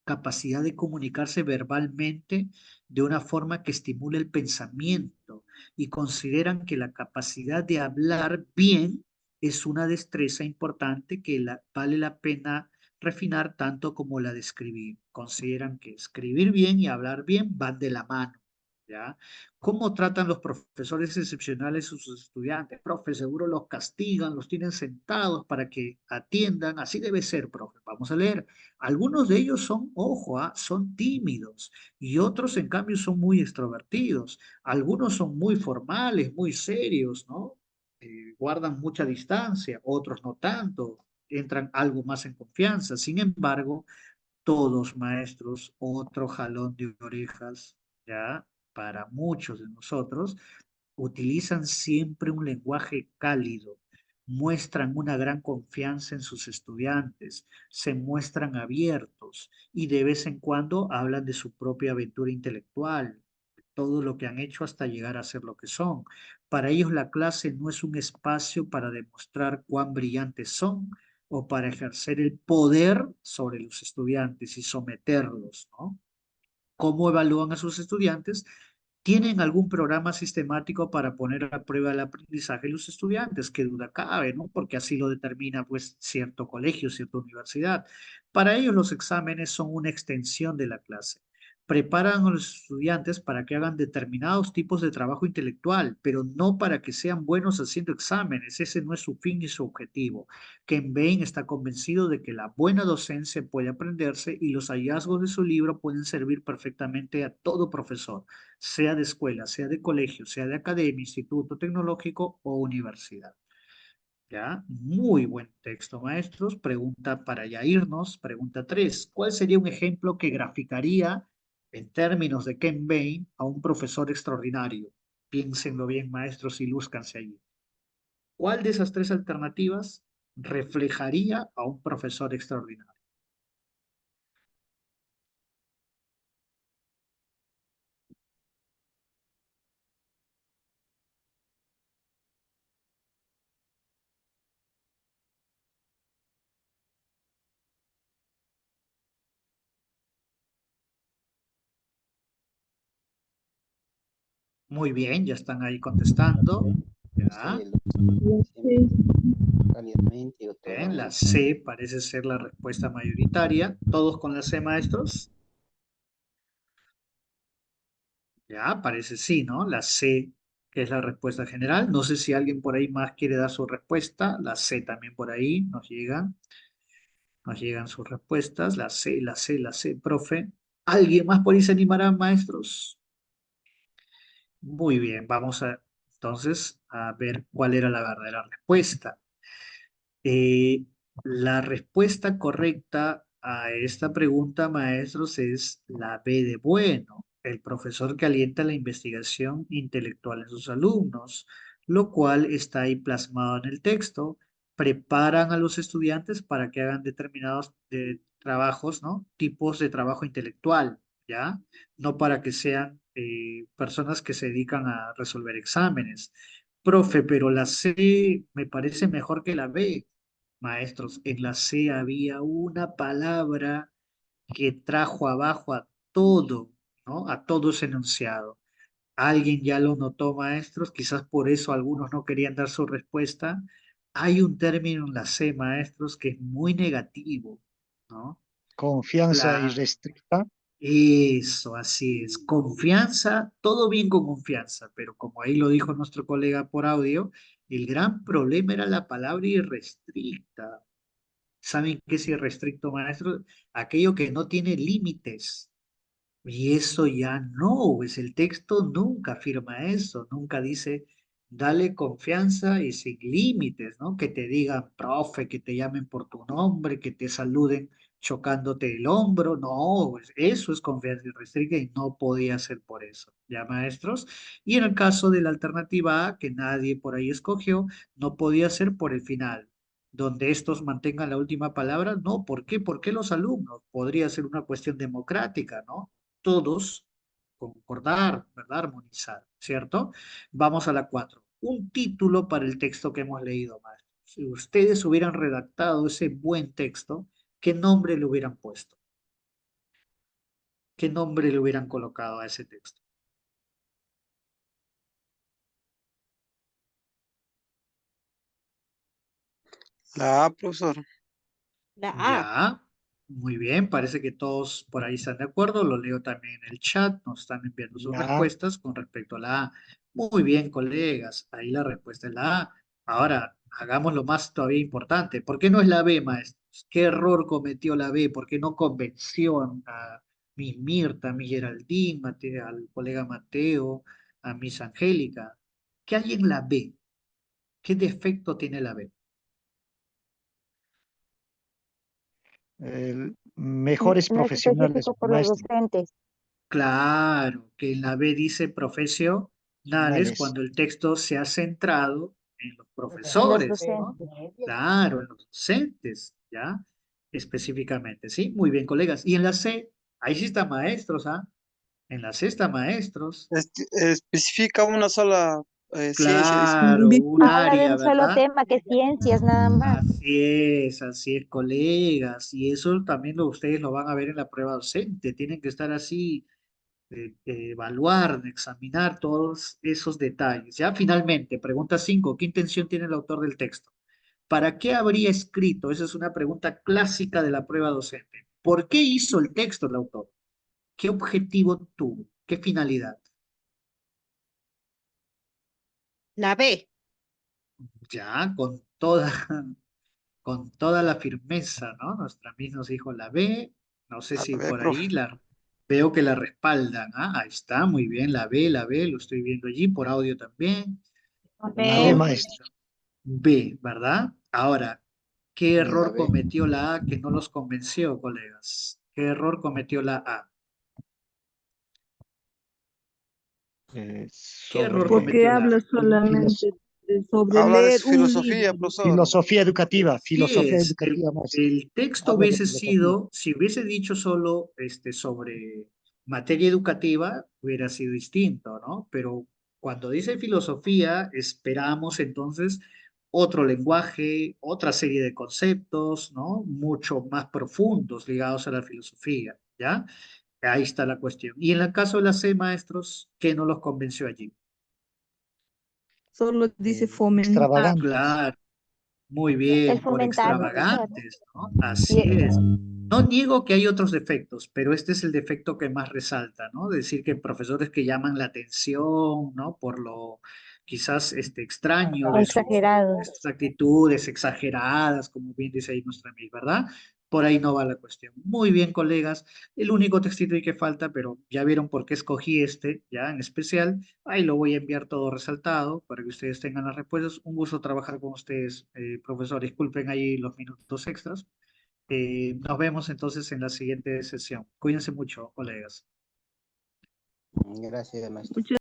capacidad de comunicarse verbalmente de una forma que estimule el pensamiento y consideran que la capacidad de hablar bien es una destreza importante que vale la pena refinar tanto como la de escribir. Consideran que escribir bien y hablar bien van de la mano, ¿ya? ¿Cómo tratan los profesores excepcionales a sus estudiantes? Profe, seguro los castigan, los tienen sentados para que atiendan. Así debe ser, profe. Vamos a leer. Algunos de ellos son, ojo, son tímidos y otros, en cambio, son muy extrovertidos. Algunos son muy formales, muy serios, ¿no? Guardan mucha distancia, otros no tanto. entran algo más en confianza. Sin embargo, todos maestros, otro jalón de orejas, ya, para muchos de nosotros, utilizan siempre un lenguaje cálido, muestran una gran confianza en sus estudiantes, se muestran abiertos y de vez en cuando hablan de su propia aventura intelectual, todo lo que han hecho hasta llegar a ser lo que son. Para ellos la clase no es un espacio para demostrar cuán brillantes son o para ejercer el poder sobre los estudiantes y someterlos, ¿no? ¿Cómo evalúan a sus estudiantes? ¿Tienen algún programa sistemático para poner a prueba el aprendizaje de los estudiantes? Qué duda cabe, ¿no? Porque así lo determina pues cierto colegio, cierta universidad. Para ellos los exámenes son una extensión de la clase. Preparan a los estudiantes para que hagan determinados tipos de trabajo intelectual, pero no para que sean buenos haciendo exámenes. Ese no es su fin ni su objetivo. Ken Bain está convencido de que la buena docencia puede aprenderse y los hallazgos de su libro pueden servir perfectamente a todo profesor, sea de escuela, sea de colegio, sea de academia, instituto tecnológico o universidad. ¿Ya? Muy buen texto, maestros. Pregunta para ya irnos. Pregunta 3. ¿Cuál sería un ejemplo que graficaría en términos de Ken Bain a un profesor extraordinario? Piénsenlo bien, maestros, y lúzcanse allí. ¿Cuál de esas tres alternativas reflejaría a un profesor extraordinario? Muy bien, ya están ahí contestando. Ya. Sí, siempre rápidamente o Bien, la tolón. C parece ser la respuesta mayoritaria. ¿Todos con la C, maestros? Ya, parece sí, ¿no? La C, que es la respuesta general. No sé si alguien por ahí más quiere dar su respuesta. La C también por ahí nos llegan. Nos llegan sus respuestas. La C, la C, la C, profe. ¿Alguien más por ahí se animará, maestros? Muy bien, vamos a entonces a ver cuál era la verdadera respuesta. Eh, la respuesta correcta a esta pregunta, maestros, es la B de bueno, el profesor que alienta la investigación intelectual en sus alumnos, lo cual está ahí plasmado en el texto. Preparan a los estudiantes para que hagan determinados trabajos, ¿no? Tipos de trabajo intelectual, ¿ya? No para que sean personas que se dedican a resolver exámenes. Profe, pero la C me parece mejor que la B. Maestros, en la C había una palabra que trajo abajo a todo, ¿no? A todo ese enunciado. Alguien ya lo notó, maestros, quizás por eso algunos no querían dar su respuesta. Hay un término en la C, maestros, que es muy negativo, ¿no? Confianza La, irrestricta. eso, así es. Confianza, todo bien con confianza, pero como ahí lo dijo nuestro colega por audio, el gran problema era la palabra irrestricta. ¿Saben qué es irrestricto, maestro? Aquello que no tiene límites. Y eso ya no, pues el texto nunca afirma eso, nunca dice, dale confianza y sin límites, ¿no? Que te digan, profe, que te llamen por tu nombre, que te saluden chocándote el hombro, no, pues eso es confianza irrestricta y no podía ser por eso, ¿ya, maestros? Y en el caso de la alternativa A, que nadie por ahí escogió, no podía ser por el final donde estos mantengan la última palabra, no, ¿por qué? ¿Por qué los alumnos? Podría ser una cuestión democrática, ¿no? Todos concordar, ¿verdad? Armonizar, ¿cierto? Vamos a la 4. Un título para el texto que hemos leído, maestro. Si ustedes hubieran redactado ese buen texto, ¿qué nombre le hubieran puesto? ¿Qué nombre le hubieran colocado a ese texto? La A, profesor. La A. Ya, muy bien, parece que todos por ahí están de acuerdo, lo leo también en el chat, nos están enviando sus La respuestas con respecto a la A. Muy bien, colegas, ahí la respuesta es la A. Ahora, hagamos lo más todavía importante, ¿por qué no es la B, maestros? ¿Qué error cometió la B? ¿Por qué no convenció a Miss Mirta, a Miss Geraldine, al colega Mateo, a Miss Angélica? ¿Qué hay en la B? ¿Qué defecto tiene la B? Mejores No es profesionales, específico por los maestros. docentes. Claro, que en la B dice profesionales Profesionales. cuando el texto se ha centrado en los En los profesores, ¿no? docentes. Claro, en los docentes, ¿ya? Específicamente, ¿sí? Muy bien, colegas. Y en la C, ahí sí está maestros, ¿ah? En la C está maestros. Especifica una sola ciencia, dice. Claro, un Habla de área, un solo ¿verdad? tema que es ciencias nada más. Así es, colegas. Y eso también ustedes lo van a ver en la prueba docente. Tienen que estar así evaluar, examinar todos esos detalles. Ya finalmente, pregunta 5, ¿qué intención tiene el autor del texto? ¿Para qué habría escrito? Esa es una pregunta clásica de la prueba docente. ¿Por qué hizo el texto el autor? ¿Qué objetivo tuvo? ¿Qué finalidad? La B. Ya, con toda la firmeza, ¿no? Nuestra misma nos dijo la B, no sé A si ver, por profe. ahí veo que la respaldan, ¿ah? Ahí está, muy bien, la B, lo estoy viendo allí, por audio también. La B, maestro. Correcto. B, ¿verdad? Ahora, ¿qué La error B. cometió la A que no los convenció, colegas? ¿Qué error cometió la A? ¿Qué error Porque cometió Sobre la A? habla filos- solamente sobre Habla de leer su un filosofía, libro. profesor. Así filosofía es, educativa, maestro. el texto Habla de hubiese filosofía. sido, si hubiese dicho solo sobre materia educativa, hubiera sido distinto, ¿no? Pero cuando dice filosofía, esperamos entonces otro lenguaje, otra serie de conceptos, ¿no? Mucho más profundos ligados a la filosofía, ¿ya? Ahí está la cuestión. Y en el caso de la C, maestros, ¿qué no los convenció allí? Solo dice fomentar. Extravagantes. Claro. Muy El bien, por fomentar, profesor. extravagantes, ¿no? Y Así es. No niego que hay otros defectos, pero este es el defecto que más resalta, ¿no? Decir que profesores que llaman la atención, ¿no? Por lo quizás extraño de exagerados. sus actitudes exageradas, como bien dice ahí nuestra amiga, ¿verdad? Por ahí no va la cuestión. Muy bien, colegas. El único textito que falta, pero ya vieron por qué escogí este, ya en especial. Ahí lo voy a enviar todo resaltado para que ustedes tengan las respuestas. Un gusto trabajar con ustedes, profesor. Disculpen ahí los minutos extras. Nos vemos entonces en la siguiente sesión. Cuídense mucho, colegas. Gracias, maestro. Muchas